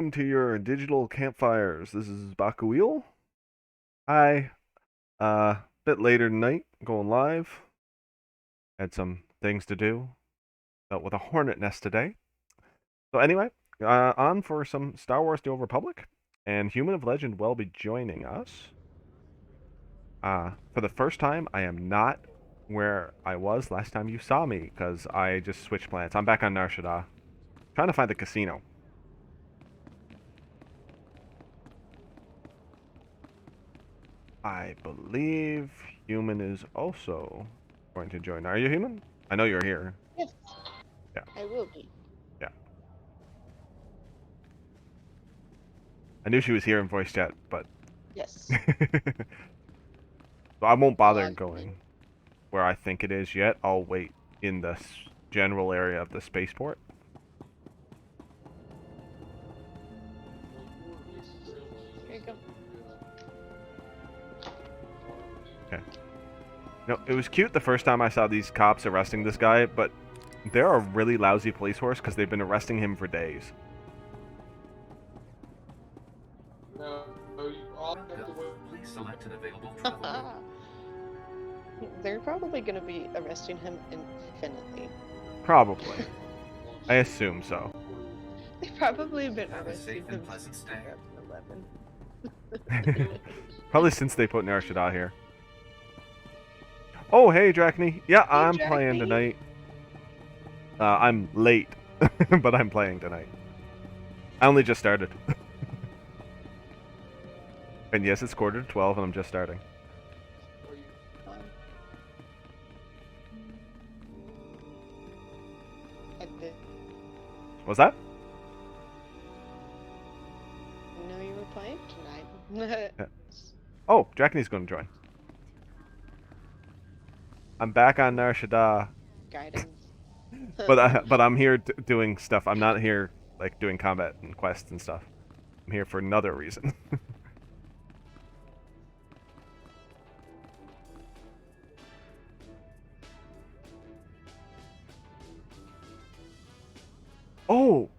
Welcome to your digital campfires. This is Bakuil. Hi. Bit later tonight, going live. Had some things to do. Dealt with a hornet nest today. So anyway, on for some Star Wars: The Old Republic, and Human of Legend will be joining us. For the first time, I am not where I was last time you saw me because I just switched planets. I'm back on Nar Shaddaa, trying to find the casino. I believe Human is also going to join. Are you Human? I know you're here. Yes, Yeah, I will be. yeah. I knew she was here in voice chat, but Yes. so I won't bother Log in. going where I think it is yet. I'll wait in the general area of the spaceport. Here you go. Okay. No, it was cute the first time I saw these cops arresting this guy, but they're a really lousy police force because they've been arresting him for days. No, you all have to wait. Please select an available travel route. They're probably going to be arresting him infinitely. Probably. I assume so. They've probably been Have a arresting safe him and pleasant since stay. 2011. Probably since they put Nar Shaddaa here. Oh, hey, Drachny. Yeah, I'm playing Drachny. tonight. I'm late, but I'm playing tonight. I only just started. And yes, it's 11:45 and I'm just starting. What's that? I know you were playing tonight. Yeah. Oh, Drachny's going to join. I'm back on Nar Shaddaa. Guidance. but I'm here doing stuff. I'm not here like doing combat and quests and stuff. I'm here for another reason. Oh!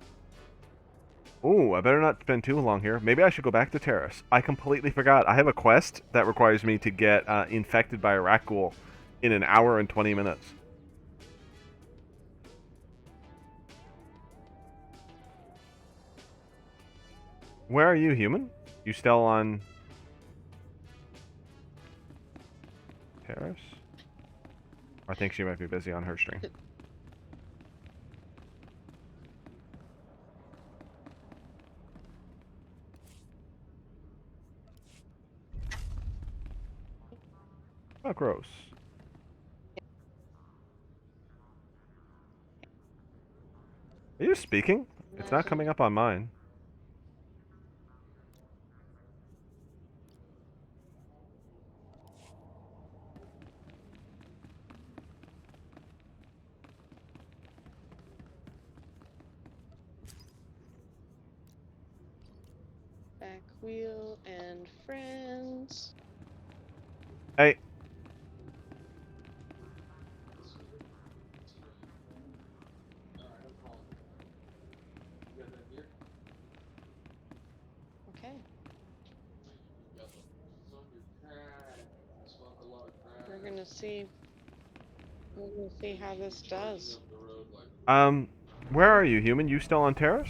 Oh, I better not spend too long here. Maybe I should go back to Taris. I completely forgot. I have a quest that requires me to get infected by a Rakghoul in an hour and 20 minutes. Where are you, Human? You still on Taris? I think she might be busy on her stream. Oh, gross. Are you speaking? It's not coming up on mine. Back wheel and friends. Hey. Okay. We're gonna see. We're gonna see how this does. Where are you, Human? You still on Taris?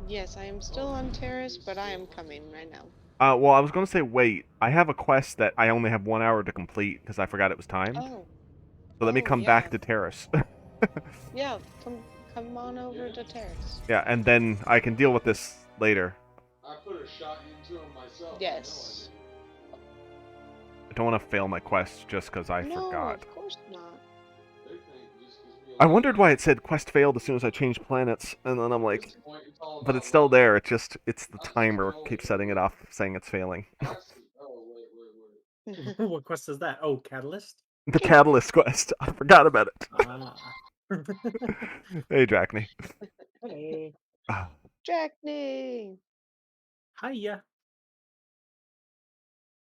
Yes, I am still on Taris, but I am coming right now. Well, I was gonna say wait. I have a quest that I only have 1 hour to complete because I forgot it was timed. Oh. So let me come yeah. back to Taris. Yeah, come on over to Taris. Yeah, and then I can deal with this later. I put a shot into him myself. Yes. I don't want to fail my quest just because I No, forgot. of course not. I wondered why it said quest failed as soon as I changed planets, and then I'm like, but it's still there. It's the timer keeps setting it off, saying it's failing. What quest is that? Oh, Catalyst? The Catalyst quest. I forgot about it. Ah. Hey, Drachny. Hey. Drachny! Hiya.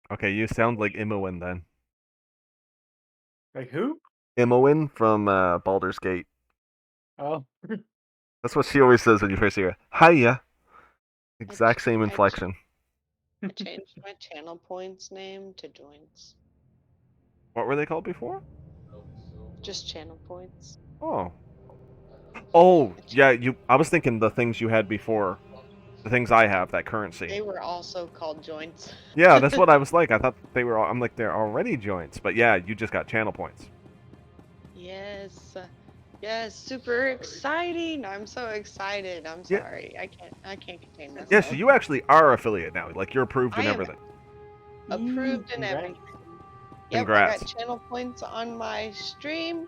Okay, you sound like Imoen then. Like who? Imoen from Baldur's Gate. Oh. That's what she always says when you first hear her. Hiya. Exact same inflection. I changed my channel points name to joints. What were they called before? Just channel points. Oh. Oh, yeah, I was thinking the things you had before. The things I have, that currency. They were also called joints. Yeah, that's what I was like. I thought they were I'm like, they're already joints. But yeah, you just got channel points. Yes. Yes, super exciting. I'm so excited. I'm Yeah. sorry. I can't contain myself. Yeah, so you actually are affiliate now. Like, you're approved I and am everything. approved and congrats. everything. Yep, I Congrats. got channel points on my stream,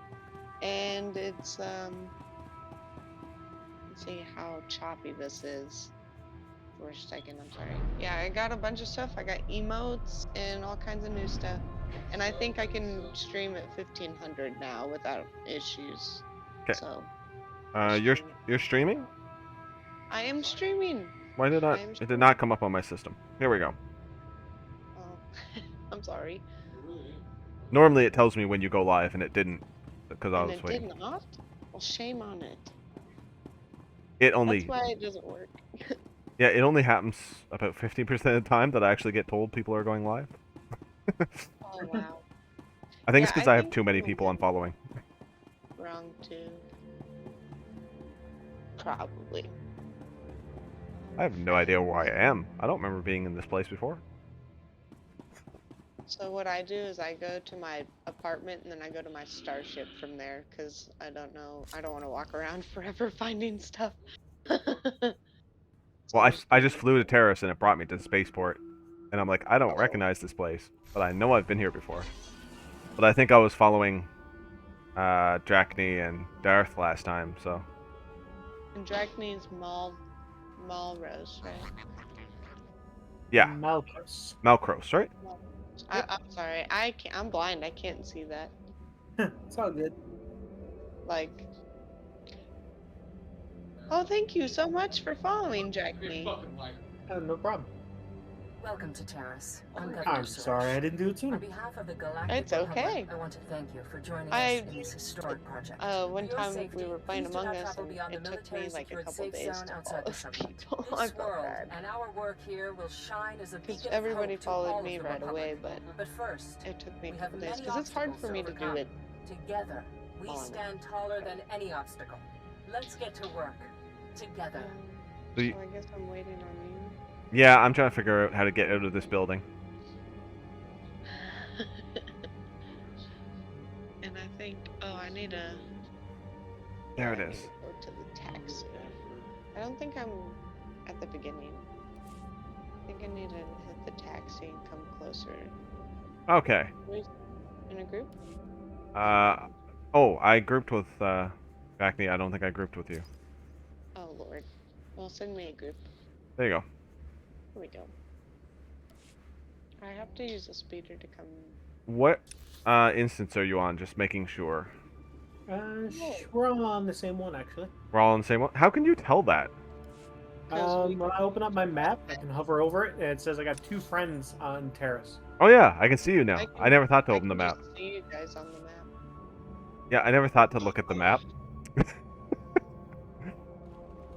and it's let's see how choppy this is for a second. I'm sorry. Yeah, I got a bunch of stuff. I got emotes and all kinds of new stuff, and I think I can stream at 1500 now without issues. 'Kay. So You're streaming? I am streaming. Why did not I am it did not come up on my system? Here we go. Oh, I'm sorry. Normally it tells me when you go live, and it didn't because I And was it waiting. did not? Well, shame on it. It only That's why it doesn't work. Yeah, it only happens about 50% of the time that I actually get told people are going live. Oh wow. I think it's Yeah, because I I have think too many you'll people get unfollowing. Wrong too. Probably. I have no idea where I am. I don't remember being in this place before. So what I do is I go to my apartment and then I go to my starship from there because I don't know. I don't want to walk around forever finding stuff. Well, So I just flew to Taris and it brought me to the spaceport. And I'm like, I don't recognize this place, but I know I've been here before. But I think I was following Drachny and Darth last time, so. And Drachny's Malrose, right? Yeah, Malchus. Malcros, right? I'm sorry. I can't. I'm blind. I can't see that. It's all good. Like. Oh, thank you so much for following, Drachny. No problem. Welcome to Taris. I'm I'm sorry I didn't do it On sooner. behalf of the Galactic It's Republic, okay. I want to thank you for joining I- us in this historic project. One For your time safety, we were playing please do Among not Us, travel and beyond it the took me military like a secured couple safe days zone to outside follow the settlement. people. I This felt world bad. and our work here will shine as a Because beacon of everybody hope to all followed of me the right Republic. away, but But first, it took me we a have couple days many because it's hard for obstacles me to to do overcome. it. Together, we Oh, I know. stand taller than any obstacle. Let's get to work. Together. So you- So I guess I'm waiting on you. Yeah, I'm trying to figure out how to get out of this building. And I think, I need a. There it I need is. to go to the taxi. I don't think I'm at the beginning. I think I need to hit the taxi and come closer. Okay. In a group? Oh, I grouped with, Drachny. I don't think I grouped with you. Oh lord. Well, send me a group. There you go. Here we go. I have to use a speeder to come. What, instance are you on? Just making sure. We're all on the same one, actually. We're all on the same one? How can you tell that? 'Cause When I open up my map, I can hover over it, and it says I got 2 friends on Taris. Oh yeah, I can see you now. I I never thought to I open the can map. just see you guys on the map. Yeah, I never thought to look at the map.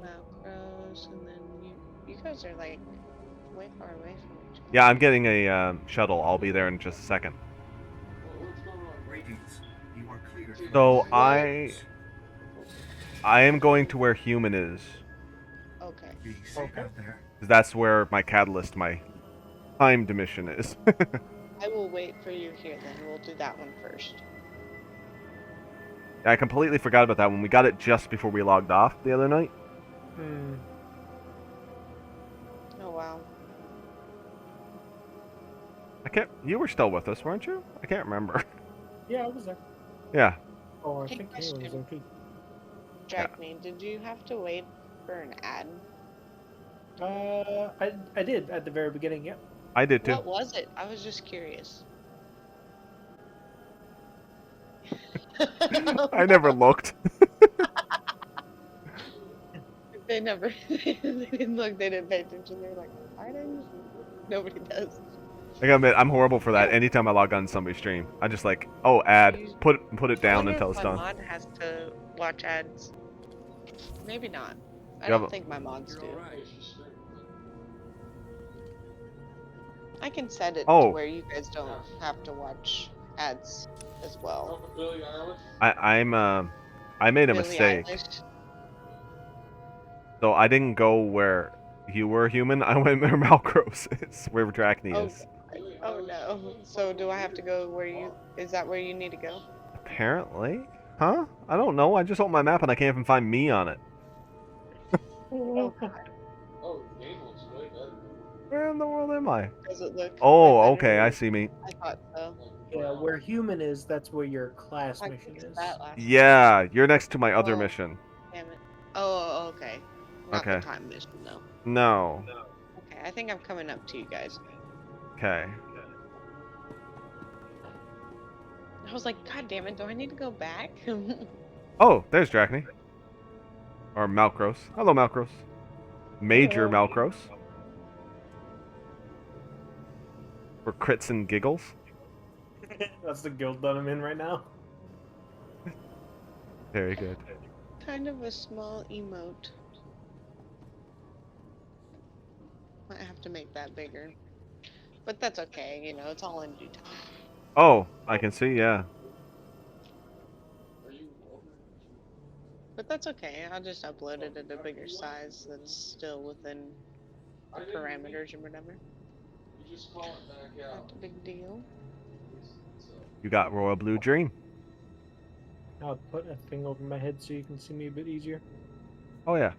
Macros, and then you guys are like way far away from each other. Yeah, I'm getting a shuttle. I'll be there in just a second. Greetings. You are cleared. for So the- I am going to where human is. Okay. Be safe Okay. out there. 'Cause that's where my catalyst, my timed mission is. I will wait for you here then. We'll do that one first. I completely forgot about that when we got it just before we logged off the other night. Hmm. Oh wow. You were still with us, weren't you? I can't remember. Yeah, I was there. Yeah. Oh, I Hey, think Kayla was question. there too. Drachny, did you have to wait for an ad? I did at the very beginning, yep. I did too. What was it? I was just curious. I never looked. They never. They didn't look. They didn't pay attention. They were like, "I didn't." Nobody does. I gotta admit, I'm horrible for that. Anytime I log on to somebody's stream, I just like, oh, ad. Put it I down wonder until if it's my done. mod has to watch ads. Maybe not. I You have don't a- think my mods do. I can set it to Oh. where you guys don't have to watch ads as well. Oh, Billy Eilish. I made a Billie mistake. Eilish. So I didn't go where you were human. I went where Malcros is, where Drachny Oh, is. oh no. So do I have to go where you? Is that where you need to go? Apparently. Huh? I don't know. I just opened my map and I can't even find me on it. Oh, Oh, the game looks way better. Where in the world am I? does it look? Oh, way okay. better? I see me. I thought so. Yeah, where human is, that's where your class I mission fixed is. that last time. Yeah, you're next to my other Oh. mission. Damn it. Oh, okay. Not Okay. the time mission though. No. Okay, I think I'm coming up to you guys. Okay. I was like, God damn it, do I need to go back? Oh, there's Drachny. Or Malcros. Hello, Malcros. Major Hello. Malcros. For crits and giggles. That's the guild that I'm in right now. Very good. Kind of a small emote. Might have to make that bigger. But that's okay, you know, it's all in due time. Oh, I can see, yeah. Are you older? But that's okay, I'll just upload it at a bigger size that's still within the parameters or whatever. You just call it back out. Not a big deal. You got Royal Blue Dream. I'll put a thing over my head so you can see me a bit easier. Oh, yeah.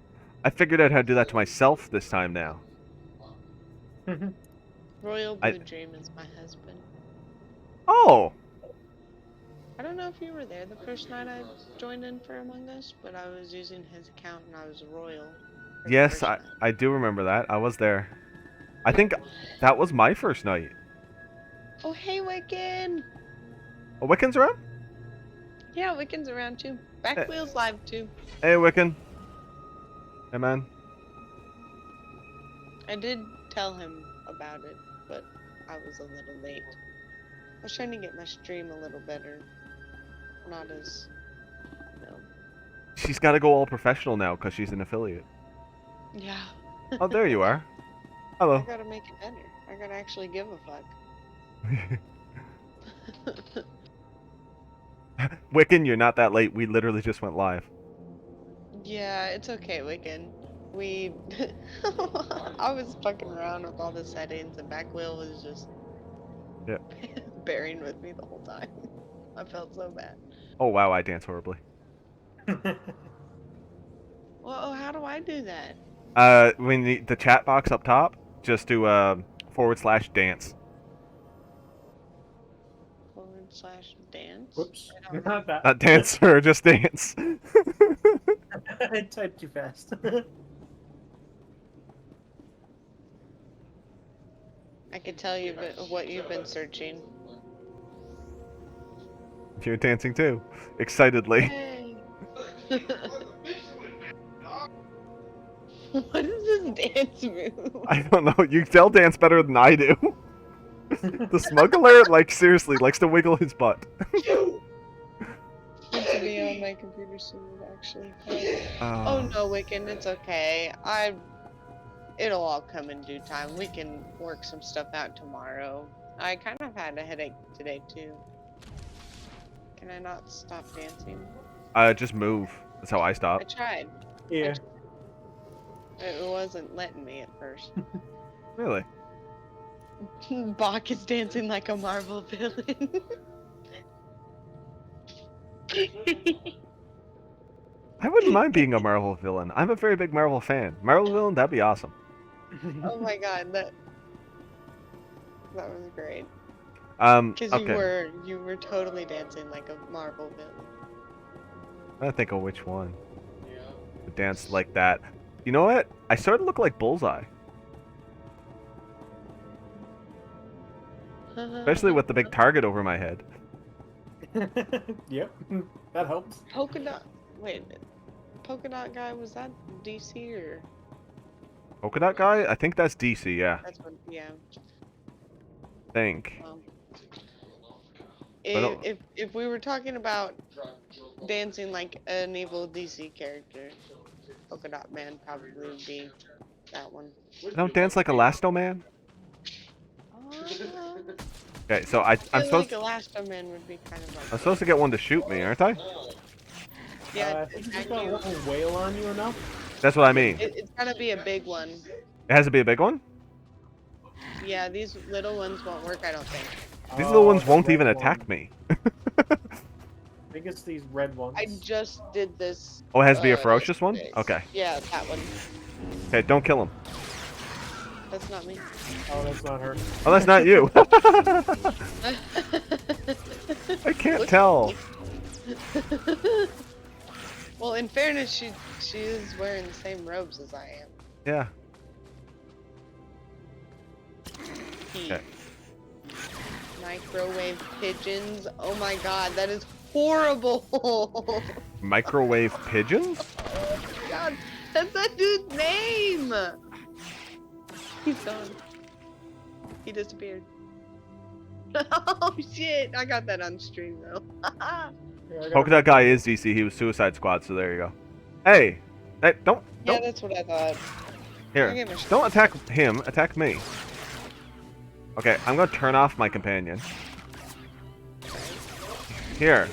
I figured out how to do that to myself this time now. Royal Blue Dream is my husband. Oh! I don't know if you were there the first night I joined in for Among Us, but I was using his account and I was Royal. for the Yes, first I, night. I do remember that. I was there. I think that was my first night. Oh, hey, Wiccan! Oh, Wiccan's around? Yeah, Wiccan's around too. Back Wheel's live too. Hey, Wiccan. Hey, man. I did tell him about it, but I was a little late. I was trying to get my stream a little better. Not as, you know. She's got to go all professional now because she's an affiliate. Yeah. Oh, there you are. I Hello. gotta make it better. I gotta actually give a fuck. Wiccan, you're not that late. We literally just went live. Yeah, it's okay, Wiccan. We. I was fucking around with all the settings, and Back Wheel was just. Yep. bearing with me the whole time. I felt so bad. Oh, wow, I dance horribly. Well, how do I do that? When the chat box up top, just do /dance. /dance? Whoops. I don't- Not that. Not dancer, just dance. I typed too fast. I could tell you what you've been searching. You're dancing too. Excitedly. Hey. What is this dance move? I don't know. You still dance better than I do. The smuggler, like, seriously, likes to wiggle his butt. Need to be on my computer soon, actually. Oh no, Wiccan, it's okay. It'll all come in due time. We can work some stuff out tomorrow. I kind of had a headache today too. Can I not stop dancing? Just move. That's how I I stop. tried. Yeah. It wasn't letting me at first. Really? Bach is dancing like a Marvel villain. I wouldn't mind being a Marvel villain. I'm a very big Marvel fan. Marvel villain, that'd be awesome. Oh my god, that was great. Because Okay. you were totally dancing like a Marvel villain. I'm trying to think of which one. To dance like that. You know what? I sort of look like Bullseye. Especially with the big target over my head. Yep, that helps. Polka dot. Wait a minute. Polka dot guy, was that DC or? Polka dot guy? I think that's DC, yeah. That's what. Yeah. Think. If, don't- if we were talking about dancing like an evil DC character, Polka dot man probably would be that one. I don't dance like Elasto Man? Okay, so I I'm feel supposed like Elastoman would be kind of like. I'm supposed to get one to shoot me, aren't I? Yeah, I think you just attack got you. one wail on you enough. That's what I mean. It's gotta be a big one. It has to be a big one. Yeah, these little ones won't work, I don't think. These little ones The won't red even one. attack me. I think it's these red ones. I just did this. Oh, it has to be a ferocious one? yesterday. Okay. Yeah, that one. Okay, don't kill him. That's not me. Oh, that's not her. Oh, that's not you. I can't Looks tell. Well, in fairness, she is wearing the same robes as I am. Yeah. He. Okay. Microwave pigeons. Oh my god, that is horrible. Microwave pigeons? Oh my god, that's that dude's name. He's gone. He disappeared. Oh shit! I got that on stream though. Here, I got Polka Dot Guy is DC. He was Suicide Squad, so there you go. Hey, don't Yeah, that's what I thought. here. I gave a shit. Don't attack him. Attack me. Okay, I'm gonna turn off my companion. Here.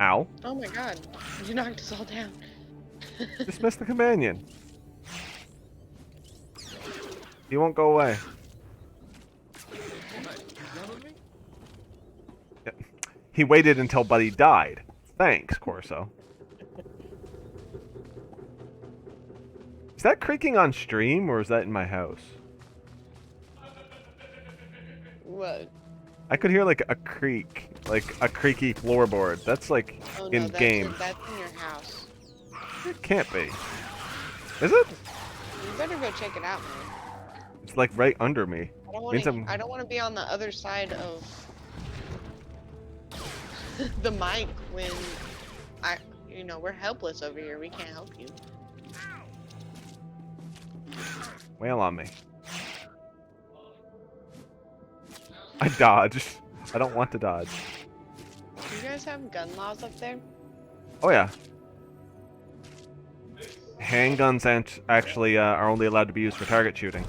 Ow. Oh my god, you knocked us all down. Dismiss the companion. He won't go away. Yeah. He waited until Buddy died. Thanks, Corso. Is that creaking on stream or is that in my house? What? I could hear like a creak, like a creaky floorboard. That's like Oh no, in that's game. that's in your house. It can't be. Is it? You better go check it out, man. It's like right under me. I don't Means want I'm- to. I don't want to be on the other side of the mic when we're helpless over here. We can't help you. Wail on me. I dodged. I don't want to dodge. Do you guys have gun laws up there? Oh yeah. Handguns actually are only allowed to be used for target shooting,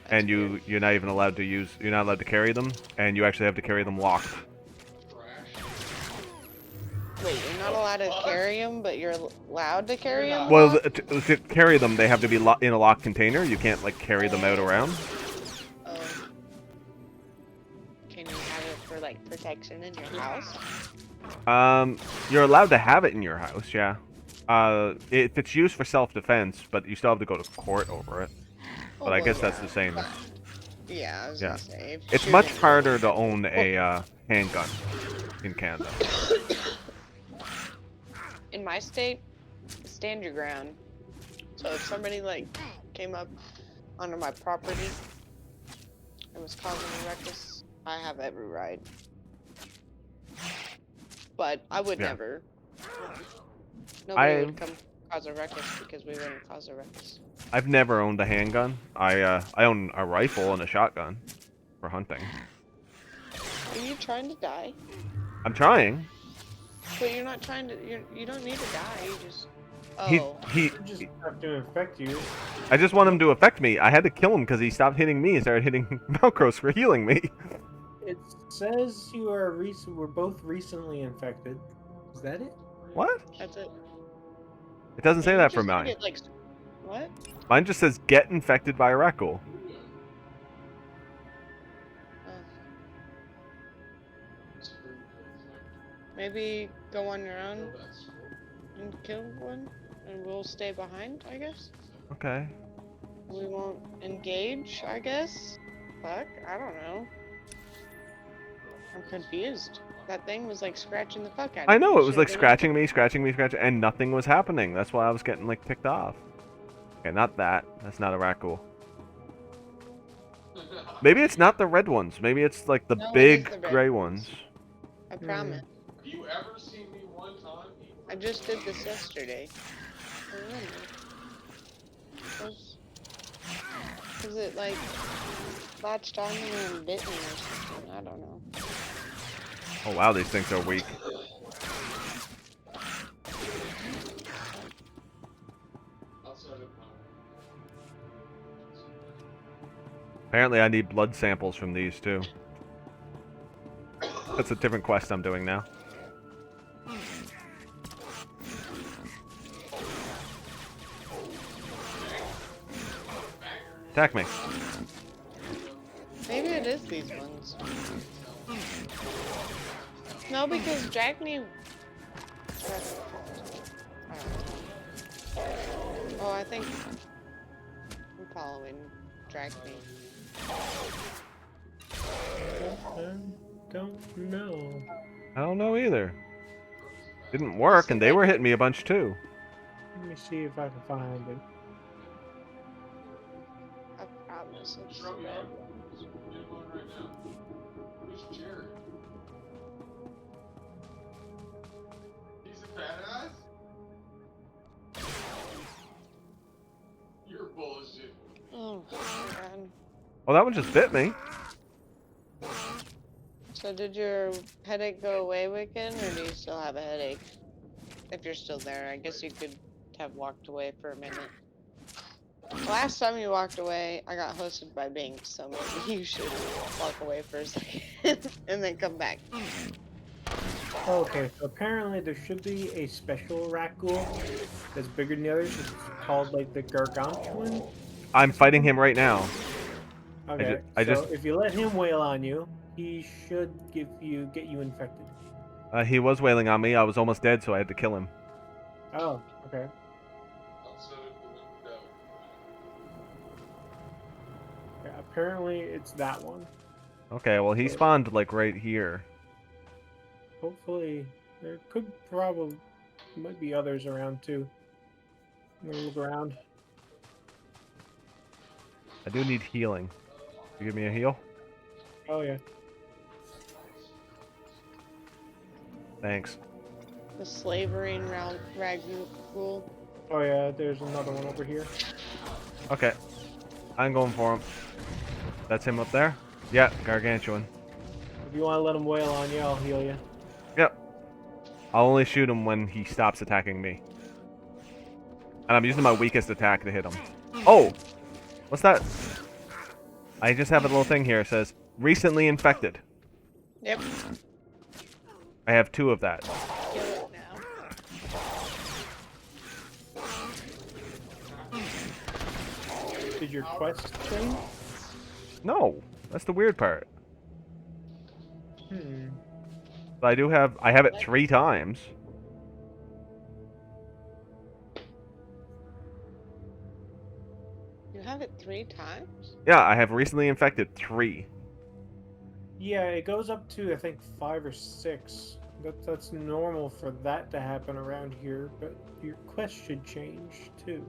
and you're not even allowed to use. You're not allowed to carry them, and you actually have to carry them locked. Wait, you're not allowed to carry them, but you're allowed to carry them? Well, to carry them, they have to be in a locked container. You can't like carry them out around. Oh. Can you have it for like protection in your house? You're allowed to have it in your house, yeah. If it's used for self-defense, but you still have to go to court over it. Oh, But I well, guess that's yeah. the same. Yeah, I was Yeah. gonna say. if It's shooting- much harder to own a handgun in Canada. In my state, stand your ground. So if somebody like came up onto my property and was causing a ruckus, I have every right. But I would Yeah. never. Nobody I- would come cause a ruckus because we wouldn't cause a ruckus. I've never owned a handgun. I own a rifle and a shotgun for hunting. Are you trying to die? I'm trying. But you're not trying to. You don't need to die. You just. He Oh. he. You just have to infect you. I just want him to affect me. I had to kill him because he stopped hitting me and started hitting Malcros for healing me. It says you are were both recently infected. Is that it? What? That's it. It doesn't say You that for just mine. get, like, what? Mine just says get infected by a raccoon. Oh. Maybe go on your own and kill one, and we'll stay behind, I guess. Okay. We won't engage, I guess. Fuck, I don't know. I'm confused. That thing was like scratching the fuck out of me. I know, it was Should've like been scratching me, and nothing was happening. That's why I was getting like ticked off. Okay, not that. That's not a raccoon. Maybe it's not the red ones. Maybe it's like the No, it is big the red gray ones. ones. I promise. Have you ever seen me one time? I just did this yesterday. I remember. Was it like latched on me and bit me or something? I don't know. Oh wow, these things are weak. Outside of Apparently I need blood samples from these too. That's a different quest I'm doing now. Attack me. Maybe it is these ones. No, because Dragme. Oh, I think I'm following Dragme. Don't know. I don't know either. Didn't work, and they were hitting me a bunch too. Let me see if I can find it. I promise it's the Shrub red yard. one. There's one right now. Who's Jared? He's a badass? You're bullshit. Oh, man. Oh, that one just bit me. So did your headache go away, Wiccan, or do you still have a headache? If you're still there, I guess you could have walked away for a minute. Last time you walked away, I got hosted by Bink, so maybe you should walk away for a second and then come back. Okay, so apparently there should be a special rat ghoul that's bigger than the others. It's called like the gargantuan. I'm fighting him right now. Okay, I so just- if you let him wail on you, he should get you infected. He was wailing on me. I was almost dead, so I had to kill him. Oh, okay. Outside the window. Yeah, apparently it's that one. Okay, well he spawned like right here. Hopefully, there could probably might be others around too. I'm gonna look around. I do need healing. You give me a heal? Oh yeah. Thanks. The slavering Ragul. Oh yeah, there's another one over here. Okay. I'm going for him. That's him up there? Yeah, gargantuan. If you want to let him wail on you, I'll heal you. Yep. I'll only shoot him when he stops attacking me. And I'm using my weakest attack to hit him. Oh! What's that? I just have a little thing here. It says, recently infected. Yep. I have 2 of that. Kill it now. Did your quest change? No! That's the weird part. Hmm. But I have it 3 times. You have it 3 times? Yeah, I have recently infected 3. Yeah, it goes up to I think 5 or 6. That's normal for that to happen around here, but your quest should change too.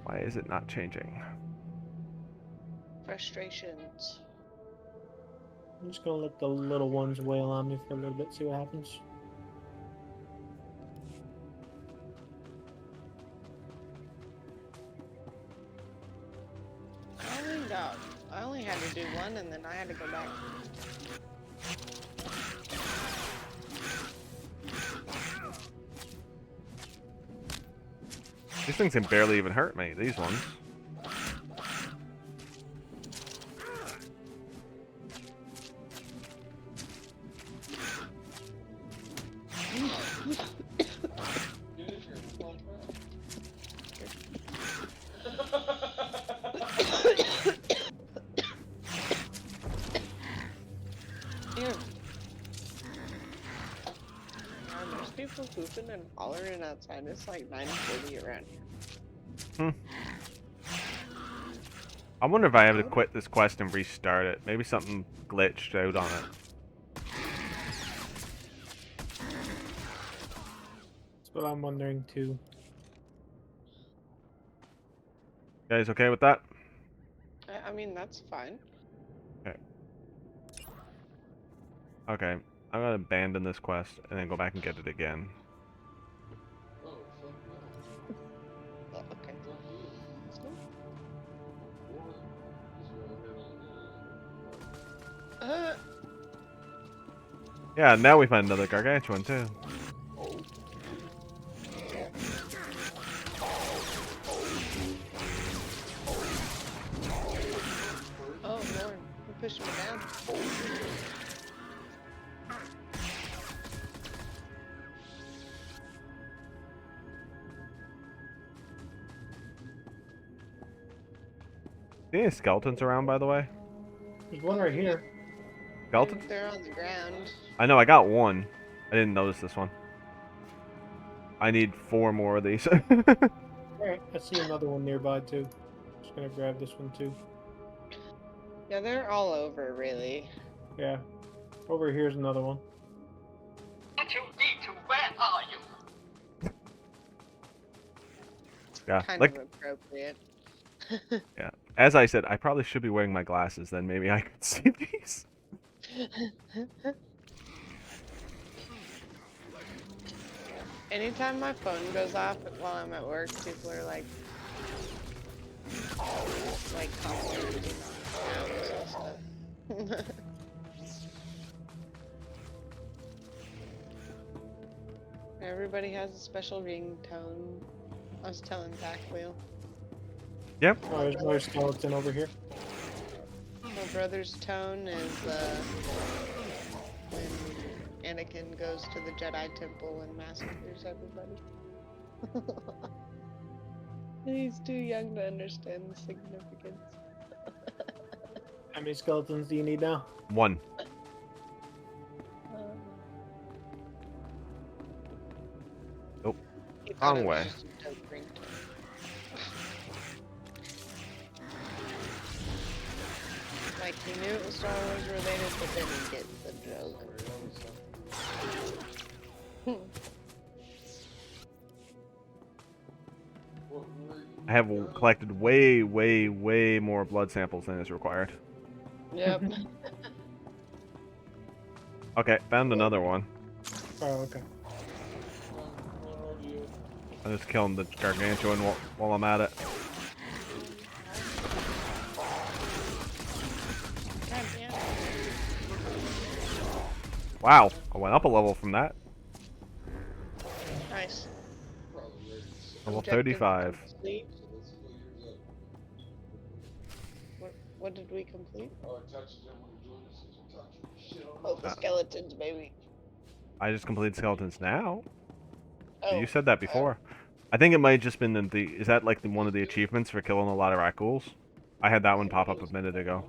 Why is it not changing? Frustrations. I'm just gonna let the little ones wail on me for a little bit, see what happens. I only had to do 1 and then I had to go back. These things can barely even hurt me, these ones. Get in here. Come on, Ew. There's people pooping and hollering outside. It's like 9:30 around here. I wonder if I have to quit this quest and restart it. Maybe something glitched out on it. That's what I'm wondering too. You guys okay with that? I mean, that's fine. Okay. I'm gonna abandon this quest and then go back and get it again. Oh, fuck no. Well, okay. Let's go. Yeah, now we find another gargantuan too. pushing me down. Any skeletons around, by the way? There's one right here. Skeletons? They're on the ground. I know, I got one. I didn't notice this one. I need 4 more of these. Alright, I see another one nearby too. Just gonna grab this one too. Yeah, they're all over, really. Yeah. Over here's another one. Yeah, Kind like, of appropriate. yeah. As I said, I probably should be wearing my glasses, then maybe I could see these. Anytime my phone goes off while I'm at work, people are like complimenting on sounds and stuff. Everybody has a special ringtone. I was telling Backwheel. Yep. Oh, there's another skeleton over here. My brother's tone is when Anakin goes to the Jedi Temple and massacres everybody. He's too young to understand the significance. How many skeletons do you need now? 1. Nope. He thought Wrong it was way. just a dope ringtone. Like, he knew it was Star Wars related, but then he gets the joke. I have collected way, way, way more blood samples than is required. Yep. Okay, found another one. Oh, okay. I'm just killing the gargantuan while I'm at it. God damn. Wow, I went up a level from that. Nice. Level Objective 35. complete. What did we complete? Oh, the skeletons, baby. I just completed skeletons now. Oh, You said that before. I think it might have just been the is that like one of the achievements for killing a lot of raccoons? I had that one pop up a minute ago.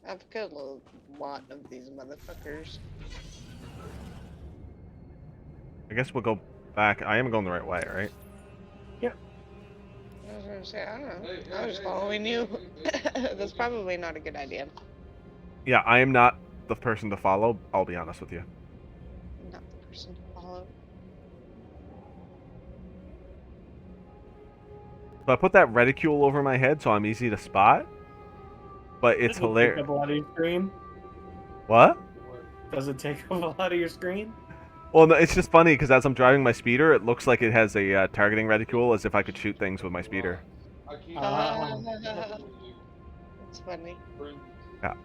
I've killed a lot of these motherfuckers. I guess we'll go back. I am going the right way, right? I was gonna say, I don't know. I was following you. That's probably not a good idea. Yeah, I am not the person to follow. I'll be honest with you. I'm not the person to follow. So I put that reticule over my head so I'm easy to spot. But it's Does it take hilarious. up a lot of your screen? What? Does it take up a lot of your screen? Well, no, it's just funny because as I'm driving my speeder, it looks like it has a targeting reticule as if I could shoot things with my speeder. That's funny. Yeah.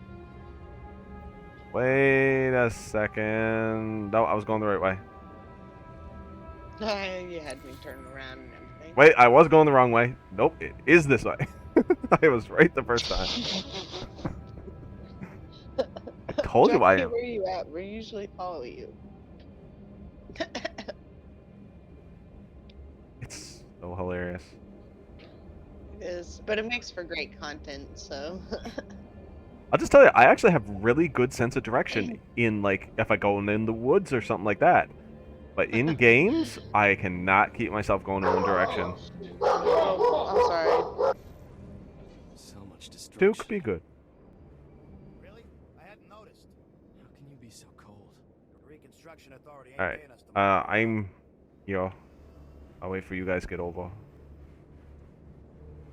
Wait a second. No, I was going the right way. You had me turn around and everything. Wait, I was going the wrong way. Nope, it is this way. I was right the first time. I told you I Jackie, am. where are you at? We usually follow you. It's so hilarious. It is, but it makes for great content, so. I'll just tell you, I actually have really good sense of direction in, like, if I go in the woods or something like that. But in games, I cannot keep myself going in one direction. Oh, I'm sorry. So much destruction. Two could be good. Really? I hadn't noticed. How can you be so cold? The Reconstruction Authority ain't Alright, paying us the money. I'm... Yo. I'll wait for you guys to get over.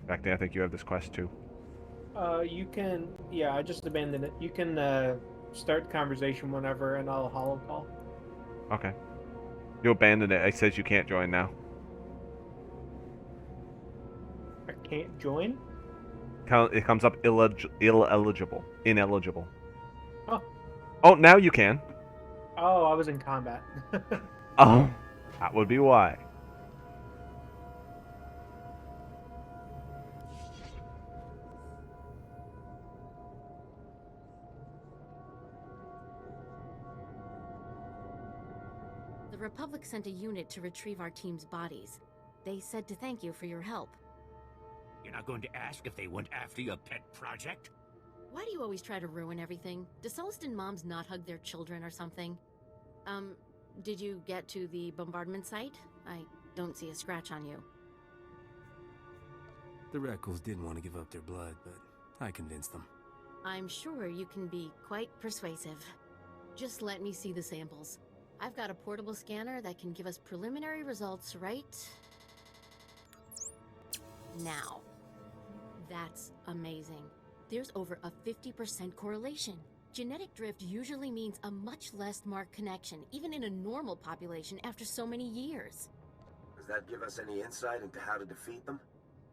In fact, I think you have this quest too. You can... Yeah, I just abandoned it. You can, start conversation whenever and I'll hollow call. Okay. You abandoned it. It says you can't join now. I can't join? It comes up ineligible. Oh. Oh, now you can. Oh, I was in combat. Oh. That would be why. Republic sent a unit to retrieve our team's bodies. They said to thank you for your help. You're not going to ask if they went after your pet project? Why do you always try to ruin everything? Do Sullustan moms not hug their children or something? Did you get to the bombardment site? I don't see a scratch on you. The Reckles didn't want to give up their blood, but I convinced them. I'm sure you can be quite persuasive. Just let me see the samples. I've got a portable scanner that can give us preliminary results right now. That's amazing. There's over a 50% correlation. Genetic drift usually means a much less marked connection, even in a normal population after so many years. Does that give us any insight into how to defeat them?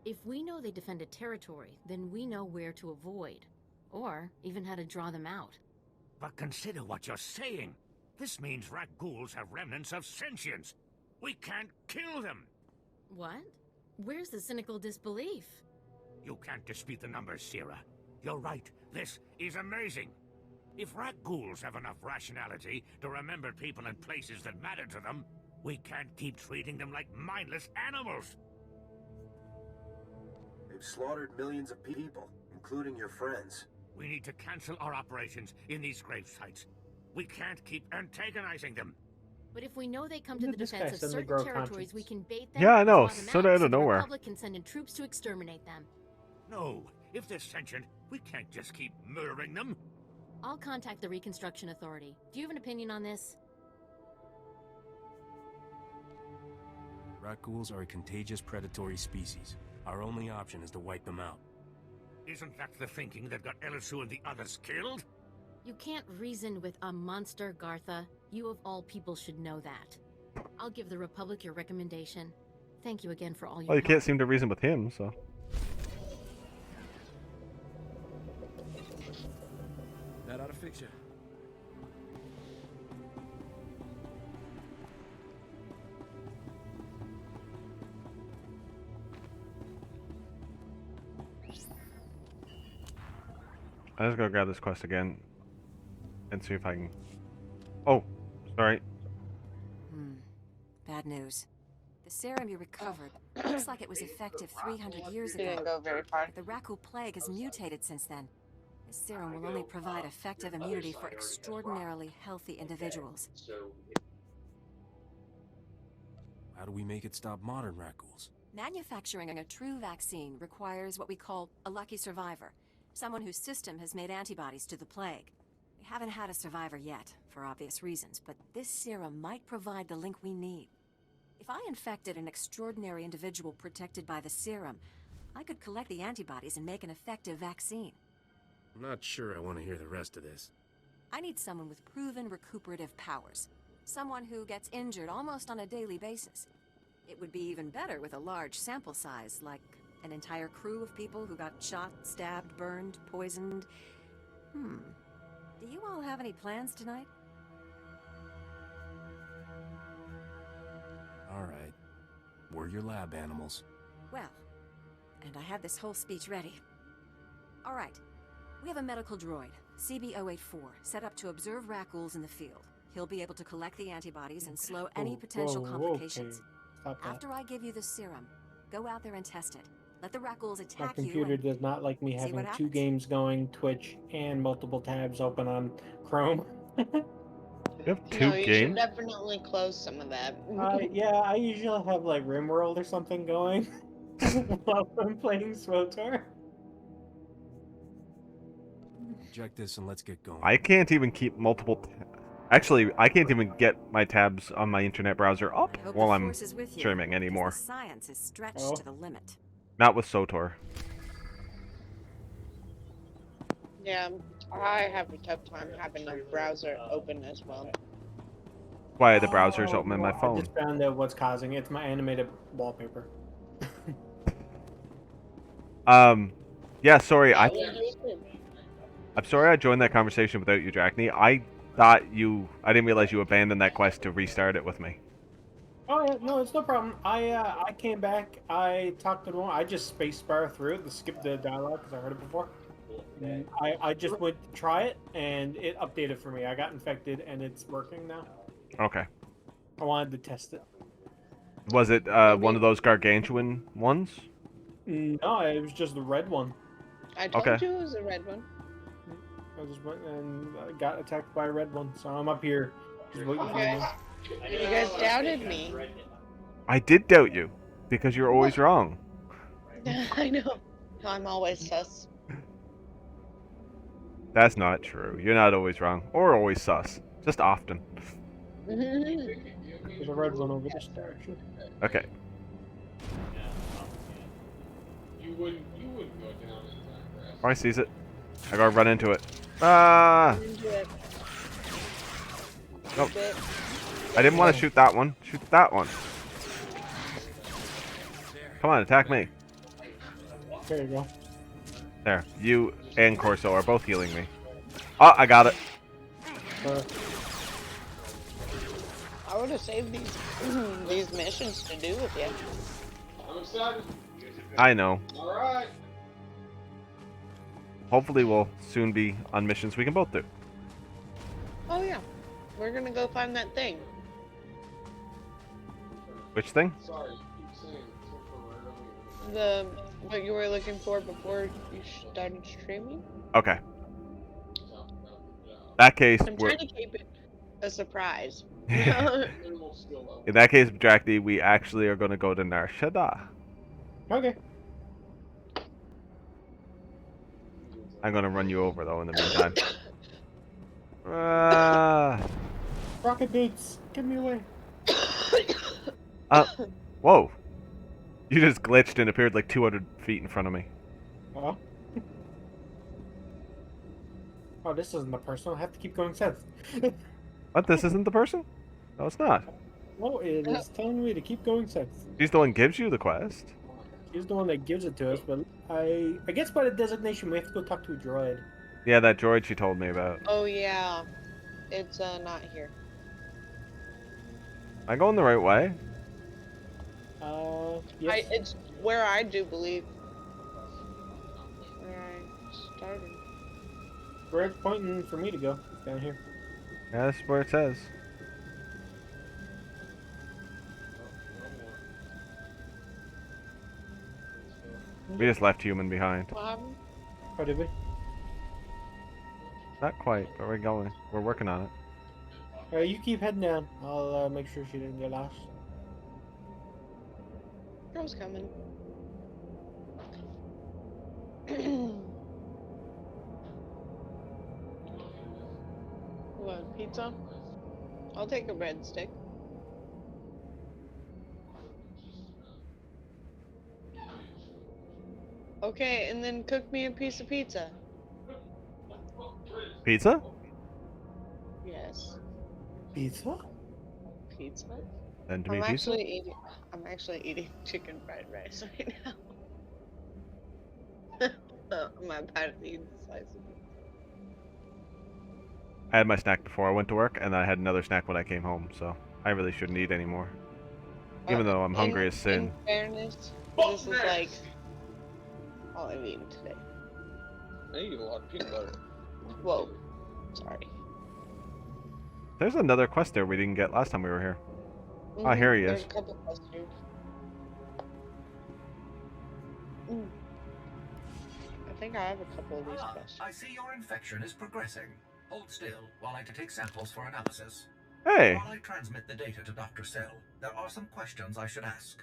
If we know they defend a territory, then we know where to avoid. Or even how to draw them out. But consider what you're saying. This means rat ghouls have remnants of sentience. We can't kill them. What? Where's the cynical disbelief? You can't dispute the numbers, Sierra. You're right. This is amazing. If rat ghouls have enough rationality to remember people and places that matter to them, we can't keep treating them like mindless animals. They've slaughtered millions of people, including your friends. We need to cancel our operations in these grave sites. We can't keep antagonizing them. But if we know they come to the This guy defense of suddenly certain grow territories, conscience. we can bait them. Yeah, I know. draw them Sorta out of so nowhere. The Republic can send in troops to exterminate them. No, if they're sentient, we can't just keep murdering them. I'll contact the Reconstruction Authority. Do you have an opinion on this? Rat ghouls are a contagious predatory species. Our only option is to wipe them out. Isn't that the thinking that got Elisu and the others killed? You can't reason with a monster, Gartha. You of all people should know that. I'll give the Republic your recommendation. Thank you again for all your Well, you help. can't seem to reason with him, so. That ought to fix you. I just gotta grab this quest again and see if I can. Oh, sorry. Bad news. The serum you recovered looks like it was effective 300 years ago. Didn't go very far. But the Rakul plague has mutated since then. This serum will only provide effective immunity for extraordinarily healthy individuals. How do we make it stop modern rat ghouls? Manufacturing a true vaccine requires what we call a lucky survivor, someone whose system has made antibodies to the plague. We haven't had a survivor yet, for obvious reasons, but this serum might provide the link we need. If I infected an extraordinary individual protected by the serum, I could collect the antibodies and make an effective vaccine. I'm not sure I want to hear the rest of this. I need someone with proven recuperative powers. Someone who gets injured almost on a daily basis. It would be even better with a large sample size, like an entire crew of people who got shot, stabbed, burned, poisoned. Do you all have any plans tonight? All right. We're your lab animals. Well, and I had this whole speech ready. All right. We have a medical droid, CB-084, set up to observe Rakghouls in the field. He'll be able to collect the antibodies and slow any potential complications. Okay. Stop that. After I give you the serum, go out there and test it. Let the Rakghouls My attack computer you and... does not like me see having what two happens. games going, Twitch, and multiple tabs open on Chrome. You have two No, you should games? definitely close some of that. Yeah, I usually have like RimWorld or something going while I'm playing SWTOR. Eject this and let's get going. I can't even keep multiple. Actually, I can't even get my tabs on my internet browser up I hope while the I'm force is with you, streaming 'cause anymore. The science is stretched Oh. to the limit. Not with SWTOR. Yeah, I have a tough time having the browser open as well. Why the browser's open in my I phone. just found out what's causing it. It's my animated wallpaper. Yeah, sorry. Yeah, we used to- I'm sorry I joined that conversation without you, Drachny. I thought I didn't realize you abandoned that quest to restart it with me. Oh yeah, no, it's no problem. I came back. I talked to the one. I just spacebar through it, skip the dialogue because I heard it before. And I just went to try it, and it updated for me. I got infected, and it's working now. Okay. I wanted to test it. Was it one of those gargantuan ones? No, it was just the red one. I told Okay. you it was a red one. I just went and got attacked by a red one, so I'm up here just waiting You for guys, you guys doubted me. I did doubt you because you're always wrong. I know. I'm always sus. That's not true. You're not always wrong or always sus. Just often. There's a red one over this direction. Okay. You wouldn't go down in that grass. Oh, I sees it. I gotta run into it. Ah! Nope. I didn't want to shoot that one. Shoot that one. Come on, attack me. There you go. There. You and Corso are both healing me. Oh, I got it. I would have saved these missions to do with you. I'm excited. I know. Alright. Hopefully we'll soon be on missions we can both do. Oh yeah, we're gonna go find that thing. Which thing? Sorry, you keep saying temporarily. The what you were looking for before you started streaming. Okay. That case, I'm trying to keep it a surprise. Minimal skill level. in that case, Dracty, we actually are going to go to Nar Shaddaa. Okay. I'm going to run you over, though, in the meantime. Rocket boots, get me away. Whoa. You just glitched and appeared like 200 feet in front of me. Oh. Oh, this isn't the person. I have to keep going south. What? This isn't the person? No, it's not. No, it is telling me to keep going south. She's the one who gives you the quest. He's the one that gives it to us, but I guess by the designation we have to go talk to a droid. Yeah, that droid she told me about. Oh yeah, it's not here. Am I going the right way? Yes. It's where I do believe. Where I started. Where it's pointing for me to go. It's down here. Yeah, that's where it says. We just left human behind. What happened? Oh, did we? Not quite, but we're going. We're working on it. You keep heading down. I'll make sure she didn't get lost. Girl's coming. What, pizza? I'll take a breadstick. Okay, and then cook me a piece of pizza. Pizza? Yes. Pizza? Pizza? Then to me, pizza? I'm actually eating chicken fried rice right now. I'm about to eat a slice of pizza. I had my snack before I went to work, and I had another snack when I came home, so I really shouldn't eat anymore. Even though I'm hungry as sin. In fairness, this is like all I've eaten today. I eat a lot of peanut butter. Whoa. Sorry. There's another quest there we didn't get last time we were here. Ah, here he There's is. a couple questions. I think I have a couple of these questions. I see your infection is progressing. Hold still while I take samples for analysis. Hey! While I transmit the data to Dr. Cell, there are some questions I should ask.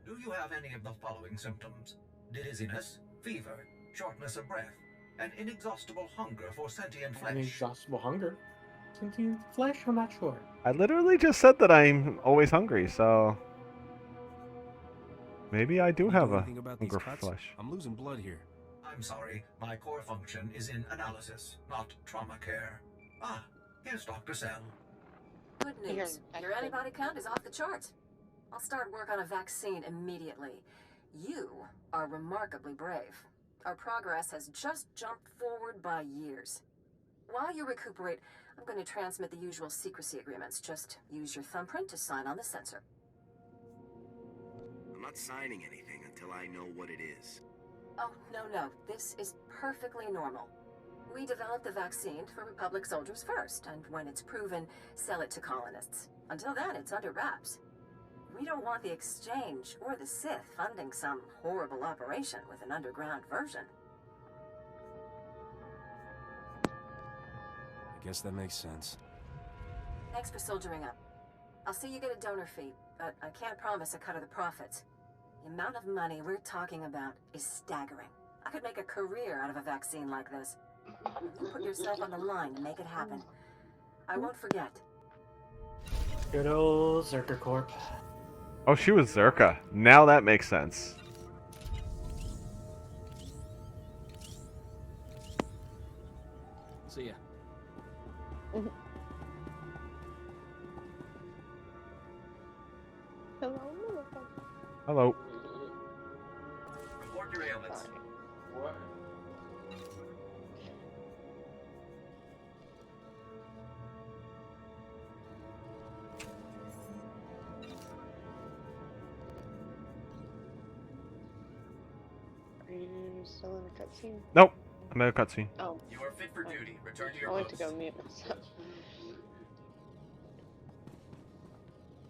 Do you have any of the following symptoms? Dizziness, fever, shortness of breath, and inexhaustible hunger for sentient flesh? Inexhaustible hunger? Sentient flesh? I'm not sure. I literally just said that I'm always hungry, so... Maybe I do have a Anything about these hunger for cuts? flesh. I'm losing blood here. I'm sorry, my core function is in analysis, not trauma care. Ah, here's Dr. Cell. Good news. Your antibody count is off the charts. I'll start work on a vaccine immediately. You are remarkably brave. Our progress has just jumped forward by years. While you recuperate, I'm going to transmit the usual secrecy agreements. Just use your thumbprint to sign on the sensor. I'm not signing anything until I know what it is. Oh, no. This is perfectly normal. We developed the vaccine for Republic soldiers first, and when it's proven, sell it to colonists. Until then, it's under wraps. We don't want the Exchange or the Sith funding some horrible operation with an underground version. I guess that makes sense. Thanks for soldiering up. I'll see you get a donor fee, but I can't promise a cut of the profits. The amount of money we're talking about is staggering. I could make a career out of a vaccine like this. You put yourself on the line to make it happen. I won't forget. Good old Zerker Corp. Oh, she was Zerka. Now that makes sense. See ya. Hello, motherfucker. Hello. Report your ailments. What? Are you still in a cutscene? Nope. I'm in a cutscene. Oh. You are fit for duty. Return to your I went to post. go mute myself.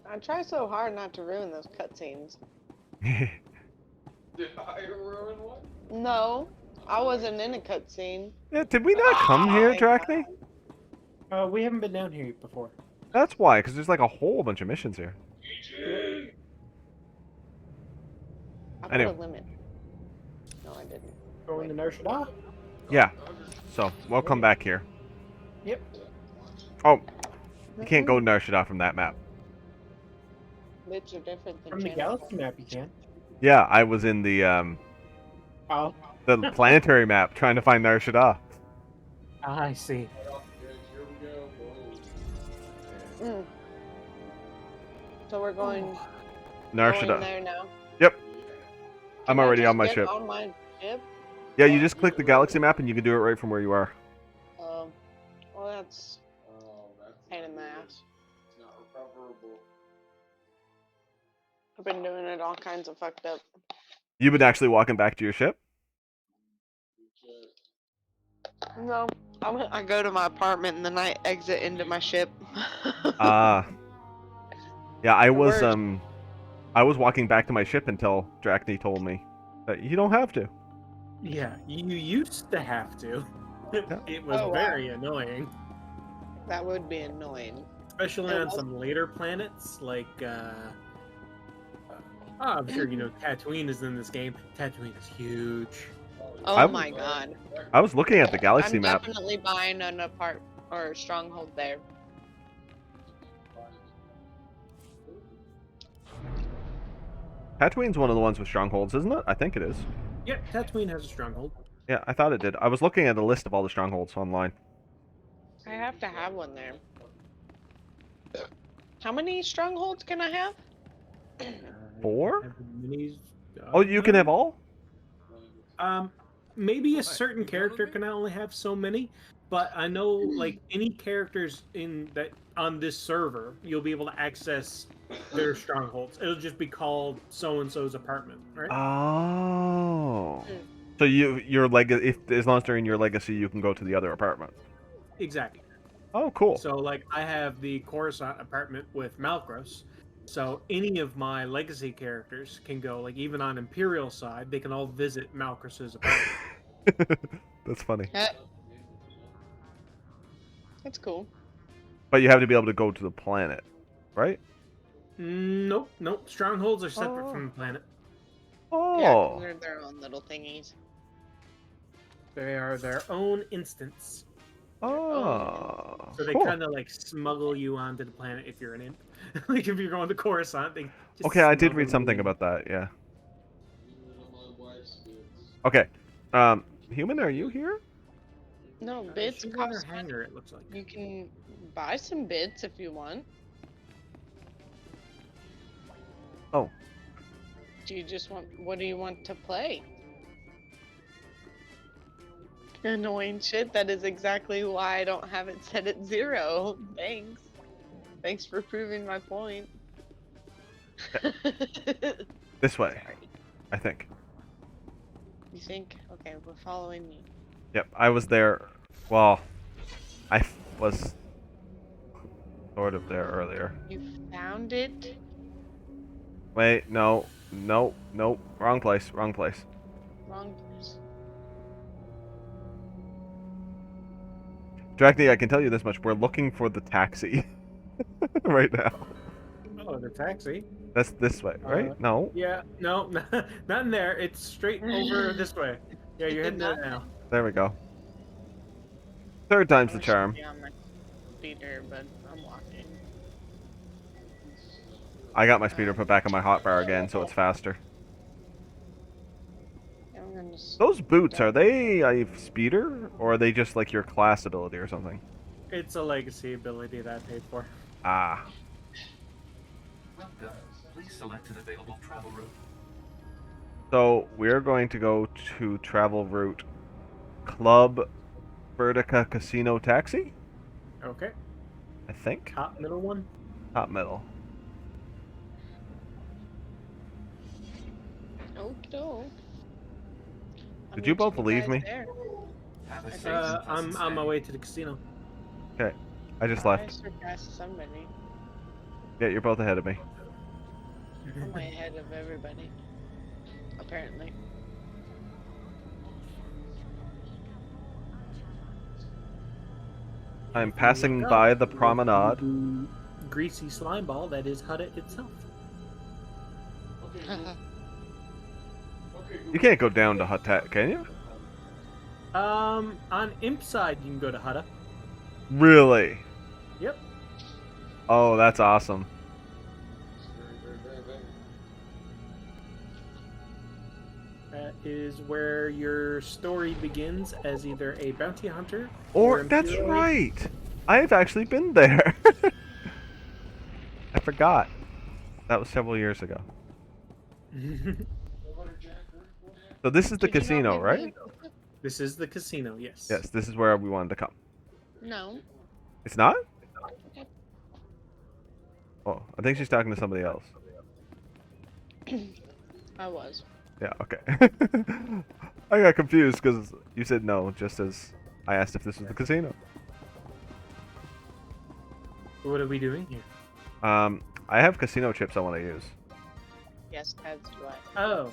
I try so hard not to ruin those cutscenes. Did I ruin one? No, I wasn't in a cutscene. Yeah, did we not come here, Drachny? We haven't been down here before. That's why, because there's like a whole bunch of missions here. I put Anyway. a limit. No, I didn't. Going to Nar Shaddaa? Yeah. So, we'll come back here. Yep. Oh, you can't go to Nar Shaddaa from that map. Bits are different than From the channel. galaxy map, you can. Yeah, I was in the Oh. the planetary map trying to find Nar Shaddaa. I see. Here we go. Mm. So we're going, Nar going Shaddaa. there now. Yep. Can I'm I already just on my get ship. On my ship? Yeah, you just click the galaxy map and you can do it right from where you are. Well, that's Oh, that's pain in the not ass. good. It's not recoverable. I've been doing it all kinds of fucked up. You've been actually walking back to your ship? No, I go to my apartment and then I exit into my ship. Ah. Yeah, I was Where's- I was walking back to my ship until Drachny told me that you don't have to. Yeah, you used to have to. It was Oh, wow. very annoying. That would be annoying. Especially It on was- some later planets, like, I'm sure you know Tatooine is in this game. Tatooine is huge. Oh I'm- my god. I was looking at the galaxy I'm map. definitely buying an apart or stronghold there. Tatooine's one of the ones with strongholds, isn't it? I think it is. Yep, Tatooine has a stronghold. Yeah, I thought it did. I was looking at a list of all the strongholds online. I have to have one there. How many strongholds can I have? 4? Have minis, Oh, you can have all? Maybe a certain character can only have so many, but I know like any characters in that on this server, you'll be able to access their strongholds. It'll just be called so and so's apartment, right? Oh. So your legacy, if as long as they're in your legacy, you can go to the other apartment. Exactly. Oh, cool. So like I have the Coruscant apartment with Malchus. So any of my legacy characters can go, like even on Imperial side, they can all visit Malchus's apartment. That's funny. That's cool. But you have to be able to go to the planet, right? Nope. Strongholds are separate from the planet. Yeah, 'cause Oh. they're their own little thingies. They are their own instance. Oh. So they Cool. kind of like smuggle you onto the planet if you're an imp. Like if you're going to Coruscant, they just Okay, I did smuggle read you something in. about that. Yeah. My wife's bits. Okay. Human, are you here? No, bits She's on her cost money. hangar, it looks like. You can buy some bits if you want. Oh. Do you just want, what do you want to play? Annoying shit, that is exactly why I don't have it set at 0. Thanks. Thanks for proving my point. This way, I think. You think? Okay, we're following you. Yep, I was there. Well, I was sort of there earlier. You found it? Wait, no, no, no, wrong place, wrong place. Wrong place. Dracny, I can tell you this much: we're looking for the taxi right now. Oh, the taxi. That's this way, right? No. Yeah, no, not in there. It's straight over this way. Yeah, you're heading there now. There we go. Third time's I the wish charm. I'd be on my speeder, but I'm walking. I got my speeder put back on my hotbar again, so it's faster. I'm gonna Those boots, are they a speeder, or are they just like your class ability or something? It's a legacy ability that I paid for. Ah. Welcome. Please select an available travel route. So we're going to go to travel route Club Vertica Casino Taxi, Okay. I think. Top middle one. Top middle. No. Did you both leave me? I'm on my way to the casino. Okay. I just I left. surpassed somebody. Yeah, you're both ahead of me. I'm way ahead of everybody. Apparently. I'm passing by the promenade. Greasy slime ball that is Hutta itself. You can't go down to Hutat, can you? On Imp side, you can go to Hutta. Really? Yep. Oh, that's awesome. That is where your story begins as either a bounty hunter Or that's Imperial. right. I've actually been there. I forgot. That was several years ago. So this is the casino, right? This is the casino, yes. Yes, this is where we wanted to come. No. It's not? Oh, I think she's talking to somebody else. I was. Yeah, okay. I got confused because you said no, just as I asked if this was the casino. What are we doing here? I have casino chips I want to use. Yes, that's what. Oh,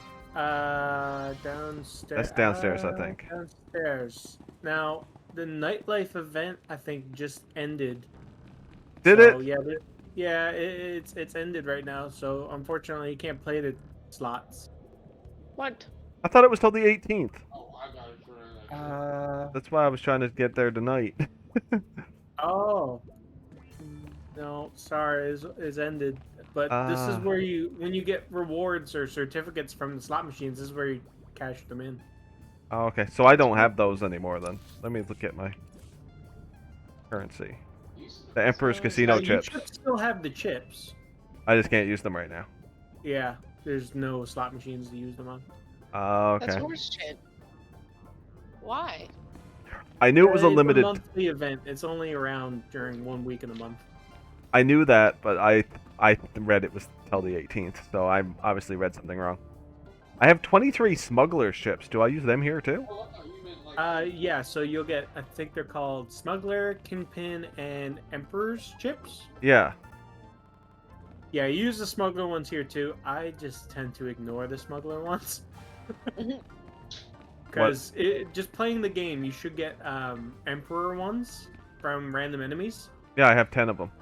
downstairs. That's downstairs, I think. Downstairs. Now, the nightlife event, I think, just ended. Did So, it? Yeah, it's ended right now. So unfortunately, you can't play the slots. What? I thought it was till the 18th. Oh, I got it for That's why I was trying to get there tonight. Oh. No, sorry, is ended. But this is where when you get rewards or certificates from the slot machines, this is where you cash them in. Oh, okay, so I don't have those anymore then. Let me look at my currency. The Emperor's Casino chips. You should still have the chips. I just can't use them right now. Yeah, there's no slot machines to use them on. Okay. That's horse shit. Why? I knew it was a limited. It's a monthly event. It's only around during 1 week in the month. I knew that, but I read it was till the 18th, so I obviously read something wrong. I have 23 smuggler ships. Do I use them here too? Yeah, so you'll get, I think they're called Smuggler, Kingpin, and Emperor's chips. Yeah. Yeah, you use the Smuggler ones here too. I just tend to ignore the Smuggler ones. Because just playing the game, you should get Emperor ones from random enemies. Yeah, I have 10 of them.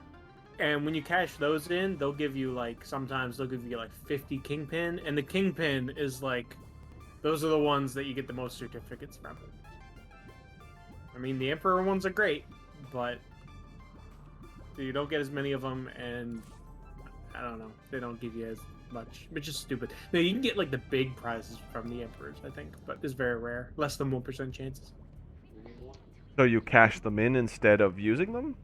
And when you cash those in, they'll give you sometimes they'll give you 50 Kingpin, and the Kingpin is those are the ones that you get the most certificates from. I mean, the Emperor ones are great, but you don't get as many of them, and I don't know, they don't give you as much, which is stupid. No, you can get the big prizes from the Emperors, I think, but it's very rare, less than 1% chances. So you cash them in instead of using them?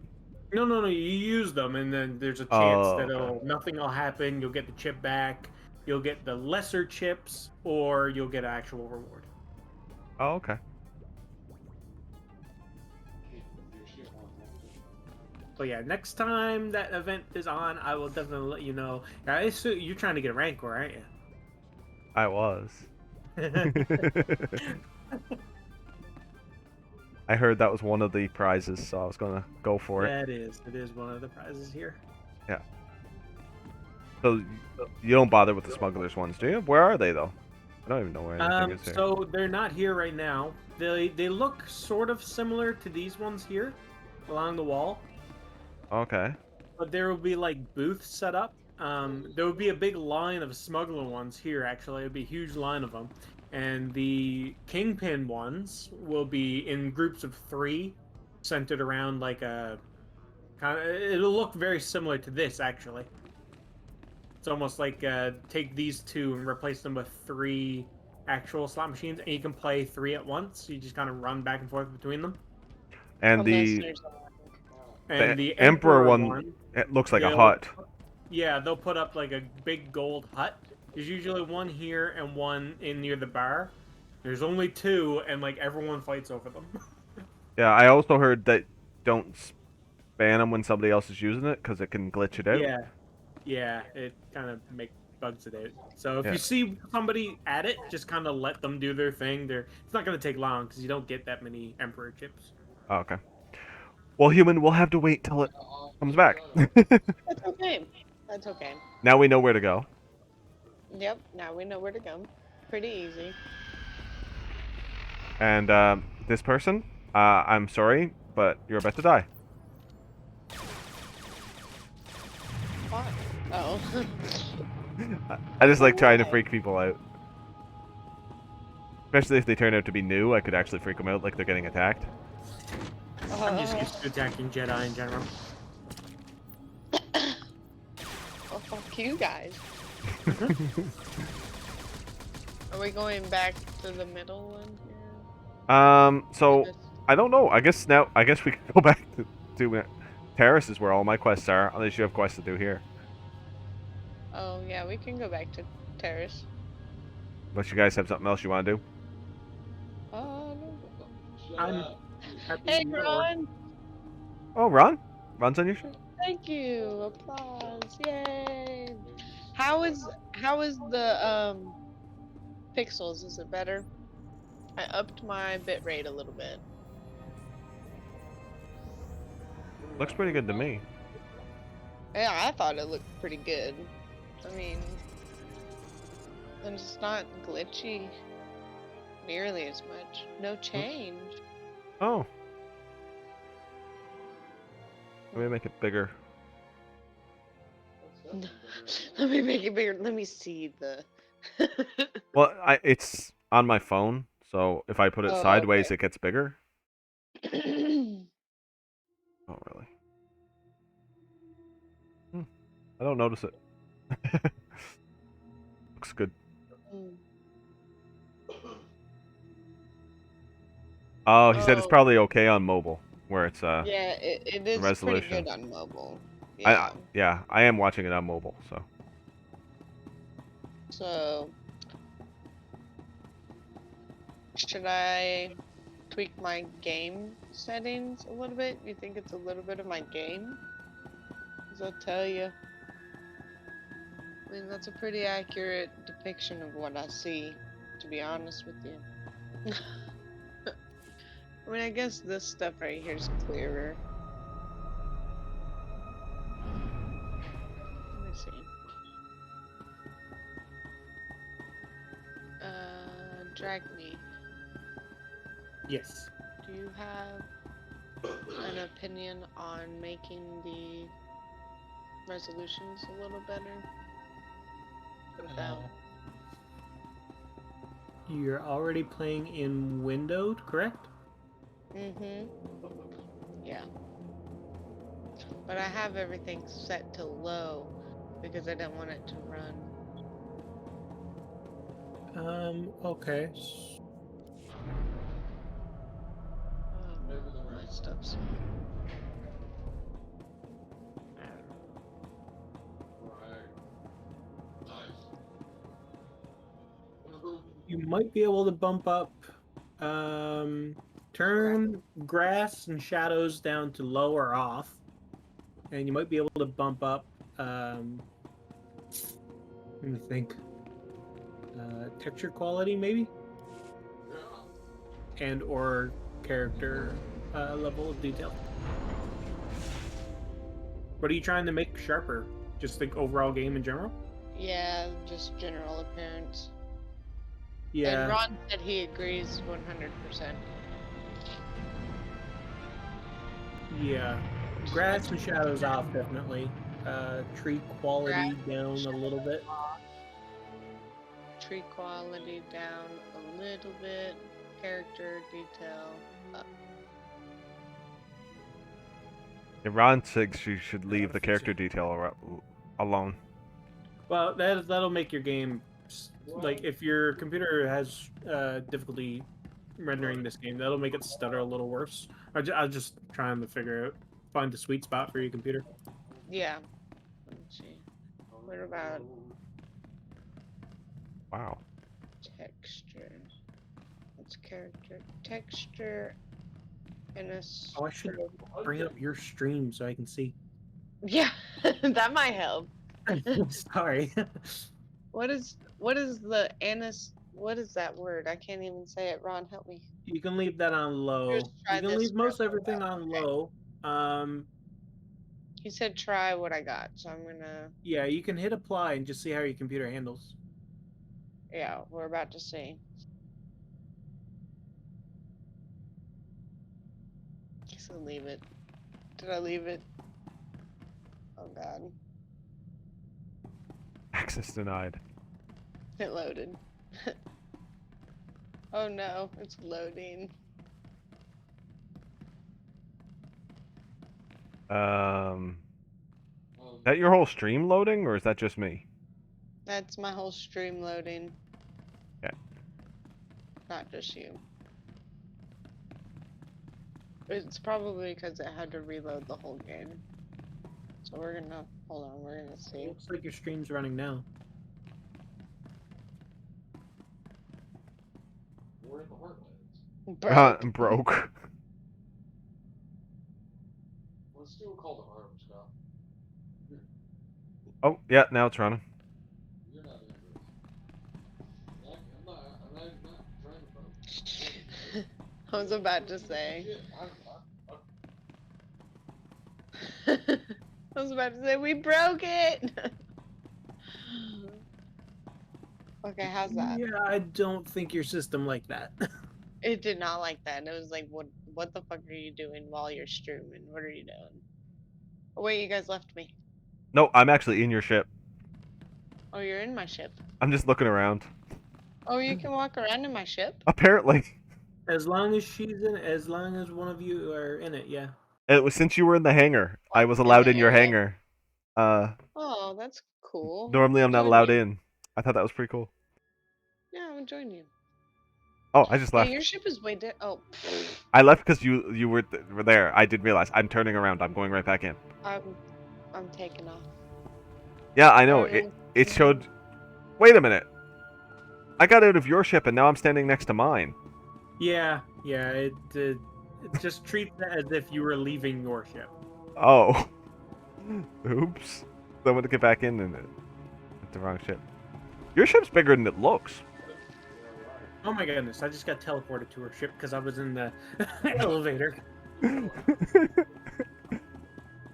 No, you use them, and then there's a chance that okay. nothing will happen. You'll get the chip back. You'll get the lesser chips, or you'll get an actual reward. Oh, okay. But yeah, next time that event is on, I will definitely let you know. I assume you're trying to get a Rancor, aren't you? I was. I heard that was one of the prizes, so I was gonna go for it. That is. It is one of the prizes here. Yeah. So you don't bother with the smugglers ones, do you? Where are they though? I don't even know where anything is here. So they're not here right now. They look sort of similar to these ones here, along the wall. Okay. But there will be like booths set up. There would be a big line of smuggler ones here. Actually, it would be a huge line of them, and the kingpin ones will be in groups of 3, centered around like a kind of. It'll look very similar to this actually. It's almost like take these 2 and replace them with 3 actual slot machines, and you can play 3 at once. You just kind of run back and forth between them. And Unless the there's The Emperor one, one, it looks like a they'll- hut. Yeah, they'll put up like a big gold hut. There's usually one here and one in near the bar. There's only 2, and like everyone fights over them. Yeah, I also heard that don't ban them when somebody else is using it because it can glitch it out. Yeah, it kind of bugs it out. So if Yeah. you see somebody at it, just kind of let them do their thing. It's not going to take long because you don't get that many Emperor chips. Oh, okay. Well, human, we'll have to wait till it comes back. That's okay. That's okay. Now we know where to go. Yep, now we know where to go. Pretty easy. And this person, I'm sorry, but you're about to die. Why? Oh. I just like trying to freak people out. Especially if they turn out to be new, I could actually freak them out like they're getting attacked. I'm just used to attacking Jedi in general. Oh, fuck you guys. Are we going back to the middle one here? So I don't know. I guess we can go back to Taris is where all my quests are, unless you have quests to do here. Oh yeah, we can go back to Taris. Unless you guys have something else you want to do. No. I'm happy Hey, either or. Ron! Oh, Ron? Ron's on your show? Thank you. Applause. Yay. How is the pixels? Is it better? I upped my bitrate a little bit. Looks pretty good to me. Yeah, I thought it looked pretty good. I mean, and it's not glitchy nearly as much. No change. Oh. Let me make it bigger. Let me make it bigger. Let me see the. Well, it's on my phone, so if I put it Oh, sideways, okay. it gets bigger. Oh, really? I don't notice it. Looks good. Oh, he said it's probably okay on mobile, where it's Yeah, it is pretty resolution. good on mobile. Yeah, I am watching it on mobile, so. So, should I tweak my game settings a little bit? You think it's a little bit of my game? 'Cause I'll tell you. I mean, that's a pretty accurate depiction of what I see, to be honest with you. I mean, I guess this stuff right here is clearer. Let me see. Drag me. Yes. Do you have an opinion on making the resolutions a little better? Without. You're already playing in windowed, correct? Mm-hmm. Yeah. But I have everything set to low because I didn't want it to run. Okay. My stuff's. You might be able to bump up, turn grass and shadows down to low or off, and you might be able to bump up, let me think, texture quality maybe, and or character level of detail. What are you trying to make sharper? Just the overall game in general? Yeah, just general appearance. Yeah. And Ron said he agrees 100%. Yeah. Grass and shadows off, definitely. Tree quality down a little bit. Tree quality down a little bit. Character detail up. Ron thinks you should leave the character detail alone. Well, that'll make your game, like, if your computer has difficulty rendering this game, that'll make it stutter a little worse. I'm just trying to find the sweet spot for your computer. Yeah. Let's see. What about Wow. texture? What's character? Texture in a. Oh, I should bring up your stream so I can see. Yeah, that might help. Sorry. What is the anis? What is that word? I can't even say it. Ron, help me. You can leave that on low. Just try You can this leave most real everything on low. He said try what I got, so I'm gonna. Yeah, you can hit apply and just see how your computer handles. Yeah, we're about to see. So leave it. Did I leave it? Oh god. Access denied. It loaded. Oh no, it's loading. Is that your whole stream loading, or is that just me? That's my whole stream loading. Yeah. Not just you. It's probably because it had to reload the whole game. So we're gonna, hold on, we're gonna see. Looks like your stream's running now. We're in the heartlands. Broke. Broke. Let's do a call to arms, Scott. Oh, yeah, now it's running. You're not in this. I'm not trying to vote. I was about to say. I was about to say, we broke it! Okay, how's that? Yeah, I don't think your system like that. It did not like that. It was like, what the fuck are you doing while you're streaming? What are you doing? Oh wait, you guys left me. No, I'm actually in your ship. Oh, you're in my ship. I'm just looking around. Oh, you can walk around in my ship? Apparently. As long as she's in it, as long as one of you are in it, yeah. It was since you were in the hangar. I was allowed in your hangar. Oh, that's cool. Normally I'm not Join allowed you. in. I thought that was pretty cool. Yeah, I'm gonna join you. Oh, I just Yeah, left. your ship is way down. Oh. I left because you were there. I did realize. I'm turning around. I'm going right back in. I'm taking off. Yeah, I know. It showed. Wait a minute. I got out of your ship and now I'm standing next to mine. Yeah, it just treats it as if you were leaving your ship. Oh. Oops. I want to get back in and it's the wrong ship. Your ship's bigger than it looks. Oh my goodness, I just got teleported to her ship because I was in the elevator.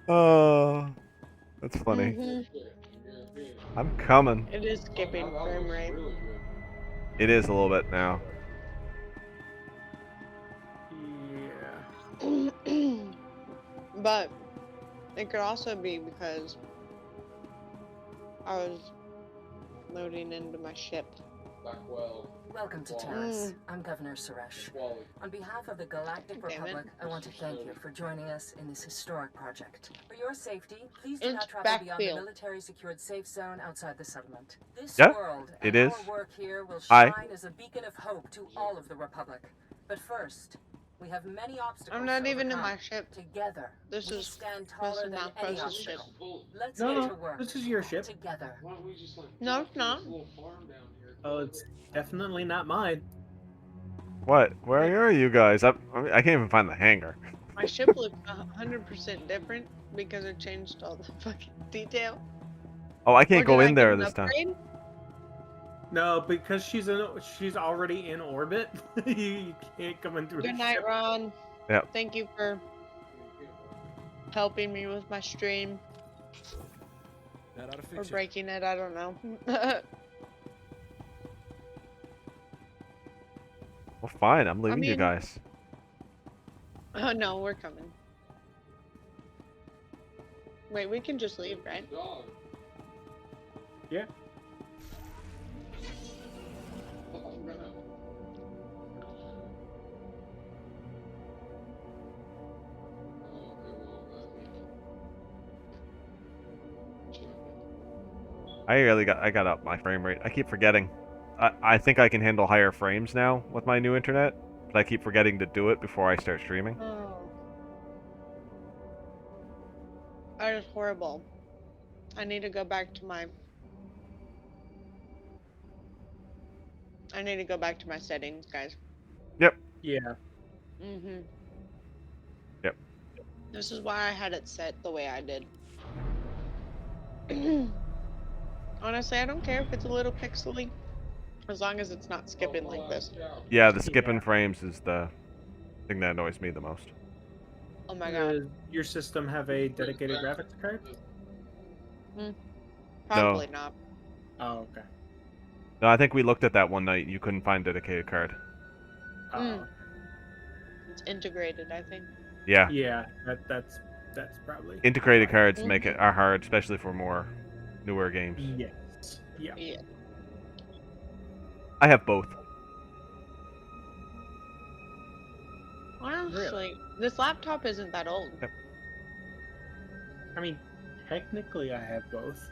Oh, that's funny. I'm coming. It is skipping frame rate. It is a little bit now. Yeah. But it could also be because I was loading into my ship. Welcome to Taris. I'm Governor Suresh. On behalf of the Galactic Damn it. Republic, I want to thank you for joining us in this historic project. For your safety, please do It's not travel beyond the backfield. military-secured safe zone outside the settlement. This Yeah, world it and is. our work here will Hi. shine as a beacon of hope to all of the Republic. But first, we have many obstacles. I'm not to even in overcome. my ship. Together, This we is stand taller than not any Proc's ship. obstacle. Let's No, get no, to work. this is your ship. Together. No, it's not. Oh, it's definitely not mine. What? Where are you guys? I can't even find the hangar. My ship looks 100% different because it changed all the fucking detail. Oh, I can't Or go did I in get there an this time. upgrade? No, because she's already in orbit. You can't come in through Good her night, ship. Ron. Yep. Thank you for helping me with my stream. That ought to Or fix it. breaking it, I don't know. Well, fine. I'm leaving you mean- guys. Oh no, we're coming. Wait, we can just leave, right? Yeah. I got up my frame rate. I keep forgetting. I think I can handle higher frames now with my new internet, but I keep forgetting to do it before I start streaming. Oh. That is horrible. I need to go back to my settings, guys. Yep. Yeah. Mhm. Yep. This is why I had it set the way I did. Honestly, I don't care if it's a little pixely, as long as it's not skipping like this. Yeah, the skipping frames is the thing that annoys me the most. Oh my god. Does your system have a dedicated graphics card? Probably not. Oh, okay. No, I think we looked at that one night. You couldn't find dedicated card. Oh. It's integrated, I think. Yeah. Yeah, that's probably Integrated why. cards make it are hard, especially for more newer games. Yes. Yeah. Yeah. I have both. Honestly, this laptop isn't that old. Yep. I mean, technically, I have both.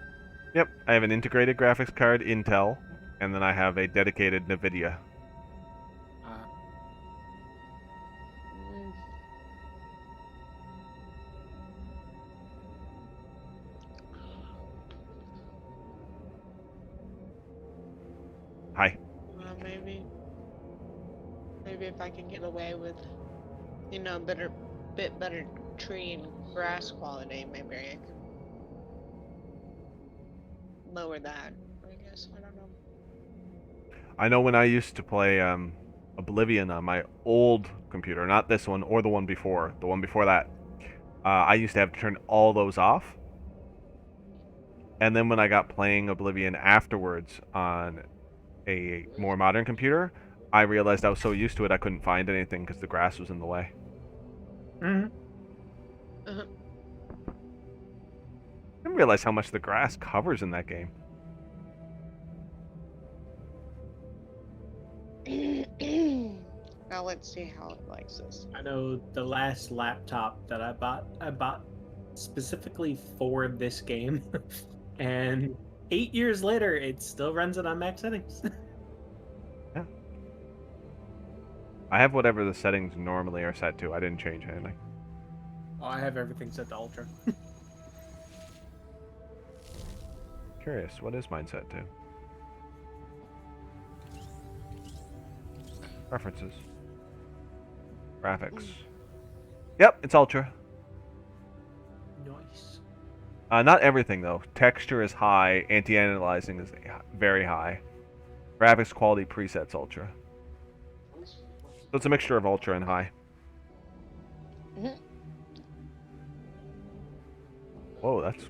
Yep, I have an integrated graphics card, Intel, and then I have a dedicated NVIDIA. Hi. Maybe if I can get away with, you know, bit better tree and grass quality, maybe I can lower that. I guess I don't know. I know when I used to play Oblivion on my old computer, not this one or the one before that, I used to have to turn all those off. And then when I got playing Oblivion afterwards on a more modern computer, I realized I was so used to it I couldn't find anything because the grass was in the way. Mm-hmm. Uh-huh. I didn't realize how much the grass covers in that game. Now let's see how it likes this. I know the last laptop that I bought specifically for this game, and 8 years later, it still runs it on max settings. Yeah. I have whatever the settings normally are set to. I didn't change anything. Oh, I have everything set to ultra. Curious, what is mine set to? Preferences. Graphics. Yep, it's ultra. Nice. Not everything though. Texture is high. Anti-aliasing is very high. Graphics quality presets ultra. So it's a mixture of ultra and high. Whoa, that's... You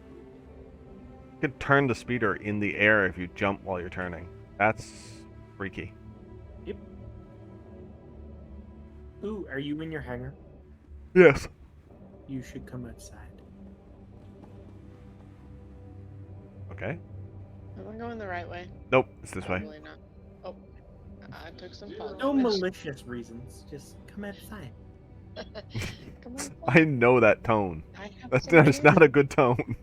can turn the speeder in the air if you jump while you're turning. That's freaky. Yep. Ooh, are you in your hangar? Yes. You should come outside. Okay. Am I going the right way? Nope, it's this way. Probably not. Oh, I took some photos. No malicious reasons. Just come outside. Come on. I know that tone. I have That's some it's not a good tone.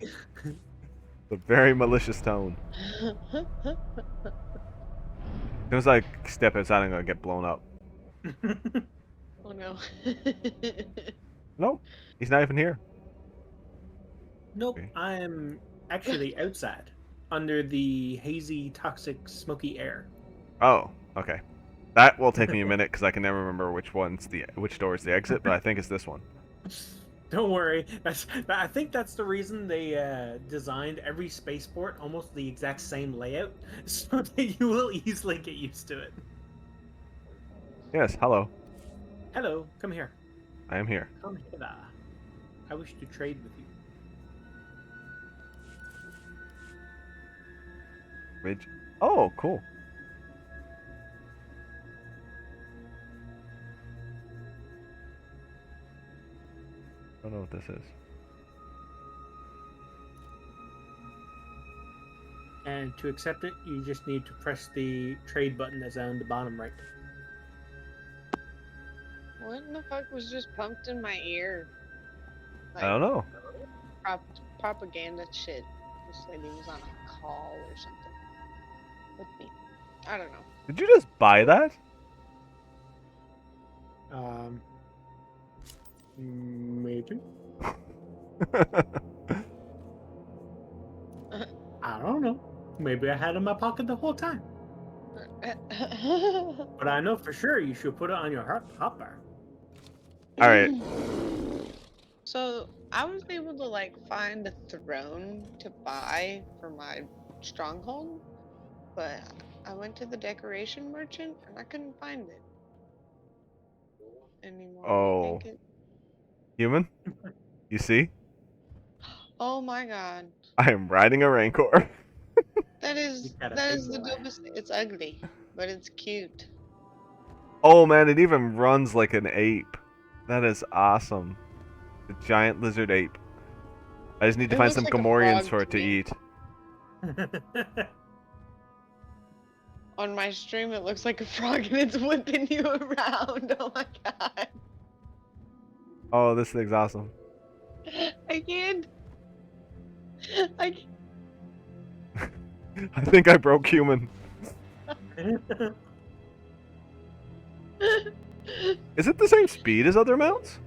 It's a very malicious tone. As soon as I step outside, I'm gonna get blown up. Oh no. No, he's not even here. Nope, Okay. I'm actually outside, under the hazy, toxic, smoky air. Oh, okay. That will take me a minute because I can never remember which door is the exit, but I think it's this one. Don't worry. I think that's the reason they designed every spaceport almost the exact same layout, so that you will easily get used to it. Yes, hello. Hello, come here. I am here. Come hither. I wish to trade with you. Ridge. Oh, cool. I don't know what this is. And to accept it, you just need to press the trade button that's on the bottom right. What in the fuck was just pumped in my ear? I don't know. Propaganda shit. This lady was on a call or something with me. I don't know. Did you just buy that? Maybe. I don't know. Maybe I had it in my pocket the whole time. But I know for sure you should put it on your hopper. All right. So I was able to like find a throne to buy for my stronghold, but I went to the decoration merchant and I couldn't find it anymore. I Oh. think it... Human? You see? Oh my god. I am riding a Rancor. That is the dopest. It's ugly, but it's cute. Oh man, it even runs like an ape. That is awesome. The giant lizard ape. I just need to It find looks some like a Gamorreans frog for it to to me. eat. On my stream, it looks like a frog and it's whipping you around. Oh my god. Oh, this thing's awesome. I can't. I I think I broke human. Is it the same speed as other mounts?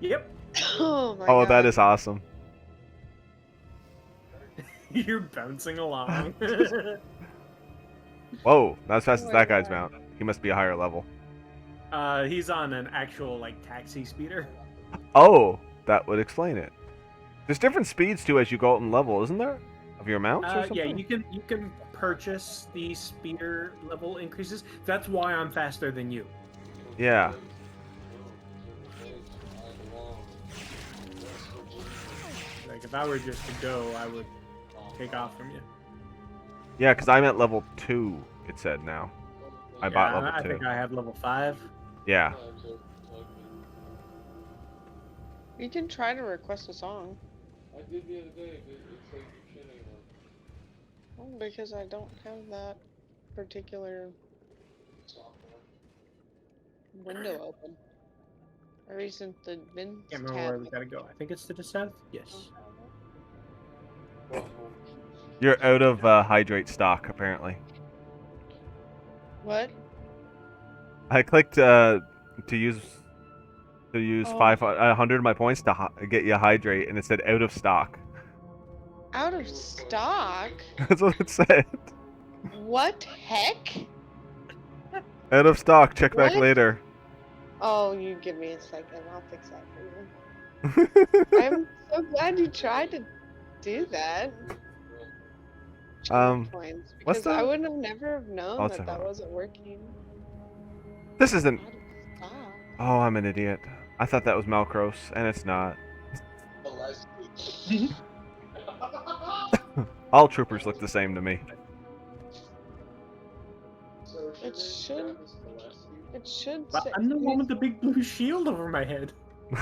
Yep. Oh my Oh, god. that is awesome. You're bouncing along. Whoa, not as fast Oh as my that guy's God. mount. He must be a higher level. He's on an actual like taxi speeder. Oh, that would explain it. There's different speeds too as you go up in level, isn't there? Of your mounts or something? Yeah, you can purchase the speeder level increases. That's why I'm faster than you. Yeah. Like if I were just to go, I would take off from you. Yeah, because I'm at level 2, it said now. I bought level 2. I think I have level 5. Yeah. You can try to request a song. I did the other day, but it's like you're shitting on. Well, because I don't have that particular window open. Or isn't the bin Can't remember where we gotta go. I think it's to the south. Yes. You're out of hydrate stock, apparently. What? I clicked to use 100 of my points to get you a hydrate, and it said out of stock. Out of stock? That's what it said. What heck? Out of stock. Check back What? later. Oh, you give me a second. I'll fix that for you. I'm so glad you tried to do that. Points, what's because I the- would have never have known Oh, that sorry. wasn't working. This isn't. Stop. Oh, I'm an idiot. I thought that was Malcros, and it's not. All troopers look the same to me. It should. It should But say. I'm the one with the big blue shield over my head.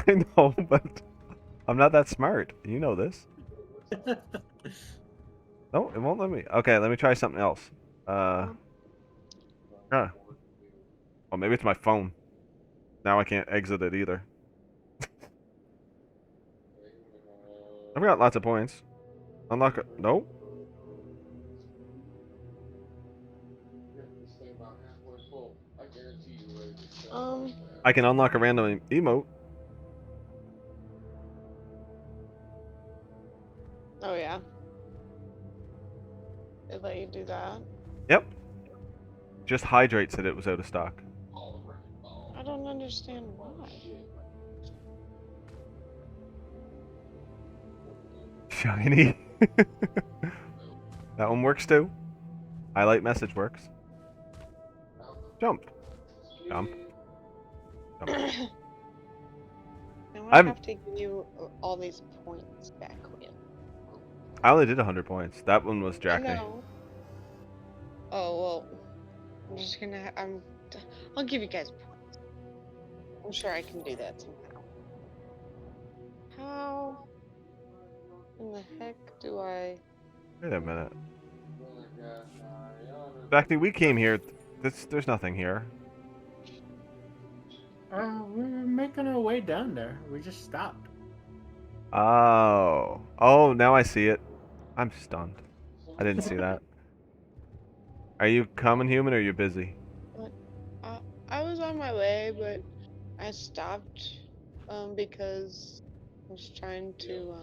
I know, but I'm not that smart. You know this. No, it won't let me. Okay, let me try something else. Oh, maybe it's my phone. Now I can't exit it either. I've got lots of points. Unlock it. Nope. I can unlock a random emote. Oh yeah. It let you do that. Yep. Just Hydrate said it was out of stock. I don't understand why. Shiny. That one works too. Highlight message works. Jump. Jump. Jump. Now I have to give you all these points back, Will. I only did 100 points. That one was I Jack. know. Oh well, I'm just gonna. I'll give you guys points. I'm sure I can do that somehow. How in the heck do I? Wait a minute. Exactly, we came here. There's nothing here. We're making our way down there. We just stopped. Oh. Oh, now I see it. I'm stunned. I didn't see that. Are you common human or are you busy? I was on my way, but I stopped because I was trying to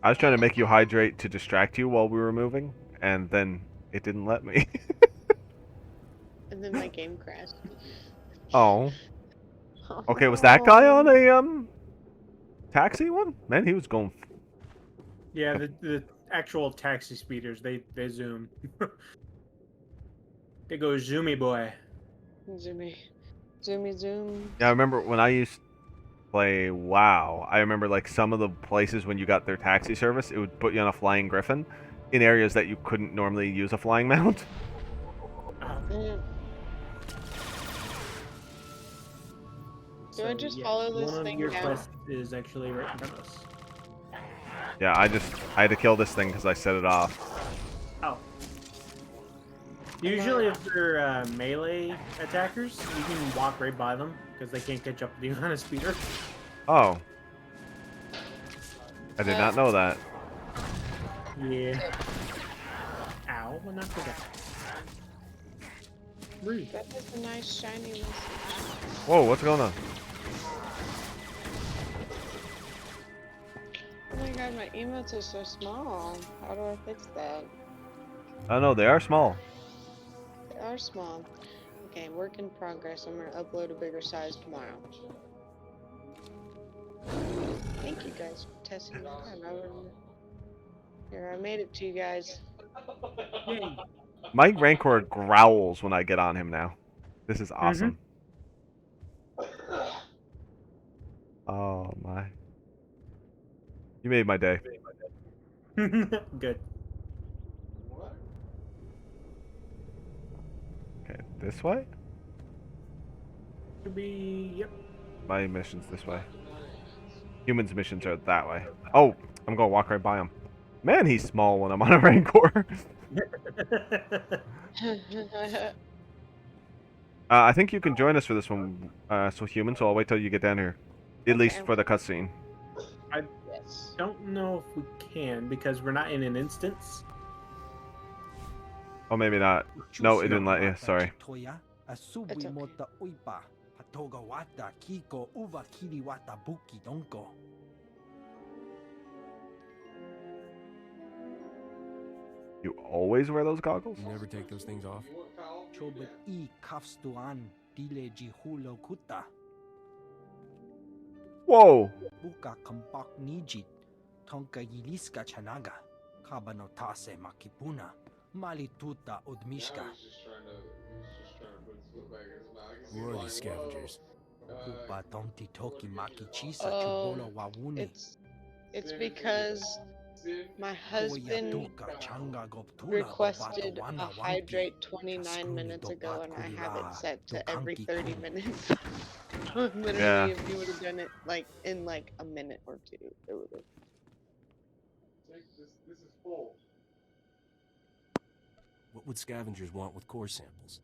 I was trying to make you hydrate to distract you while we were moving, and then it didn't let me. and then my game crashed. Oh. Okay, was that guy on a taxi one? Man, he was going. Yeah, the actual taxi speeders, they zoom. They go zoomy boy. Zoomy. Zoomy zoom. Yeah, I remember when I used to play WoW, I remember like some of the places when you got their taxi service, it would put you on a flying griffin in areas that you couldn't normally use a flying mount. Do I just follow this one thing of your down? quests is actually right in front of us. Yeah, I had to kill this thing because I set it off. Oh. Usually if they're melee attackers, you can walk right by them because they can't catch up with you on a speeder. Oh. I did not know that. Yeah. Ow, not for that. Rude. That is a nice shiny message. Whoa, what's going on? Oh my god, my emotes are so small. How do I fix that? I don't know, they are small. They are small. Okay, work in progress. I'm gonna upload a bigger size tomorrow. Thank you guys for testing my time. Here, I made it to you guys. Yay. My Rancor growls when I get on him now. This is awesome. Oh my. You made my day. Good. Okay, this way? Could be, yep. My mission's this way. Humans' missions are that way. Oh, I'm gonna walk right by him. Man, he's small when I'm on a Rancor. I think you can join us for this one, so human, so I'll wait till you get down here. At least for the cutscene. I don't know if we can because we're not in an instance. Oh, maybe not. No, it didn't let you. Sorry. You always wear those goggles? You never take those things off? Whoa! Who are these scavengers? It's because my husband requested a hydrate 29 minutes ago, and I have it set to every 30 minutes. Literally, if you would have done it like in like a minute or two, it would have. This is full. What would scavengers want with core samples?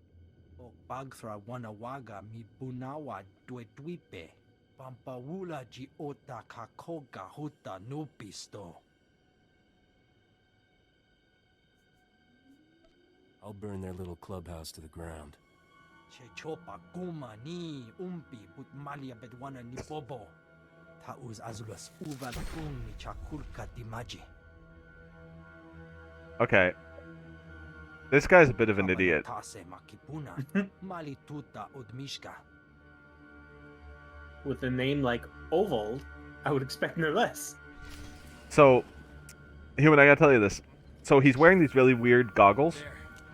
Bagthra wanawaga mi bunawa dwepe. Pampawula ji ota kakoga huta nupisto. I'll burn their little clubhouse to the ground. Chechopa guma ni umpi but malia bedwana ni bobo. Tauz azulas uva mi chakulka dimaji. Okay. This guy's a bit of an idiot. With a name like Ovold, I would expect no less. So, Human, I gotta tell you this. So he's wearing these really weird goggles.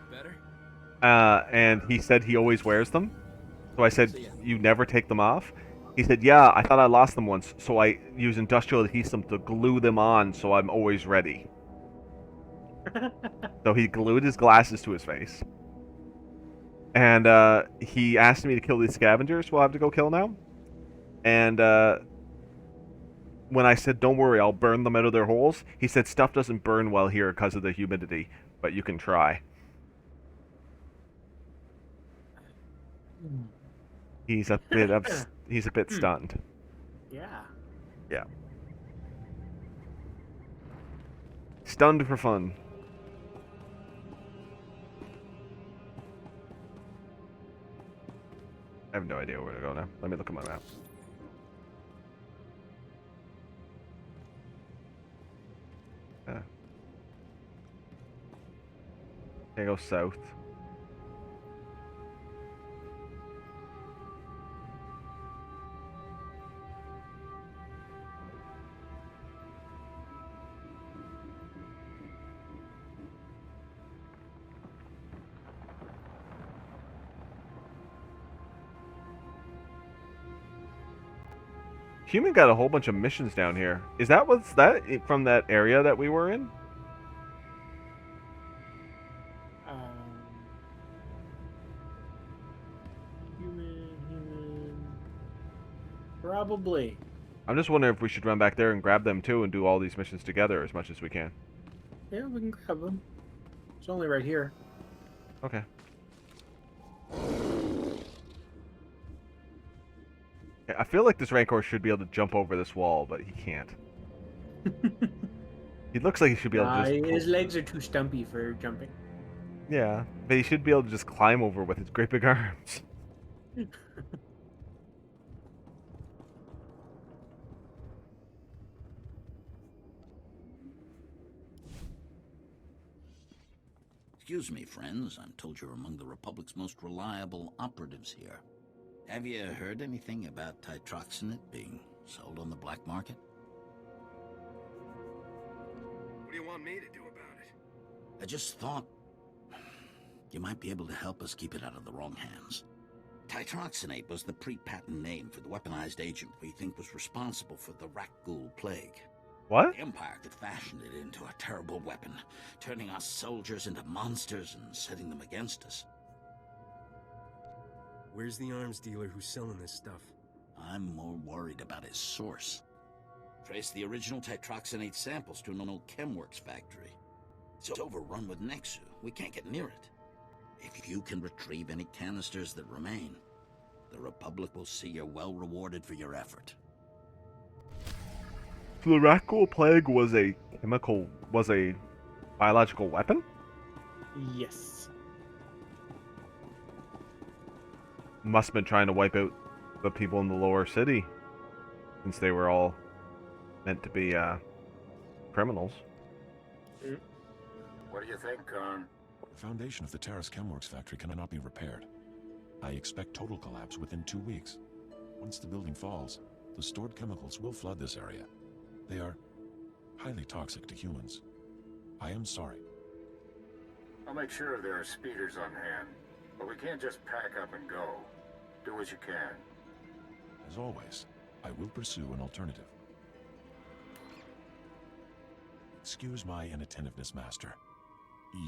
Better? And he said he always wears them. So I said, you never take them off? He said, yeah, I thought I lost them once, so I use industrial adhesive to glue them on so I'm always ready. So he glued his glasses to his face. And he asked me to kill these scavengers who I have to go kill now. And when I said, don't worry, I'll burn them out of their holes, he said, stuff doesn't burn well here because of the humidity, but you can try. He's a bit stunned. Yeah. Yeah. Stunned for fun. I have no idea where to go now. Let me look at my map. Can I go south? Human got a whole bunch of missions down here. Is that what's that from that area that we were in? Human. Probably. I'm just wondering if we should run back there and grab them too and do all these missions together as much as we can. Yeah, we can grab them. It's only right here. Okay. I feel like this Rancor should be able to jump over this wall, but he can't. He looks like he should be able to just... His legs are too stumpy for jumping. Yeah, but he should be able to just climb over with his great big arms. Excuse me, friends. I'm told you're among the Republic's most reliable operatives here. Have you heard anything about titroxinate being sold on the black market? What do you want me to do about it? I just thought you might be able to help us keep it out of the wrong hands. Titroxinate was the pre-patent name for the weaponized agent we think was responsible for the Rakghoul plague. What? The Empire could fashion it into a terrible weapon, turning our soldiers into monsters and setting them against us. Where's the arms dealer who's selling this stuff? I'm more worried about his source. Trace the original titroxinate samples to an old Chemworks factory. It's overrun with Nexu. We can't get near it. If you can retrieve any canisters that remain, the Republic will see you're well rewarded for your effort. So the Rakghoul plague was a biological weapon? Yes. Must have been trying to wipe out the people in the lower city, since they were all meant to be criminals. What do you think, Khan? The foundation of the Taris Chemworks factory cannot be repaired. I expect total collapse within 2 weeks. Once the building falls, the stored chemicals will flood this area. They are highly toxic to humans. I am sorry. I'll make sure there are speeders on hand, but we can't just pack up and go. Do what you can. As always, I will pursue an alternative. Excuse my inattentiveness, Master.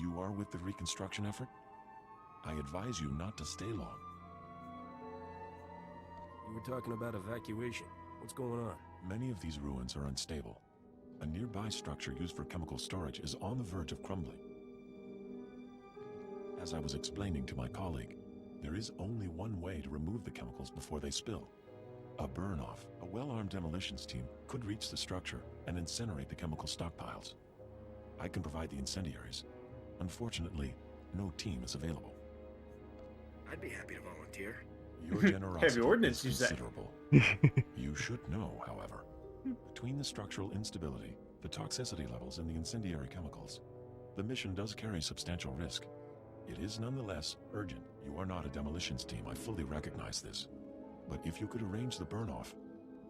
You are with the reconstruction effort? I advise you not to stay long. You were talking about evacuation. What's going on? Many of these ruins are unstable. A nearby structure used for chemical storage is on the verge of crumbling. As I was explaining to my colleague, there is only one way to remove the chemicals before they spill. A burn-off. A well-armed demolitions team could reach the structure and incinerate the chemical stockpiles. I can provide the incendiaries. Unfortunately, no team is available. I'd be happy to volunteer. Your generosity Heavy ordnance, is you say. considerable. You should know, however, between the structural instability, the toxicity levels, and the incendiary chemicals, the mission does carry substantial risk. It is nonetheless urgent. You are not a demolitions team, I fully recognize this. But if you could arrange the burn-off,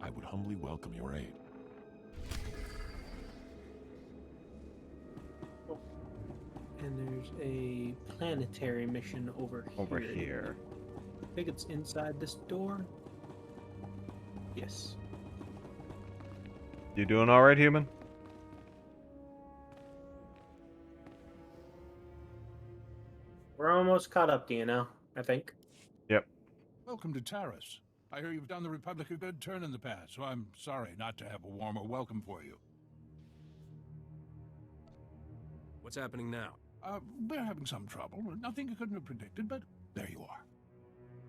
I would humbly welcome your aid. And there's a planetary mission over here. I think it's inside this door. Yes. You doing all right, human? We're almost caught up to you now, I think. Yep. Welcome to Taris. I hear you've done the Republic a good turn in the past, so I'm sorry not to have a warmer welcome for you. What's happening now? We're having some trouble. Nothing you couldn't have predicted, but there you are.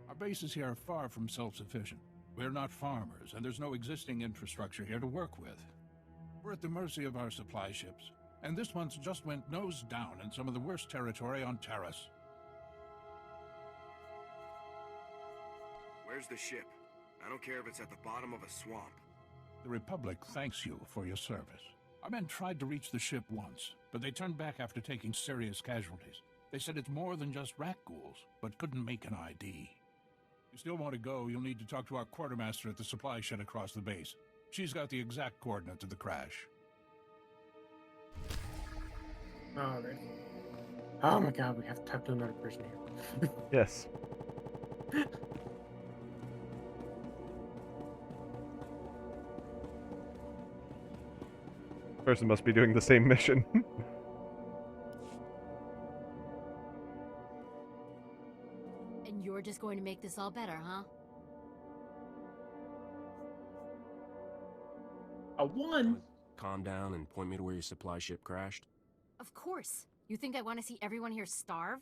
Our bases here are far from self-sufficient. We're not farmers, and there's no existing infrastructure here to work with. We're at the mercy of our supply ships, and this one's just went nose down in some of the worst territory on Taris. Where's the ship? I don't care if it's at the bottom of a swamp. The Republic thanks you for your service. Our men tried to reach the ship once, but they turned back after taking serious casualties. They said it's more than just rat ghouls, but couldn't make an ID. If you still want to go, you'll need to talk to our quartermaster at the supply shed across the base. She's got the exact coordinates of the crash. Alright. Oh my god, we have to talk to another person here. Yes. Person must be doing the same mission. And you're just going to make this all better, huh? A 1? Calm down and point me to where your supply ship crashed. Of course. You think I want to see everyone here starve?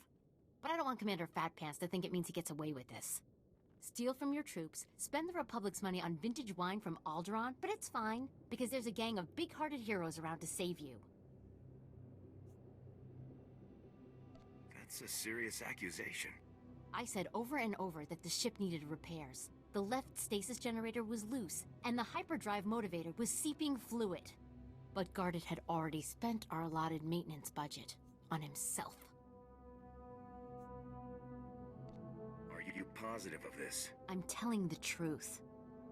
But I don't want Commander Fat Pants to think it means he gets away with this. Steal from your troops, spend the Republic's money on vintage wine from Alderaan, but it's fine, because there's a gang of big-hearted heroes around to save you. That's a serious accusation. I said over and over that the ship needed repairs. The left stasis generator was loose, and the hyperdrive motivator was seeping fluid. But Gardet had already spent our allotted maintenance budget on himself. Are you positive of this? I'm telling the truth.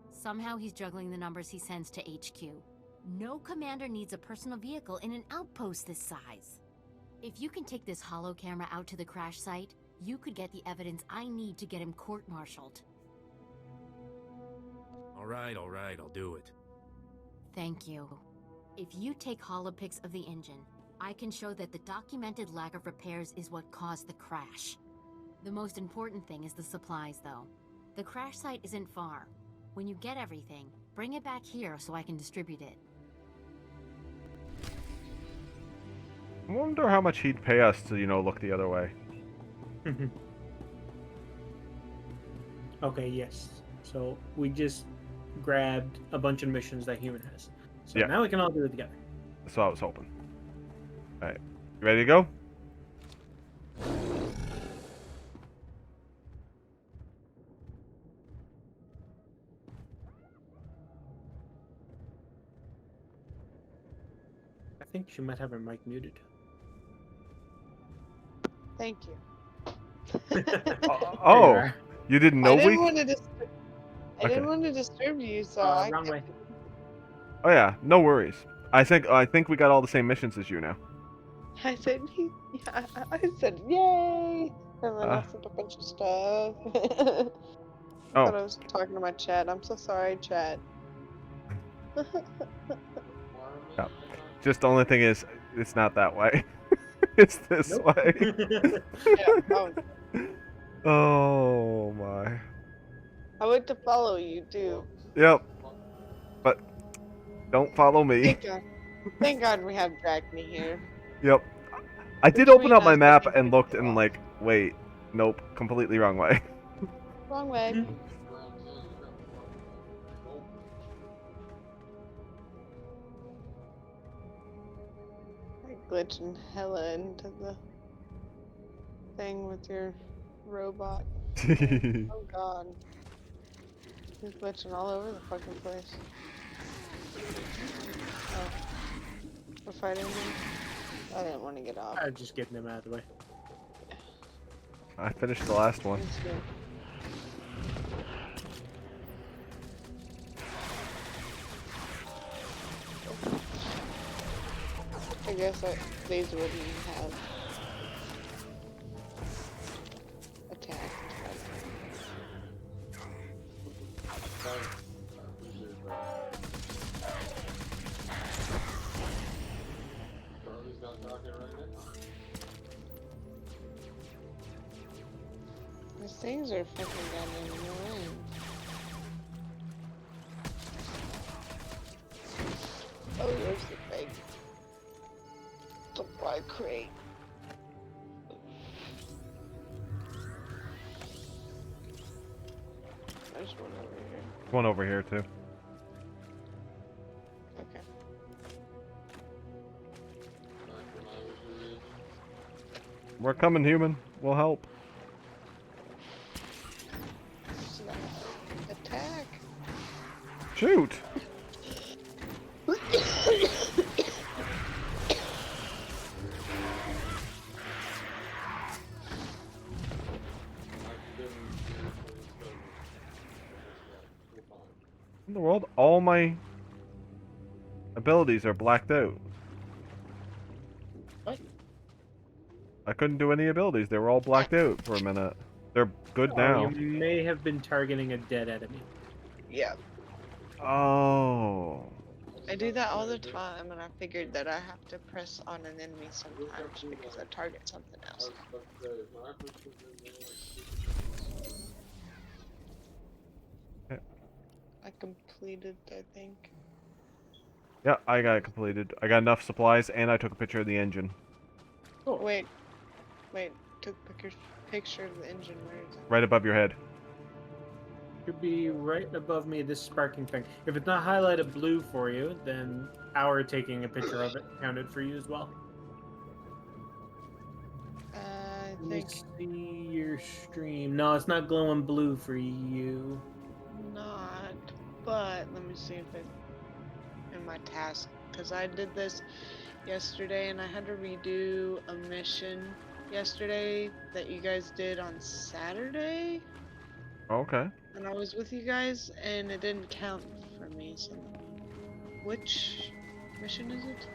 Somehow he's juggling the numbers he sends to HQ. No commander needs a personal vehicle in an outpost this size. If you can take this holo camera out to the crash site, you could get the evidence I need to get him court-martialed. All right, I'll do it. Thank you. If you take holopics of the engine, I can show that the documented lack of repairs is what caused the crash. The most important thing is the supplies, though. The crash site isn't far. When you get everything, bring it back here so I can distribute it. I wonder how much he'd pay us to, look the other way. Okay, yes. So we just grabbed a bunch of missions that Human has. So Yeah. now we can all do it together. That's what I was hoping. Alright. You ready to go? I think she might have her mic muted. Thank you. Oh, you didn't know I didn't we? want to didn't want to disturb you, so wrong way. Oh yeah, no worries. I think we got all the same missions as you now. I said, yeah, I said, yay! And then I said a bunch of stuff. I thought I was talking to my chat. I'm so sorry, chat. Yeah. Just the only thing is, it's not that way. It's this way. Oh my. I went to follow you too. Yep. But don't follow me. Thank God. Thank God we have Drachny here. Yep. I did open up my map and looked and wait, nope, completely wrong way. Wrong way. Glitching hella into the thing with your robot. Oh god. He's glitching all over the fucking place. Oh. We're fighting him? I didn't want to get off. I'm just getting him out of the way. I finished the last one. I guess these wouldn't have Thanks. I appreciate that. Charlie's not talking right now. These things are fucking goddamn annoying. Oh, there's the big supply crate. There's one over here. One over here too. Okay. We're coming, human. We'll help. Attack. Shoot. In the world, all my abilities are blacked out. What? I couldn't do any abilities. They were all blacked out for a minute. They're good now. You may have been targeting a dead enemy. Yeah. Oh. I do that all the time, and I figured that I have to press on an enemy sometimes because I target something else. I completed, I think. Yeah, I got it completed. I got enough supplies, and I took a picture of the engine. Oh. Wait, took picture of the engine. Where is it? Right above your head. Should be right above me, this sparking thing. If it's not highlighted blue for you, then our taking a picture of it counted for you as well. I Let me think see your stream. No, it's not glowing blue for you. not, but let me see if it in my task, because I did this yesterday and I had to redo a mission yesterday that you guys did on Saturday, Okay. and I was with you guys and it didn't count for me. So which mission is it?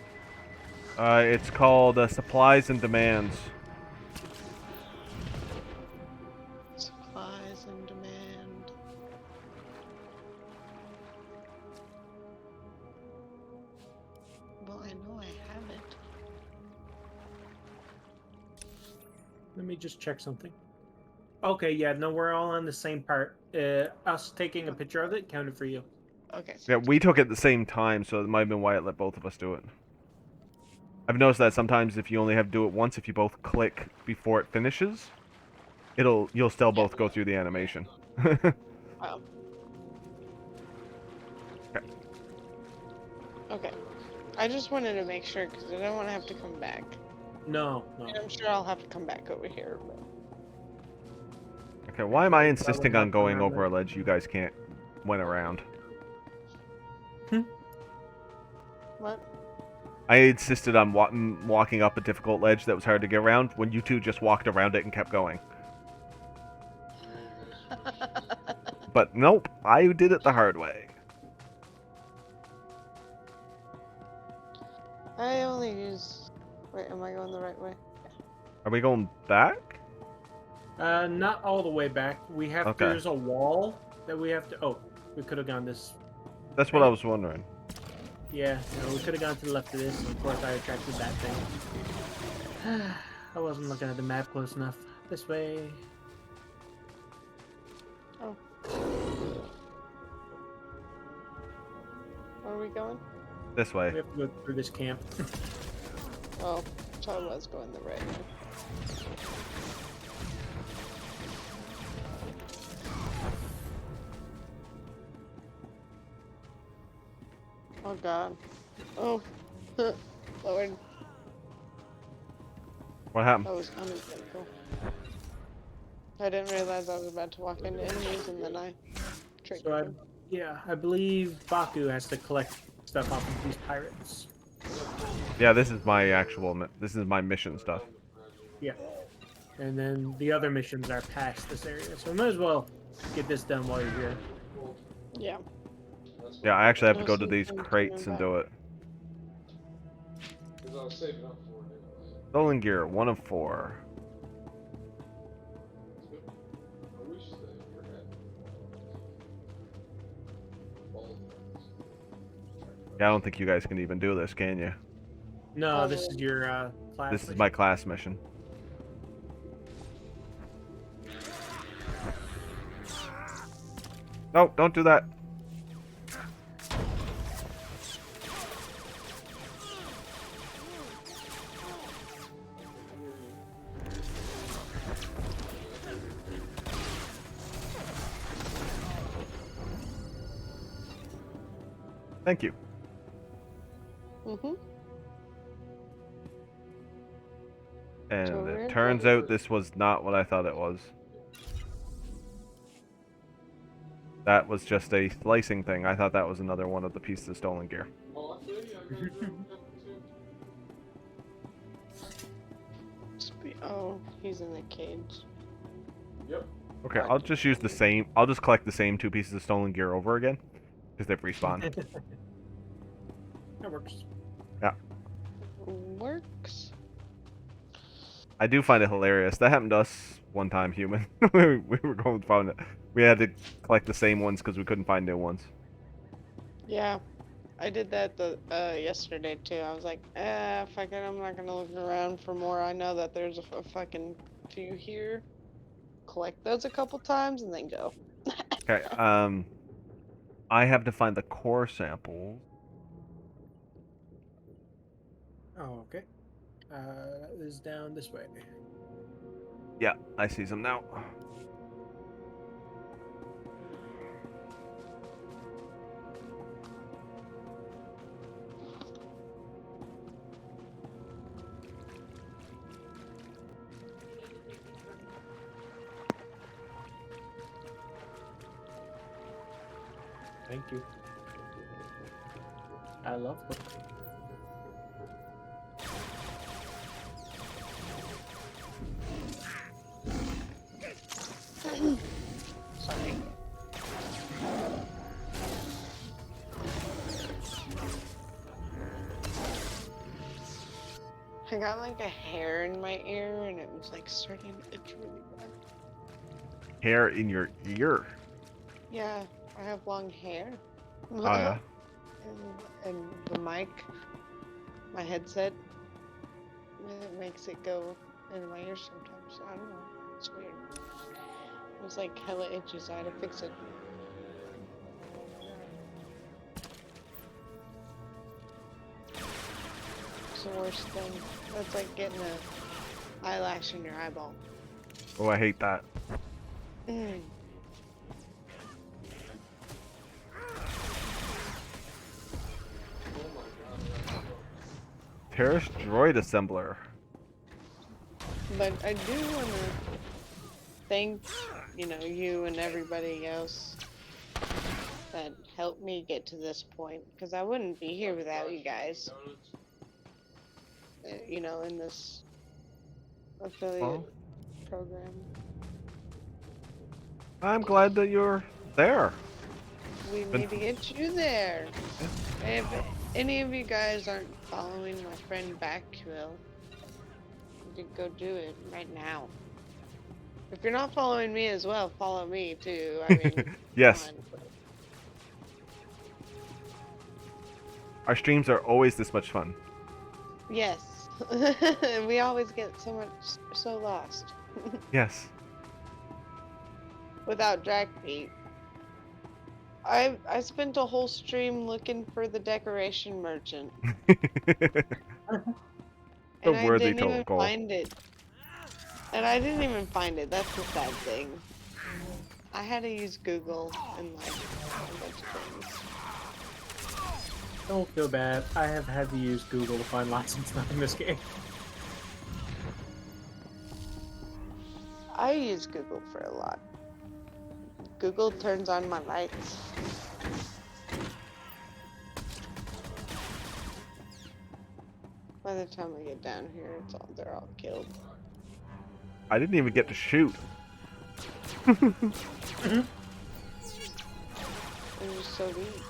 It's called Supplies and Demands. Supplies and demand. Well, I know I have it. Let me just check something. Okay, yeah, no, we're all on the same part. Us taking a picture of it counted for you. Okay. Yeah, we took it at the same time, so it might have been why it let both of us do it. I've noticed that sometimes if you only have to do it once, if you both click before it finishes, you'll still both go through the animation. Oh. Okay. Okay. I just wanted to make sure because I don't want to have to come back. No. And I'm sure I'll have to come back over here. But... Okay, why am I insisting on going over a ledge you guys can't went around? What? I insisted on walking up a difficult ledge that was hard to get around when you two just walked around it and kept going. But nope, I did it the hard way. I only use... Wait, am I going the right way? Are we going back? Not all the way back. We have Okay. There's a wall that we have to... Oh, we could have gone this... That's what I was wondering. Yeah, no, we could have gone to the left of this, and of course I attracted that thing. I wasn't looking at the map close enough. This way. Oh. Where are we going? This way. We have to go through this camp. Oh, so I was going the right way. Oh god. Oh. Lord. What happened? That was uneventful. I didn't realize I was about to walk into enemies and then I tricked them. Yeah, I believe Baku has to collect stuff off of these pirates. Yeah, this is my this is my mission stuff. Yeah. And then the other missions are past this area, so we might as well get this done while you're here. Yeah. Yeah, I actually have to go to these crates and do it. Because I was saving up for it anyway. Stolen gear, 1 of 4. I wish that your head. Yeah, I don't think you guys can even do this, can you? No, this is your class. This is mission. my class mission. No, don't do that. Thank you. And So it we're turns good. out this was not what I thought it was. That was just a slicing thing. I thought that was another one of the pieces of stolen gear. Oh, I feel you. I got it too. Oh, he's in the cage. Yep. Okay, I'll just use the same. I'll just collect the same 2 pieces of stolen gear over again, because they've respawned. That works. Yeah. Works. I do find it hilarious. That happened to us one time, human. we were going to find it. We had to collect the same ones because we couldn't find new ones. Yeah, I did that yesterday too. I was like, fuck it, I'm not gonna look around for more. I know that there's a fucking few here. Collect those a couple times and then go. Okay, I have to find the core samples. Oh, okay. That is down this way. Yeah, I see some now. Thank you. I love them. Sorry. I got like a hair in my ear and it was like starting to itch really bad. Hair in your ear. Yeah, I have long hair. Oh yeah. And the mic, my headset, it makes it go into my ear sometimes. I don't know. It's weird. It was like hella itchy, so I had to fix it. It's the worst thing. That's like getting an eyelash in your eyeball. Oh, I hate that. Mm. Taris droid assembler. But I do want to thank, you and everybody else that helped me get to this point, because I wouldn't be here without you guys. In this affiliate program. I'm glad that you're there. We need to get you there. If any of you guys aren't following my friend Backquill, you can go do it right now. If you're not following me as well, follow me too. I mean, Yes. come on. Our streams are always this much fun. Yes. We always get so lost. Yes. Without drag feet. I spent a whole stream looking for the decoration merchant. A And I worthy didn't even goal. find it. And I didn't even find it. That's the sad thing. I had to use Google and like a bunch of things. Don't feel bad. I have had to use Google to find lots of stuff in this game. I use Google for a lot. Google turns on my lights. By the time I get down here, they're all killed. I didn't even get to shoot. They're just so weak.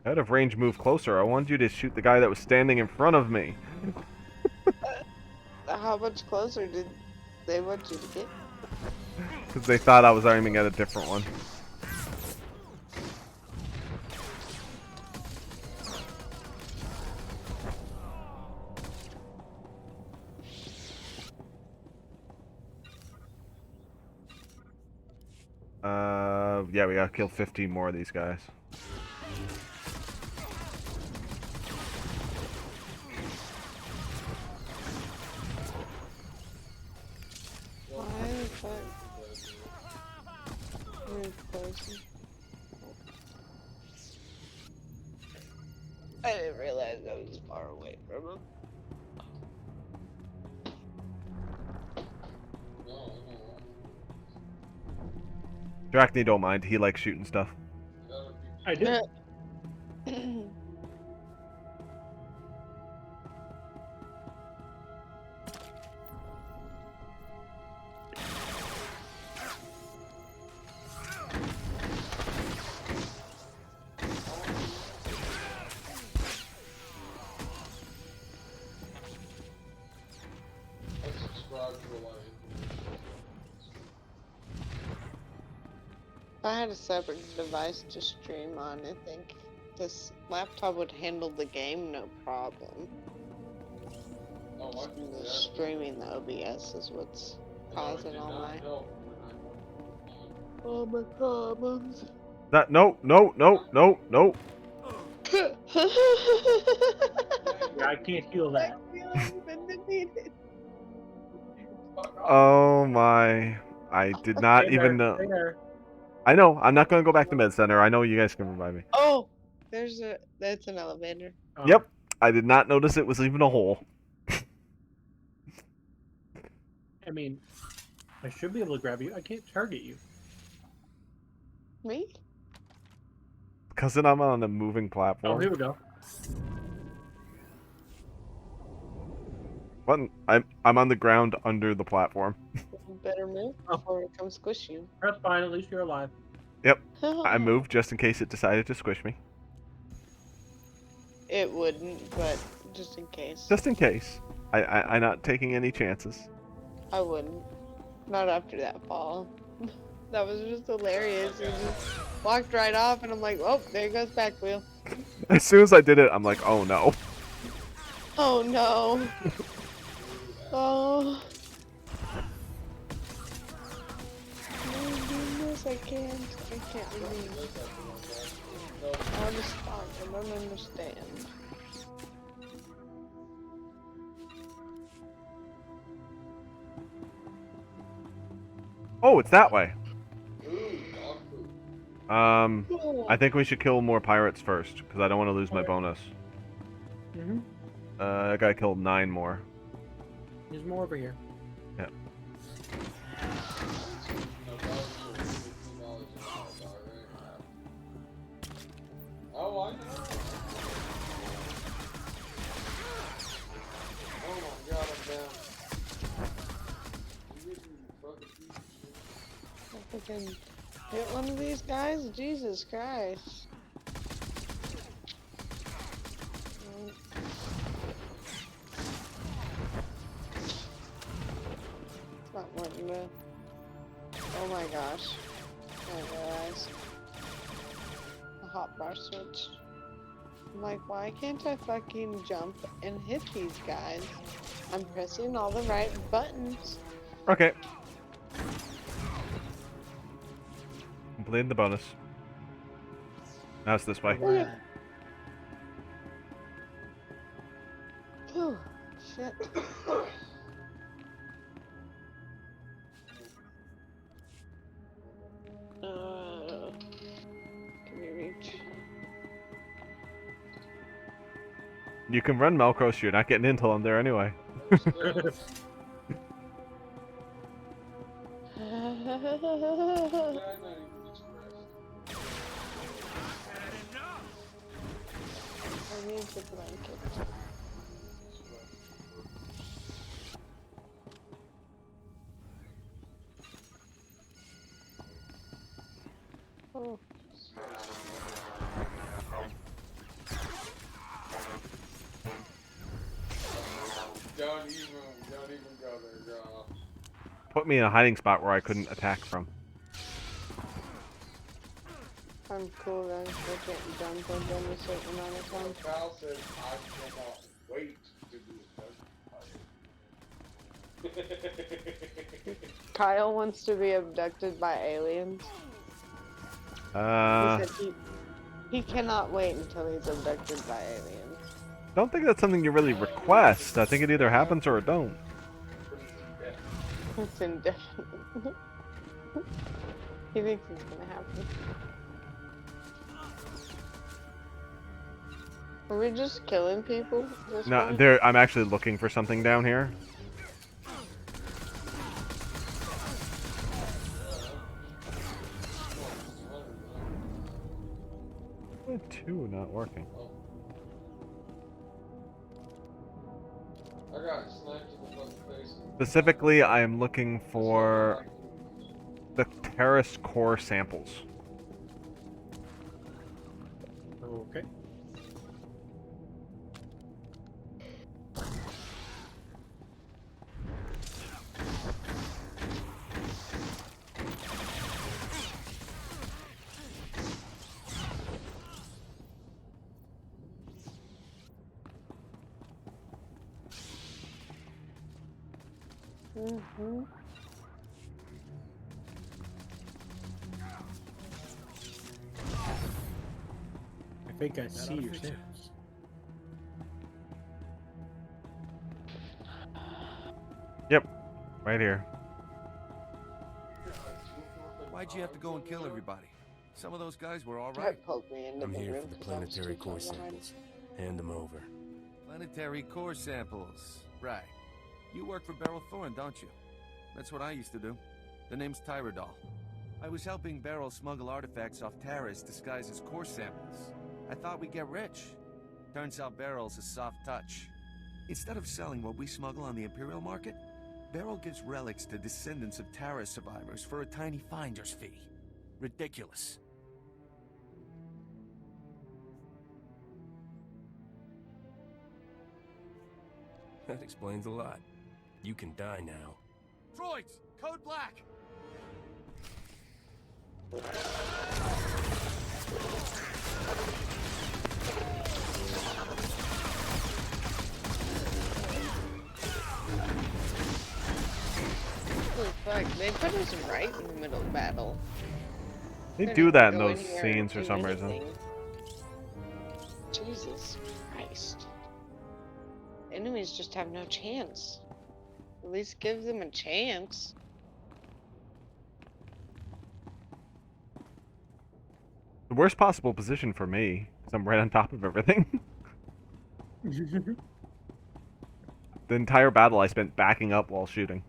Out of range, move closer. I wanted you to shoot the guy that was standing in front of me. How much closer did they want you to get? Because they thought I was aiming at a different one. Yeah, we gotta kill 15 more of these guys. Why the fuck? Move closer. I didn't realize I was far away from him. Drachny don't mind. He likes shooting stuff. I do. I subscribe to a lot of information. If I had a separate device to stream on, I think this laptop would handle the game no problem. Oh, my The streaming the OBS is what's causing all my problems. That no. Yeah, I can't feel that. I've been defeated. Oh my! I did not Stay even there, know. stay there. I know. I'm not gonna go back to med center. I know you guys can revive me. Oh, that's an elevator. Oh. Yep. I did not notice it was even a hole. I mean, I should be able to grab you. I can't target you. Me? Because I'm on a moving platform. Oh, here we go. What? I'm on the ground under the platform. Better move before it comes squish you. That's fine. At least you're alive. Yep. I moved just in case it decided to squish me. It wouldn't, but just in case. Just in case. I'm not taking any chances. I wouldn't. Not after that fall. That was just hilarious. He just walked right off, and I'm like, oh, there goes back wheel. As soon as I did it, I'm like, oh no. Oh no. Oh. My goodness, I can't believe. I'm stuck. I don't understand. Oh, it's that way. I think we should kill more pirates first, because I don't want to lose my bonus. Mm-hmm. I gotta kill 9 more. There's more over here. Yeah. Oh, I know. Oh my god, I'm down. I can hit one of these guys? Jesus Christ. It's not wanting to. Oh my gosh. I realized. The hotbar switch. I'm like, why can't I fucking jump and hit these guys? I'm pressing all the right buttons. Okay. Completed the bonus. Now it's this way. Okay. Oh, shit. Can we reach? You can run Malcross, you're not getting intel on there anyway. I need the blanket. Oh. Don't even go there, girl. Put me in a hiding spot where I couldn't attack from. I'm cool then. We'll get done within a certain amount of time. Cal says I cannot wait to do it. Kyle wants to be abducted by aliens. He said he cannot wait until he's abducted by aliens. Don't think that's something you really request. I think it either happens or it don't. It's indefinite. He thinks it's gonna happen. Are we just killing people? No, there. I'm actually looking for something down here. Two not working. I got sniped in the fucking face. Specifically, I am looking for the Taris core samples. Okay. Mm-hmm. I think I see your samples. Yep, right here. Why'd you have to go and kill everybody? Some of those guys were all That right. pulled me into I'm the here room for the 'cause I was planetary too core far behind. samples. Hand them over. Planetary core samples. Right. You work for Beryl Thorne, don't you? That's what I used to do. The name's Tyradol. I was helping Beryl smuggle artifacts off Taris disguised as core samples. I thought we'd get rich. Turns out Beryl's a soft touch. Instead of selling what we smuggle on the Imperial market, Beryl gives relics to descendants of Taris survivors for a tiny finder's fee. Ridiculous. That explains a lot. You can die now. Droids! Code Black! Holy fuck, they put us right in the middle of battle. They Couldn't do that in go those anywhere scenes for and some do reason. anything. Jesus Christ. Enemies just have no chance. At least give them a chance. The worst possible position for me, because I'm right on top of everything. The entire battle I spent backing up while shooting.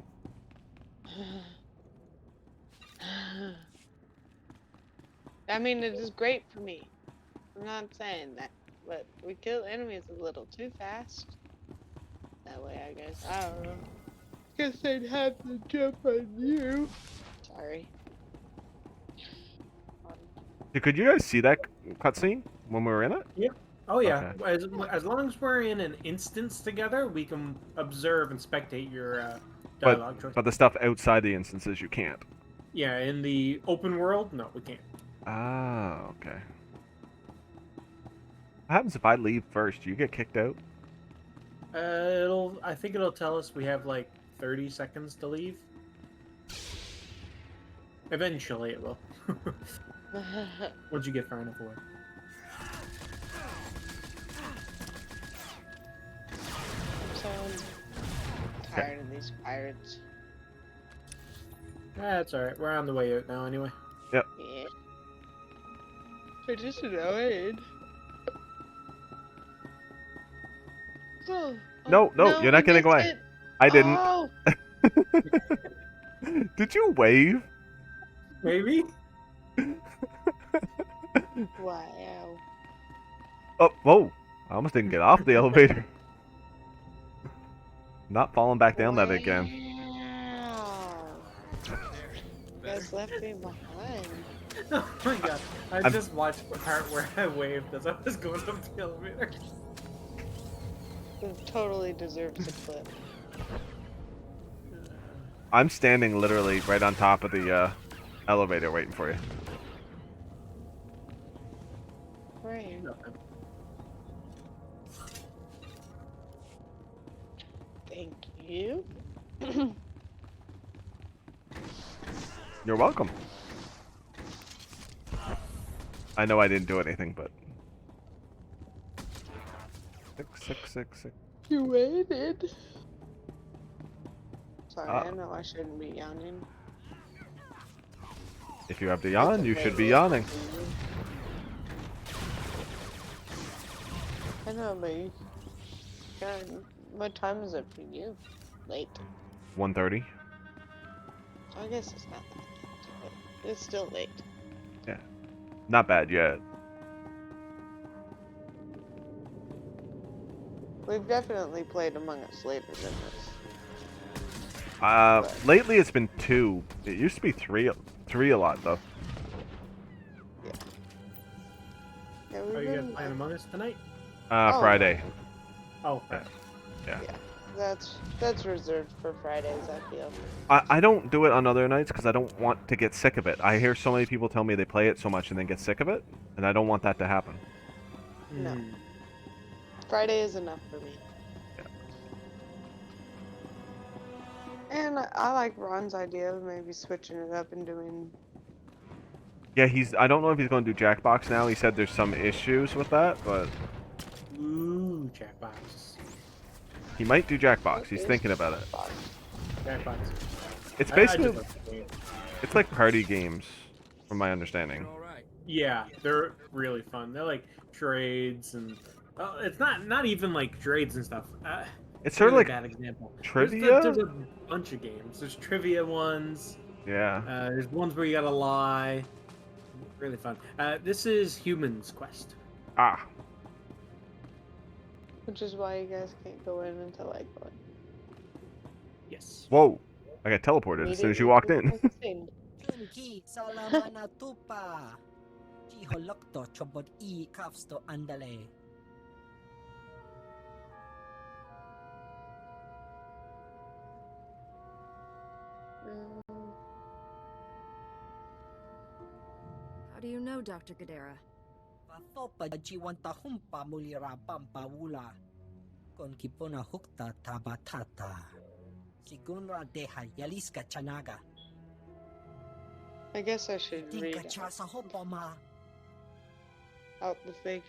I mean, it is great for me. I'm not saying that, but we kill enemies a little too fast. That way, I guess. I don't know. Guess they'd have to jump on you. Sorry. Could you guys see that cutscene when we were in it? Yeah. Oh yeah. Okay. As long as we're in an instance together, we can observe and spectate your But, dialogue choice. but the stuff outside the instances you can't. Yeah, in the open world, no, we can't. Ah, okay. What happens if I leave first? Do you get kicked out? I think it'll tell us we have like 30 seconds to leave. Eventually, it will. Once you get far enough away. I'm so tired of these pirates. That's alright. We're on the way out now, anyway. Yep. Yeah. They're just annoying. Oh, No, you're not getting away. it. I didn't. Oh. Did you wave? Maybe. Wow. Oh, whoa. I almost didn't get off the elevator. Not falling back down that again. Wow. You guys left me behind. Oh my god. I I'm- just watched the part where I waved as I was going up the elevator. It totally deserves a clip. I'm standing literally right on top of the elevator waiting for you. Right. Thank you. You're welcome. I know I didn't do anything, but 6. You waited. Sorry, I know I shouldn't be yawning. If you have to It's yawn, a you late should be look yawning. for you. I know, but you can. What time is it for you? Late. 1:30. So I guess it's not that late, but it's still late. Yeah. Not bad yet. We've definitely played Among Us later than this. Lately it's been 2. It used to be 3 a lot though. Yeah, Are you guys playing Among Us tonight? Friday. Oh, Friday. Yeah. That's reserved for Fridays, I feel. I don't do it on other nights because I don't want to get sick of it. I hear so many people tell me they play it so much and then get sick of it, and I don't want that to happen. No. Friday is enough for me. And I like Ron's idea of maybe switching it up and doing. Yeah, I don't know if he's going to do Jackbox now. He said there's some issues with that, but Ooh, Jackbox. he might do Jackbox. He's thinking about it. Jackbox. It's I basically just love the game. it's like party games, from my understanding. Yeah, they're really fun. They're like trades and it's not even like trades and stuff. It's sort of really like bad example. trivia? There's a bunch of games. There's trivia ones. Yeah. There's ones where you gotta lie. Really fun. This is Humans Quest. Ah. Which is why you guys can't go in until I go in. Yes. Whoa! I got teleported as soon as you walked in. Kinki salamana tupa. Chiholokto chobot I kafsto andale. How do you know, Dr. Gadara? Pafopa jiwanta humpa mulira pampa wula. Kon kipona hukta tabatata. Sigunra deha yaliska chanaga. I guess I should read Tinka chasa hopoma. out the thing.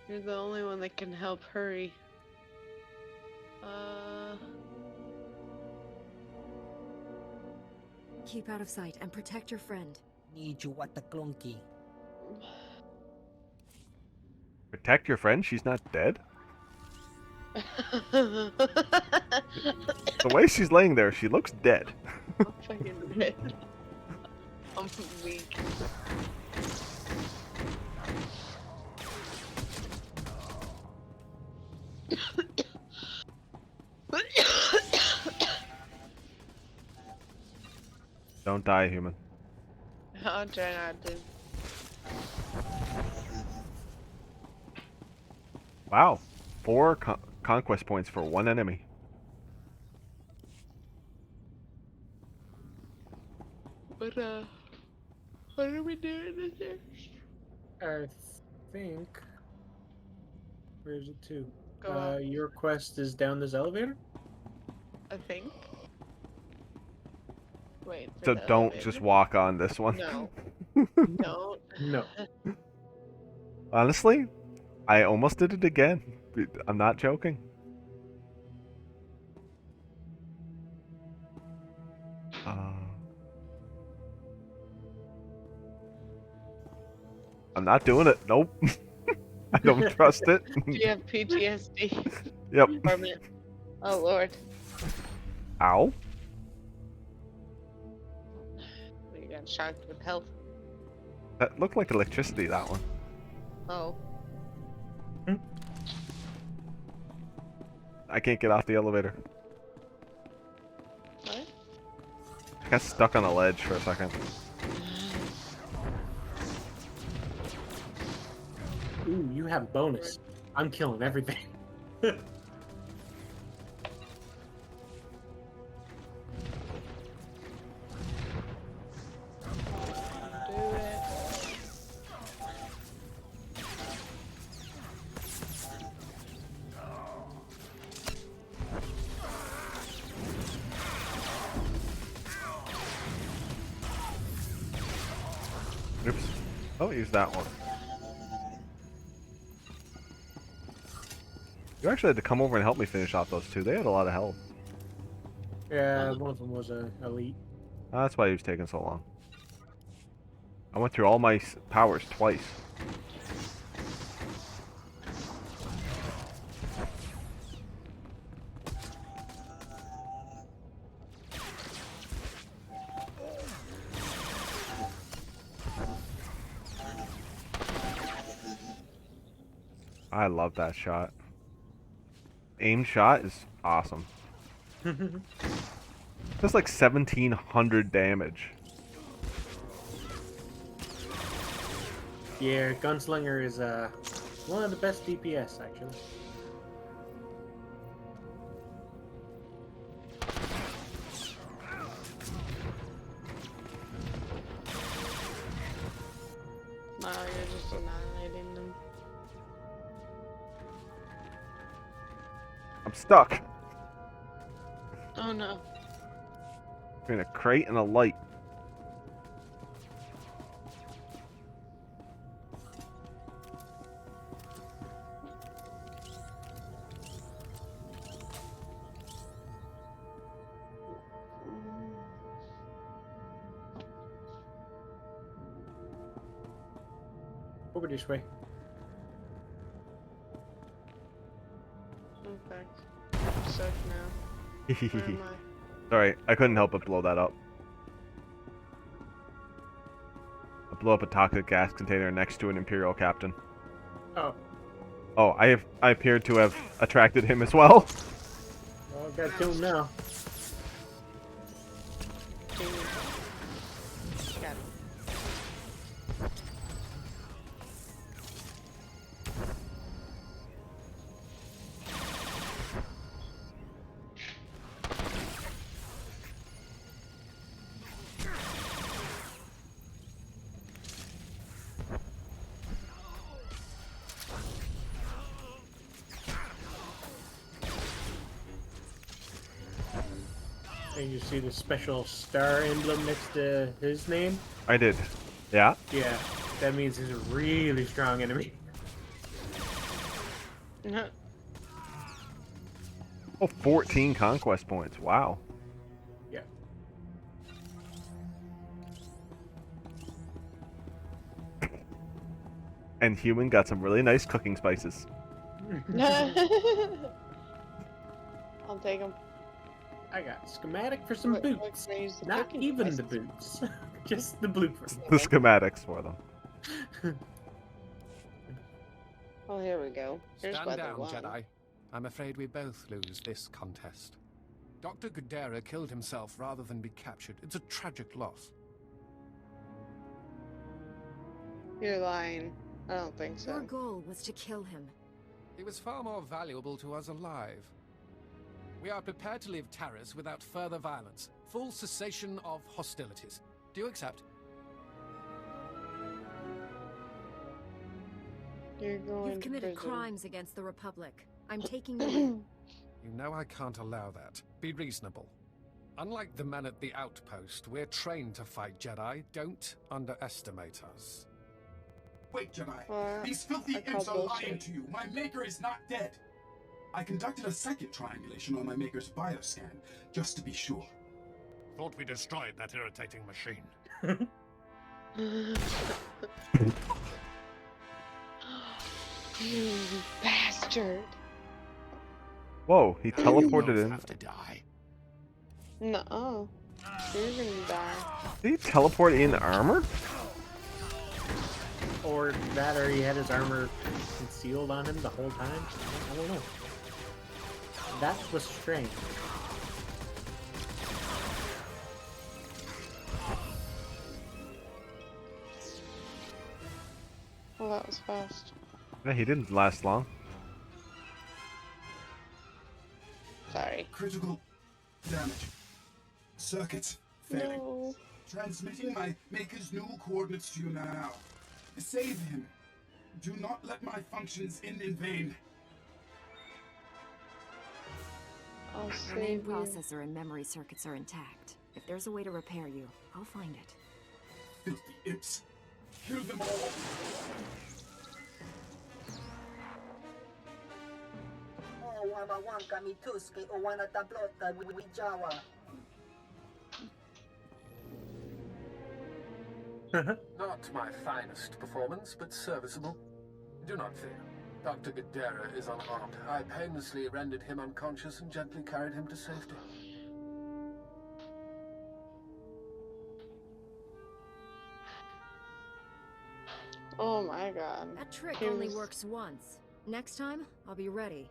You're the only one that can help hurry. Keep out of sight and protect your friend. Need you what the clunky. Protect your friend? She's not dead? The way she's laying there, she looks dead. I'm fucking dead. I'm weak. Don't die, human. I'll try not to. Wow. 4 conquest points for 1 enemy. What are we doing in here? I think. Where's it to? Go on. Your quest is down this elevator? I think. Wait. For So the don't elevator. just walk on this one. No. Don't. No. Honestly, I almost did it again. I'm not joking. I'm not doing it. Nope. I don't trust it. Do you have PTSD? Yep. Permit. Oh lord. Ow. You got shocked with health. That looked like electricity, that one. Oh. I can't get off the elevator. What? I got stuck on a ledge for a second. Ooh, you have bonus. I'm killing everything. Oops. Oh, use that one. You actually had to come over and help me finish off those two. They had a lot of health. Yeah, one of them was a elite. That's why he was taking so long. I went through all my powers twice. I love that shot. Aim shot is awesome. That's like 1700 damage. Yeah, Gunslinger is one of the best DPS actually. No, you're just annihilating them. I'm stuck Oh no. between a crate and a light. Over this way. Okay. I'm stuck now. Where am I? Sorry, I couldn't help but blow that up. I blew up a toxic gas container next to an Imperial captain. Oh. Oh, I appeared to have attracted him as well. Well, I've got two now. Got it. And you see the special star emblem next to his name? I did. Yeah? Yeah, that means he's a really strong enemy. Oh, 14 conquest points. Wow. Yeah. And human got some really nice cooking spices. I'll take them. I got schematic for some boots. Not even the boots. Just the blueprint. The schematics for them. Oh, here we go. Here's Stand weather down, one. Jedi. I'm afraid we both lose this contest. Dr. Gudera killed himself rather than be captured. It's a tragic loss. You're lying. I don't think so. Your goal was to kill him. He was far more valuable to us alive. We are prepared to leave Taris without further violence. Full cessation of hostilities. Do you accept? You're going You've committed to prison. crimes against the Republic. I'm taking you in. You know I can't allow that. Be reasonable. Unlike the men at the outpost, we're trained to fight Jedi. Don't underestimate us. Wait, Jedi. These filthy imps are lying to you. My maker is not dead. I conducted a second triangulation on my maker's bioscan, just to be sure. Thought we destroyed that irritating machine. You bastard. Whoa, he teleported in. Have to die. No. You're gonna die. Did he teleport in armor? Or that, or he had his armor concealed on him the whole time? I don't know. That was strange. Well, that was fast. Yeah, he didn't last long. Sorry. Critical damage. Circuits failing. No. Transmitting my maker's new coordinates to you now. Save him. Do not let my functions end in vain. I'll Your main save you. processor and memory circuits are intact. If there's a way to repair you, I'll find it. Filthy imps. Kill them all. Not my finest performance, but serviceable. Do not fear. Dr. Gadara is unharmed. I painlessly rendered him unconscious and gently carried him to safety. Oh my god. That trick He only was- works once. Next time, I'll be ready.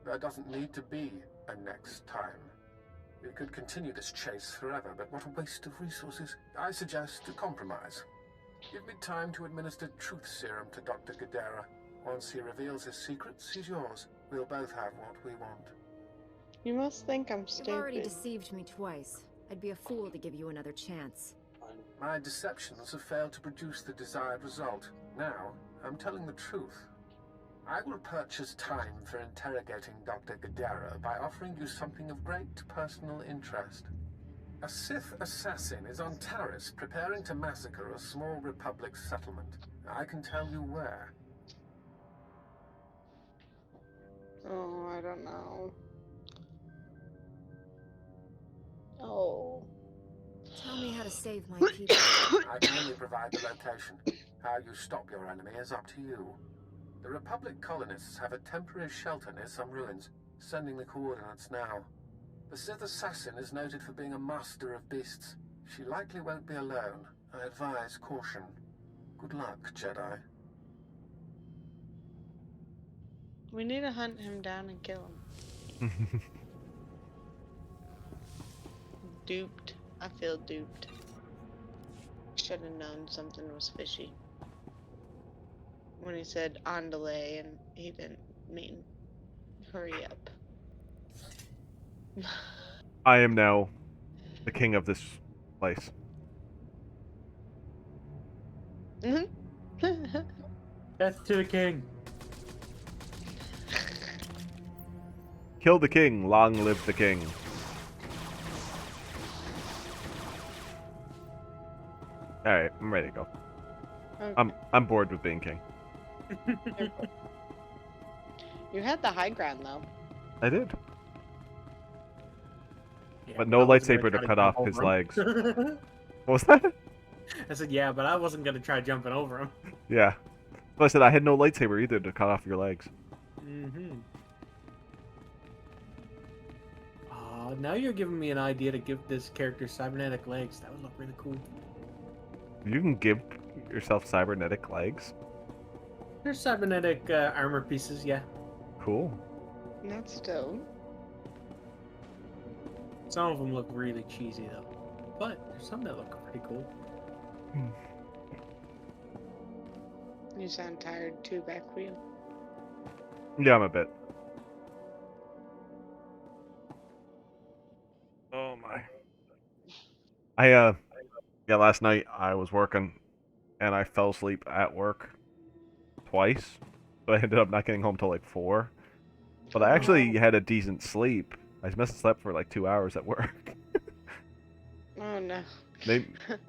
There doesn't need to be a next time. We could continue this chase forever, but what a waste of resources. I suggest a compromise. Give me time to administer truth serum to Dr. Gadara. Once he reveals his secrets, he's yours. We'll both have what we want. You must think I'm You've already stupid. deceived me twice. I'd be a fool to give you another chance. My deceptions have failed to produce the desired result. Now, I'm telling the truth. I will purchase time for interrogating Dr. Gadara by offering you something of great personal interest. A Sith assassin is on Taris preparing to massacre a small Republic settlement. I can tell you where. Oh, I don't know. Oh. Tell me how to save my people. I can only provide the location. How you stop your enemy is up to you. The Republic colonists have a temporary shelter near some ruins. Sending the coordinates now. The Sith assassin is noted for being a master of beasts. She likely won't be alone. I advise caution. Good luck, Jedi. We need to hunt him down and kill him. Duped. I feel duped. Should have known something was fishy. When he said on delay and he didn't mean hurry up. I am now the king of this place. Death to the king. Kill the king, long live the king. Alright, I'm ready to go. Okay. I'm bored with being king. You had the high ground though. I did. Yeah, But no I wasn't lightsaber gonna to try cut off jump his over him. legs. What was that? I said, yeah, but I wasn't gonna try jumping over him. Yeah. But I said I had no lightsaber either to cut off your legs. Mm-hmm. Now you're giving me an idea to give this character cybernetic legs. That would look really cool. You can give yourself cybernetic legs? There's cybernetic armor pieces, yeah. Cool. That's dope. Some of them look really cheesy though, but there's some that look pretty cool. You sound tired too, back wheel. Yeah, I'm a bit. Oh my. Yeah, last night I was working and I fell asleep at work twice. So I ended up not getting home till like 4. But I actually had a decent sleep. I must have slept for like 2 hours at work. Oh no.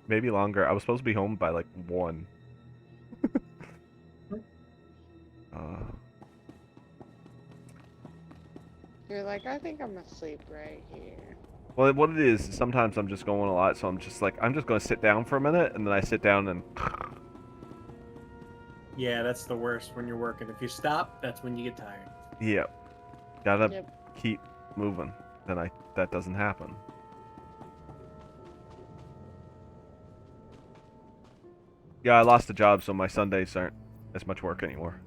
Maybe longer. I was supposed to be home by like 1. You're like, I think I'm asleep right here. Well, what it is, sometimes I'm just going a lot, so I'm just like, I'm just going to sit down for a minute, and then I sit down and... Yeah, that's the worst when you're working. If you stop, that's when you get tired. Yep. Gotta keep moving. Then that doesn't happen. Yeah, I lost a job, so my Sundays aren't as much work anymore.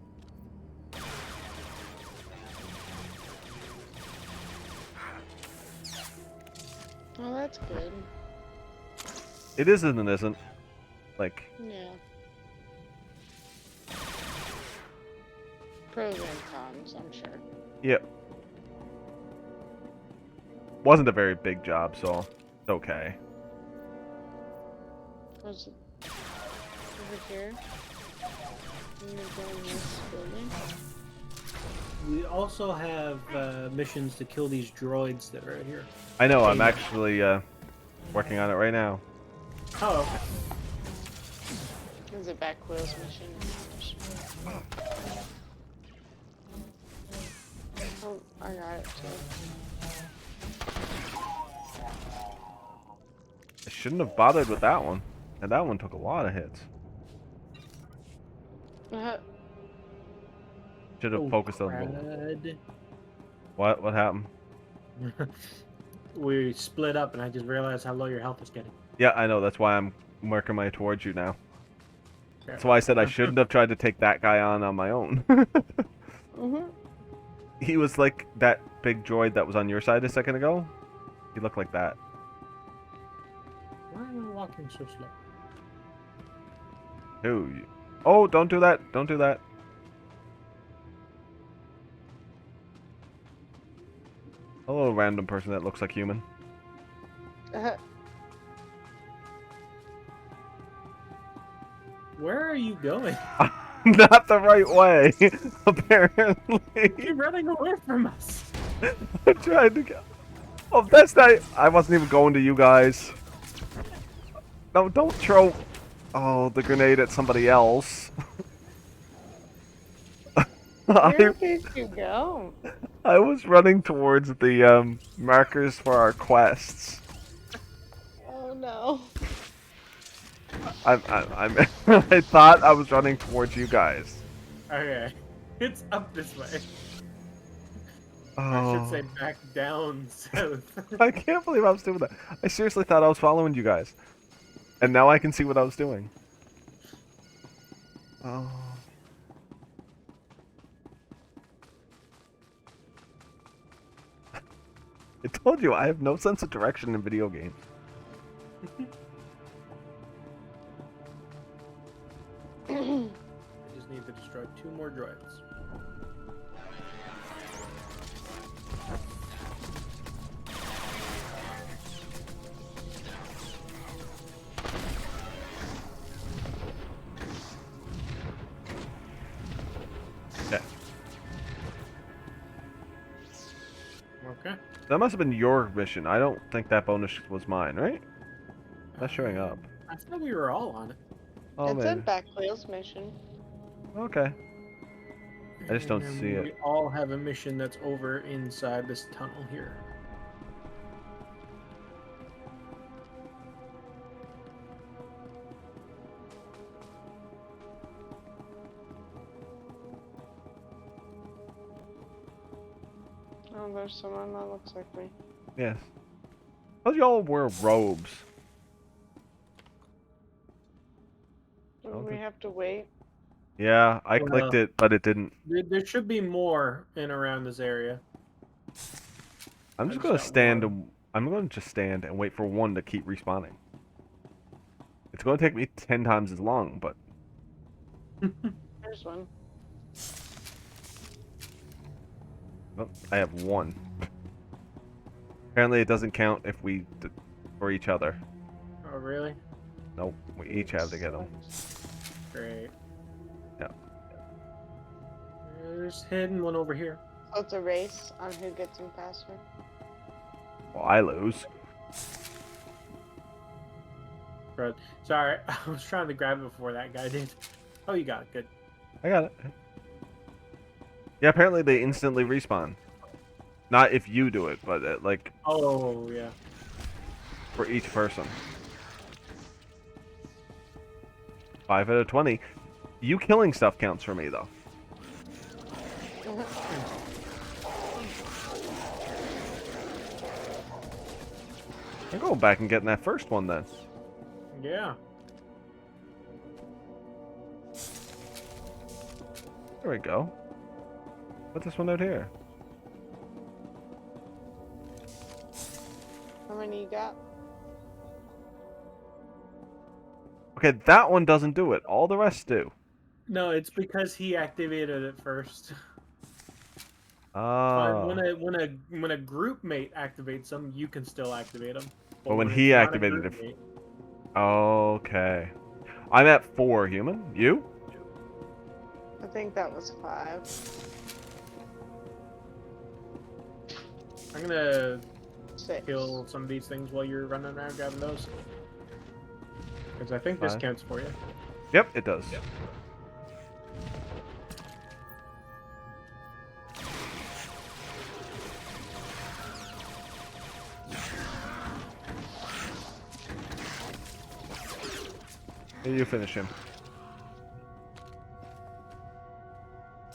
Oh, that's good. It is and it isn't. Like, Yeah. Pros and cons, I'm sure. yep. Wasn't a very big job, so it's okay. Was it over here? Can you go in this building? We also have missions to kill these droids that are right here. I know, I'm actually working on it right now. Oh, okay. Is Is it back wheels mission? Oh, I got it too. I shouldn't have bothered with that one. And that one took a lot of hits. Should have focused on the... What? What happened? We split up and I just realized how low your health is getting. Yeah, I know. That's why I'm working my way towards you now. That's why I said I shouldn't have tried to take that guy on my own. He was like that big droid that was on your side a second ago. He looked like that. Why am I walking so slow? Ooh. Oh, don't do that. Don't do that. Hello, random person that looks like human. Where are you going? Not the right way, apparently. You're running away from us. I'm trying to go. Oh, that's not... I wasn't even going to you guys. No, don't throw... Oh, the grenade at somebody else. Where did you go? I was running towards the markers for our quests. Oh no. I thought I was running towards you guys. Okay. It's up this way. Oh. I should say back down south. I can't believe I was doing that. I seriously thought I was following you guys. And now I can see what I was doing. Oh. I told you, I have no sense of direction in video games. I just need to destroy 2 more droids. Okay. Okay. That must have been your mission. I don't think that bonus was mine, right? That's showing up. I thought we were all on it. Oh, It's maybe. a back wheels mission. Okay. I just don't And see We it. all have a mission that's over inside this tunnel here. Oh, there's someone that looks like me. Yes. How'd y'all wear robes? Do we have to wait? Yeah, I clicked it, but it didn't. There should be more in around this area. I'm just gonna stand and I'm gonna just stand and wait for one to keep respawning. It's gonna take me 10 times as long, but There's one. oh, I have one. Apparently, it doesn't count if we for each other. Oh, really? Nope, we each have to get them. Great. Yeah. There's hidden one over here. So it's a race on who gets him faster. Well, I lose. But sorry, I was trying to grab it before that guy did. Oh, you got it. Good. I got it. Yeah, apparently they instantly respawn. Not if you do it, but like Oh, yeah. for each person. 5 out of 20. You killing stuff counts for me, though. I'm going back and getting that first one then. Yeah. There we go. Put this one out here. How many you got? Okay, that one doesn't do it. All the rest do. No, it's because he activated it first. Oh. When a group mate activates them, you can still activate them. But when he it's not a activated group it. mate- Okay. I'm at 4, human. You? I think that was 5. I'm gonna 6. kill some of these things while you're running around grabbing those. Because I think this 5. counts for you. Yep, it does. You finish him.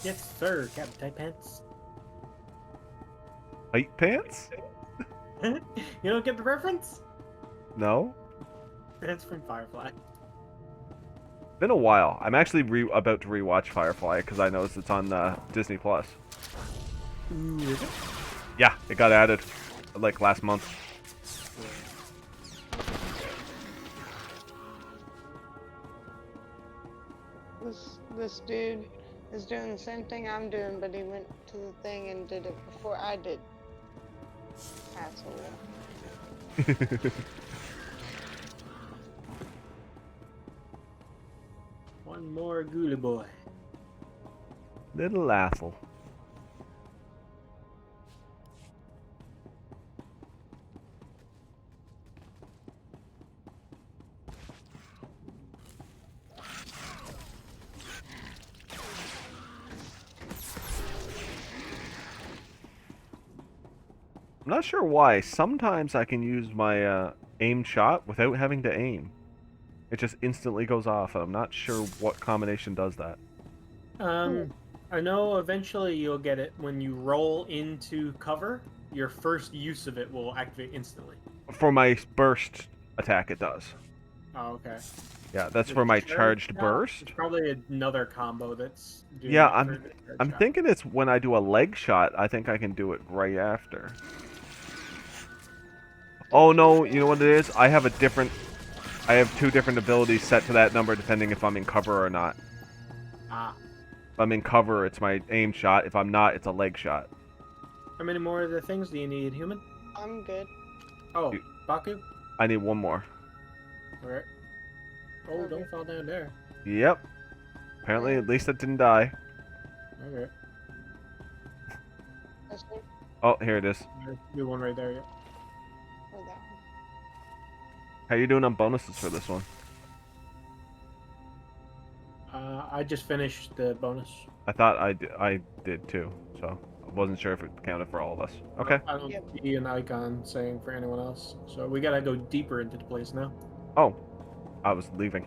Yes, sir, Captain Tight Pants. Tight pants? You don't get the reference? No. It's from Firefly. Been a while. I'm actually about to rewatch Firefly because I noticed it's on Disney Plus. Ooh, is it? Yeah, it got added like last month. This dude is doing the same thing I'm doing, but he went to the thing and did it before I did. Asshole. One more ghoulie boy. Little asshole. I'm not sure why. Sometimes I can use my aim shot without having to aim. It just instantly goes off. I'm not sure what combination does that. I know eventually you'll get it when you roll into cover. Your first use of it will activate instantly. For my burst attack, it does. Oh, okay. Yeah, that's for my charged burst. It's probably another combo that's doing Yeah, it for the charge I'm shot. thinking it's when I do a leg shot. I think I can do it right after. Oh no, you know what it is? I have two different abilities set to that number depending if I'm in cover or not. Ah. If I'm in cover, it's my aim shot. If I'm not, it's a leg shot. How many more of the things do you need, human? I'm good. Oh, Baku? I need one more. Alright. Oh, don't fall down there. Yep. Apparently, at least it didn't die. Okay. That's good. Oh, here it is. There's be one right there, yeah. Or that one. How you doing on bonuses for this one? I just finished the bonus. I thought I did too, so I wasn't sure if it counted for all of us. Okay. I don't see an icon saying for anyone else, so we gotta go deeper into the place now. Oh, I was leaving.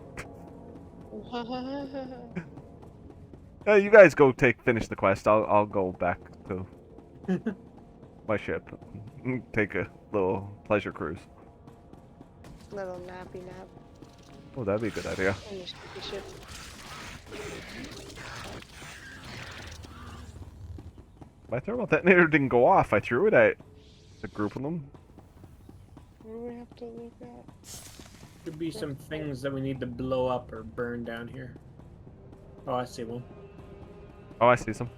You guys go finish the quest. I'll go back to my ship. Take a little pleasure cruise. Little nappy nap. Oh, that'd be a good idea. On your spooky ship. My thermal detonator didn't go off. I threw it at a group of them. What do we have to look at? Could be some things that we need to blow up or burn down here. Oh, I see one. Oh, I see some.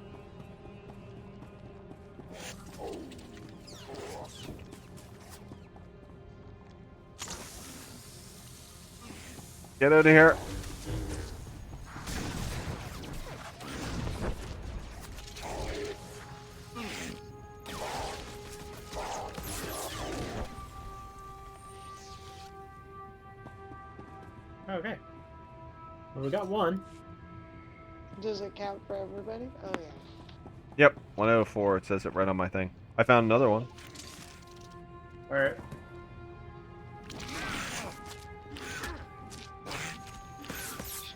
Get out of here. Okay. Well, we got one. Does it count for everybody? Oh yeah. Yep, 1 out of 4. It says it right on my thing. I found another one. Alright.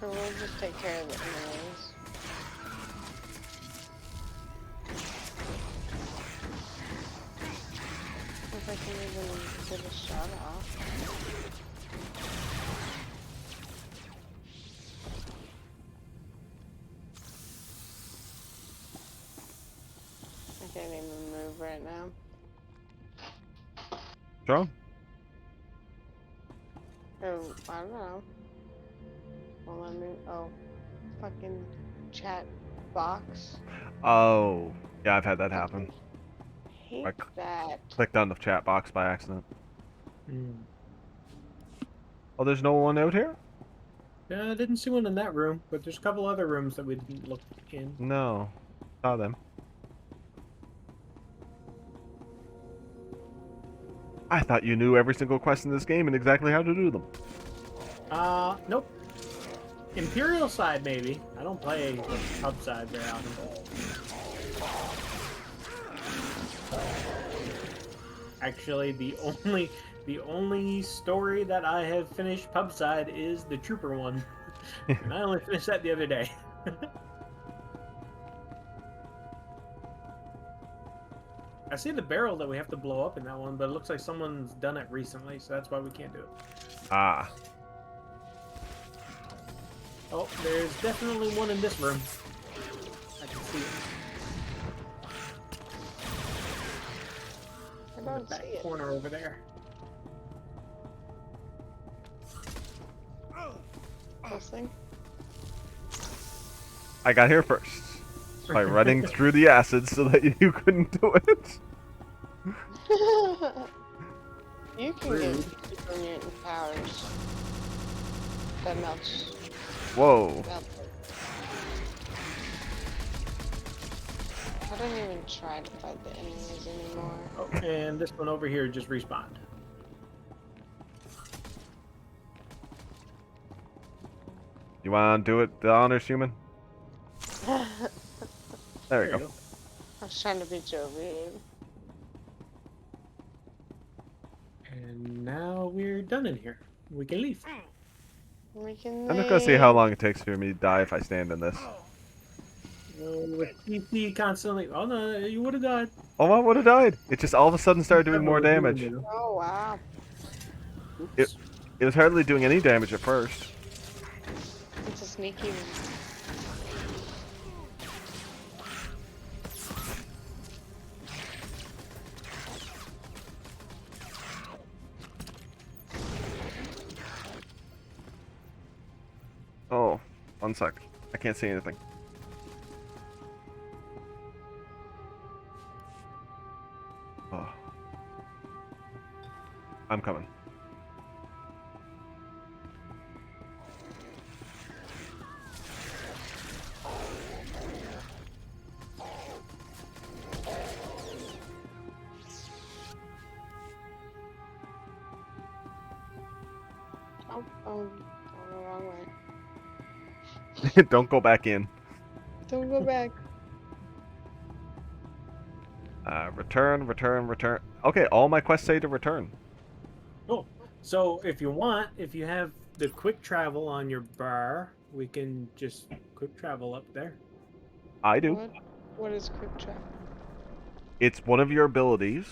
Sure, we'll just take care of it anyways. If I can even get a shot off. I can't even move right now. Strong? Oh, I don't know. Well, I move. Oh, fucking chat box. Oh, yeah, I've had that happen. Hate that. Clicked on the chat box by accident. Hmm. Oh, there's no one out here? Yeah, I didn't see one in that room, but there's a couple other rooms that we didn't look in. No. Saw them. I thought you knew every single quest in this game and exactly how to do them. Nope. Imperial side, maybe. I don't play the pub side very often. Actually, the only story that I have finished pub side is the Trooper one, and I only finished that the other day. I see the barrel that we have to blow up in that one, but it looks like someone's done it recently, so that's why we can't do it. Ah. Oh, there's definitely one in this room. I can see it. I In the don't back see it. corner over there. This thing? I got here first by running through the acid so that you couldn't do it. You can get super mutant powers that melts. Whoa. I don't even try to fight the enemies anymore. Oh, and this one over here just respawned. You want to do it the honors, human? There you go. I was trying to be jovial. And now we're done in here. We can leave. We can I'm just gonna see how long it takes for me to die if I stand in this. With PC constantly. Oh no, you would have died. Oh, I would have died. It just all of a sudden started doing more damage. Oh wow. It was hardly doing any damage at first. It's a sneaky one. Oh, 1 sec. I can't see anything. Oh. I'm coming. Oh, going the wrong way. Don't go back in. Don't go back. Return, return, return. Okay, all my quests say to return. Cool. So if you want, if you have the quick travel on your bar, we can just quick travel up there. I do. What is quick travel? It's one of your abilities.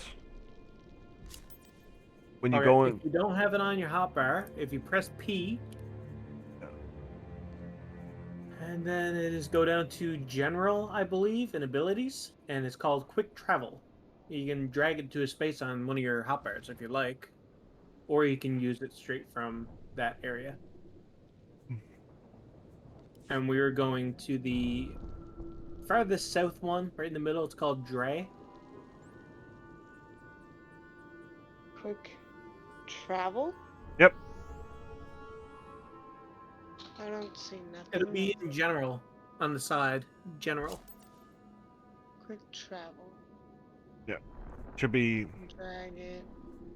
When you Okay, go in. if you don't have it on your hotbar, if you press P, and then it is go down to General, I believe, and Abilities, and it's called Quick Travel. You can drag it to a space on one of your hotbars if you like, or you can use it straight from that area. And we are going to the farthest south one, right in the middle. It's called Dre. Quick travel? Yep. I don't see nothing. It'll be in General on the side. General. Quick travel. Yep. Should be. Drag it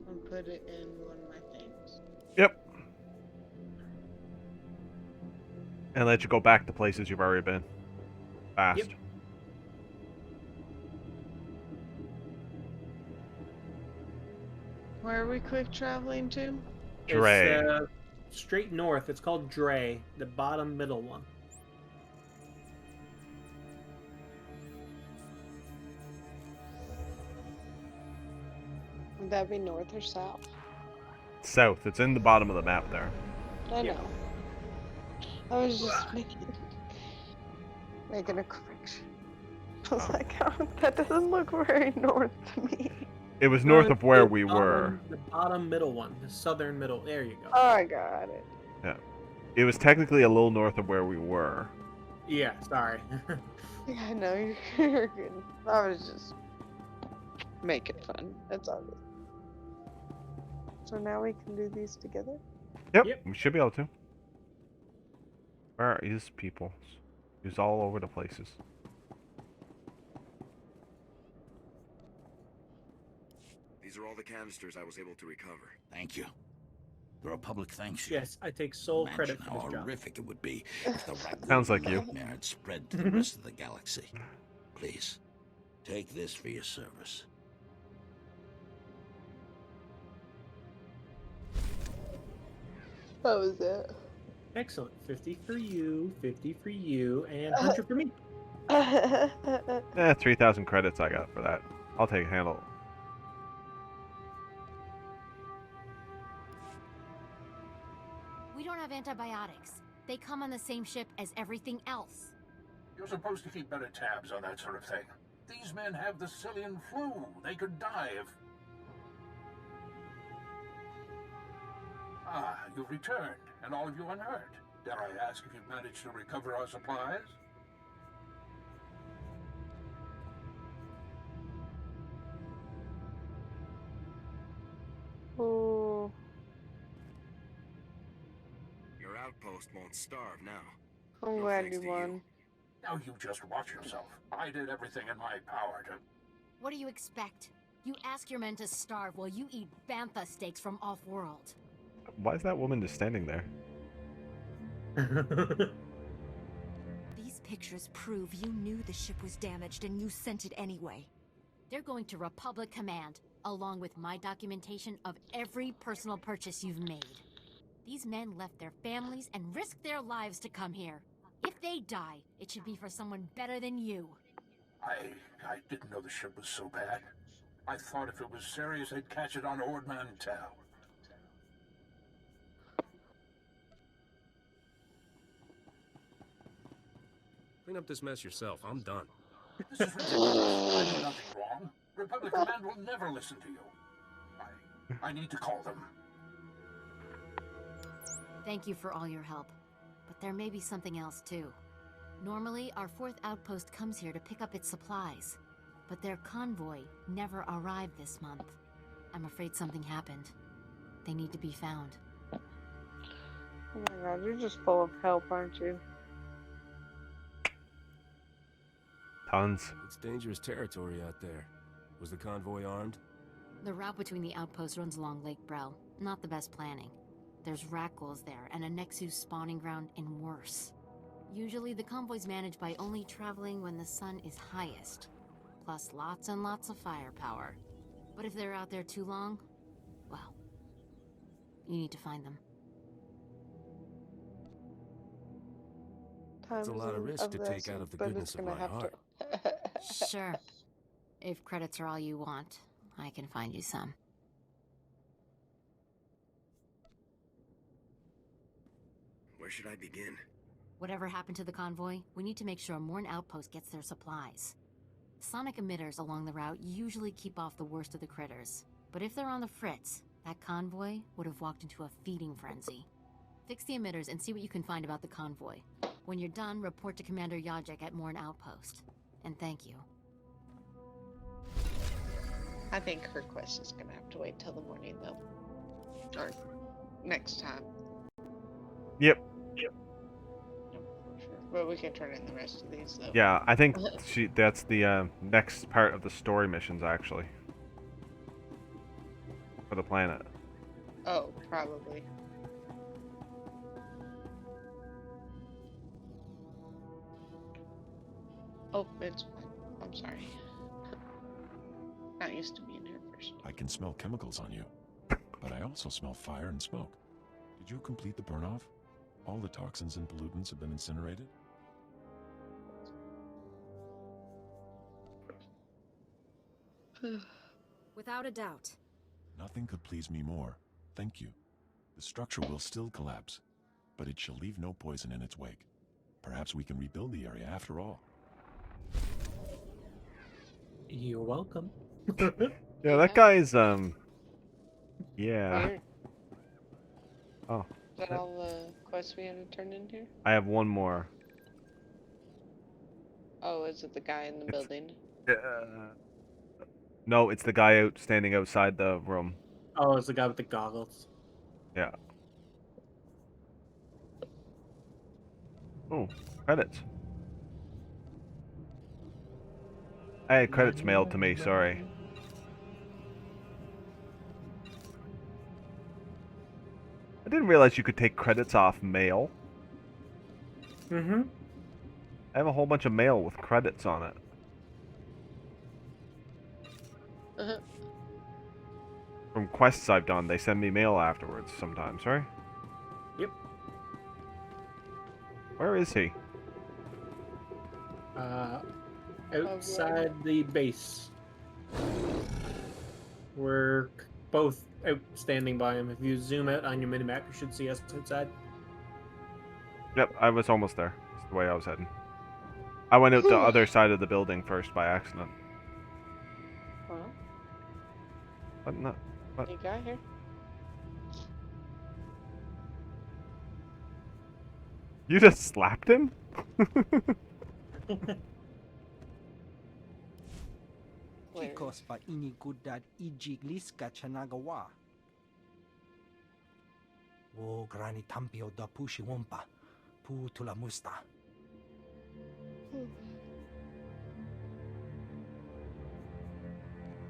and put it in one of my things. Yep. And let you go back to places you've already been. Fast. Yep. Where are we quick traveling to? Dre. It's straight north. It's called Dre, the bottom middle one. Would that be north or south? South. It's in the bottom of the map there. I know. I was just making a correction. I was like, oh, that doesn't look very north to me. It was north of where The we bottom- were. The bottom middle one, the southern middle. There you go. Oh, I got it. Yeah. It was technically a little north of where we were. Yeah, sorry. Yeah, no, you're good. I was just making fun. That's all good. So now we can do these together? Yep. We should be able to. Where are these people? He's all over the places. These are all the canisters I was able to recover. Thank you. The Republic thanks you. Yes, I take sole Imagine credit for how this job. horrific it would be if the Ragul Sounds like you. nightmare had spread to the rest of the galaxy. Please, take this for your service. That was it. Excellent. 50 for you, 50 for you, and 100 for me. 3,000 credits I got for that. I'll take a handle. We don't have antibiotics. They come on the same ship as everything else. You're supposed to keep better tabs on that sort of thing. These men have the Cillian flu. They could die if... Ah, you've returned, and all of you unhurt. Dare I ask if you've managed to recover our supplies? Oh. Your outpost won't starve now. I'm glad you won. Now you just watch yourself. I did everything in my power to... What do you expect? You ask your men to starve while you eat bantha steaks from off-world. Why is that woman just standing there? These pictures prove you knew the ship was damaged and you sent it anyway. They're going to Republic Command, along with my documentation of every personal purchase you've made. These men left their families and risked their lives to come here. If they die, it should be for someone better than you. I didn't know the ship was so bad. I thought if it was serious, they'd catch it on Ord Mantell. Clean up this mess yourself. I'm done. This is ridiculous. I did nothing wrong. Republic Command will never listen to you. I need to call them. Thank you for all your help. But there may be something else too. Normally, our 4th outpost comes here to pick up its supplies. But their convoy never arrived this month. I'm afraid something happened. They need to be found. Oh my god, you're just full of help, aren't you? Tons. It's dangerous territory out there. Was the convoy armed? The route between the outposts runs along Lake Brel. Not the best planning. There's Rakghouls there, and a Nexus spawning ground, and worse. Usually the convoy's managed by only traveling when the sun is highest. Plus lots and lots of firepower. But if they're out there too long, well, you need to find them. It's a lot of risk to take out of the goodness of my heart. Sure. If credits are all you want, I can find you some. Where should I begin? Whatever happened to the convoy, we need to make sure Morn Outpost gets their supplies. Sonic emitters along the route usually keep off the worst of the critters. But if they're on the fritz, that convoy would have walked into a feeding frenzy. Fix the emitters and see what you can find about the convoy. When you're done, report to Commander Yajek at Morn Outpost. And thank you. I think her quest is gonna have to wait till the morning, though. Or next time. Yep. But we can turn in the rest of these, though. Yeah, I think that's the next part of the story missions, actually. For the planet. Oh, probably. Oh, it's fine. I'm sorry. Not used to being here first. I can smell chemicals on you, but I also smell fire and smoke. Did you complete the burn-off? All the toxins and pollutants have been incinerated? Without a doubt. Nothing could please me more. Thank you. The structure will still collapse, but it shall leave no poison in its wake. Perhaps we can rebuild the area after all. You're welcome. Yeah, that guy's, yeah. Alright. Oh. Is that all the quests we had to turn in here? I have one more. Oh, is it the guy in the building? No, it's the guy standing outside the room. Oh, it's the guy with the goggles. Yeah. Oh, credits. I had credits mailed to me, sorry. didn't realize you could take credits off mail. Mm-hmm. I have a whole bunch of mail with credits on it. From quests I've done, they send me mail afterwards sometimes, right? Yep. Where is he? Outside the base. We're both out standing by him. If you zoom out on your minimap, you should see us outside. Yep, I was almost there. That's the way I was heading. I went out the other side of the building first by accident. Well, What? Not, what? you got here. You just slapped him? Kikos pa inigudad ijiglis ka chanagawa. Wo grani tampio da pushi wompa. Pu tula musta.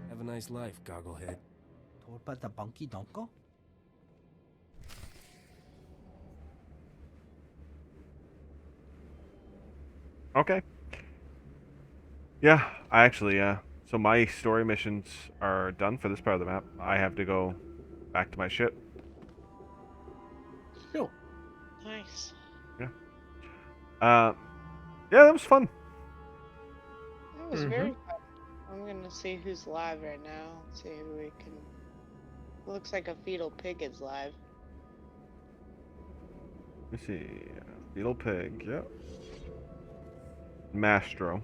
Have a nice life, Gogglehead. Torpa da bunky donko? Okay. Yeah, I actually, so my story missions are done for this part of the map. I have to go back to my ship. Cool. Nice. Yeah. Yeah, that was fun. That was very fun. I'm gonna see who's live right now. See who we can. Looks like a fetal pig is live. Let me see. Beetle Pig, yep. Mastro.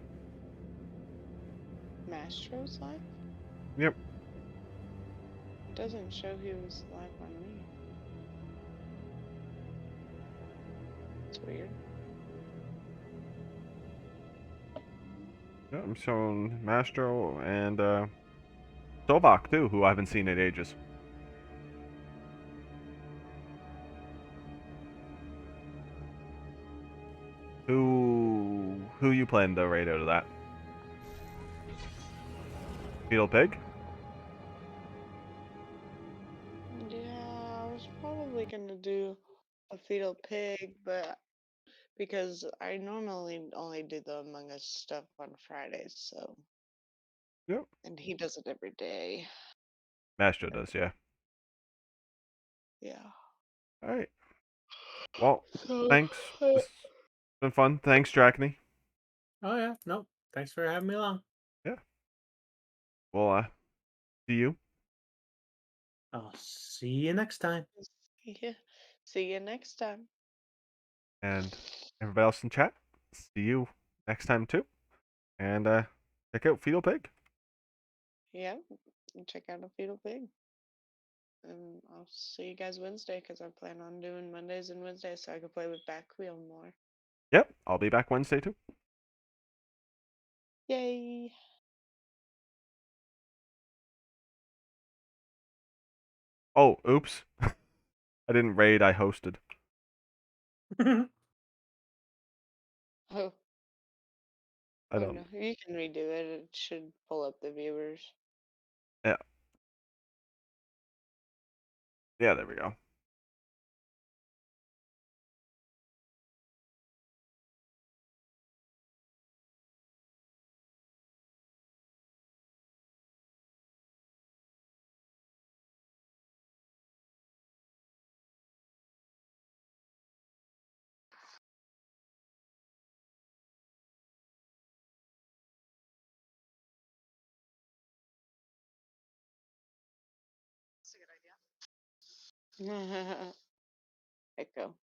Mastro's live? Yep. It doesn't show he was live on me. It's weird. Yeah, I'm showing Mastro and Sobak too, who I haven't seen in ages. Who you playing to raid out of that? Beetle Pig? Yeah, I was probably gonna do a fetal pig, but because I normally only do the Among Us stuff on Fridays, so. Yep. And he does it every day. Mastro does, yeah. Yeah. Alright. Well, So, thanks. It's been fun. Thanks, Dracony. Oh yeah, no. Thanks for having me along. Yeah. Well, see you. I'll see you next time. Yeah. See you next time. And everybody else in chat, see you next time too. And check out Fetal Pig. Yeah. And check out a fetal pig. And I'll see you guys Wednesday because I plan on doing Mondays and Wednesdays so I can play with back wheel more. Yep, I'll be back Wednesday too. Yay. Oh, oops. I didn't raid, I hosted. Oh. I don't. No, you can redo it. It should pull up the viewers. Yeah. Yeah, there we go. That's a good idea. Echo.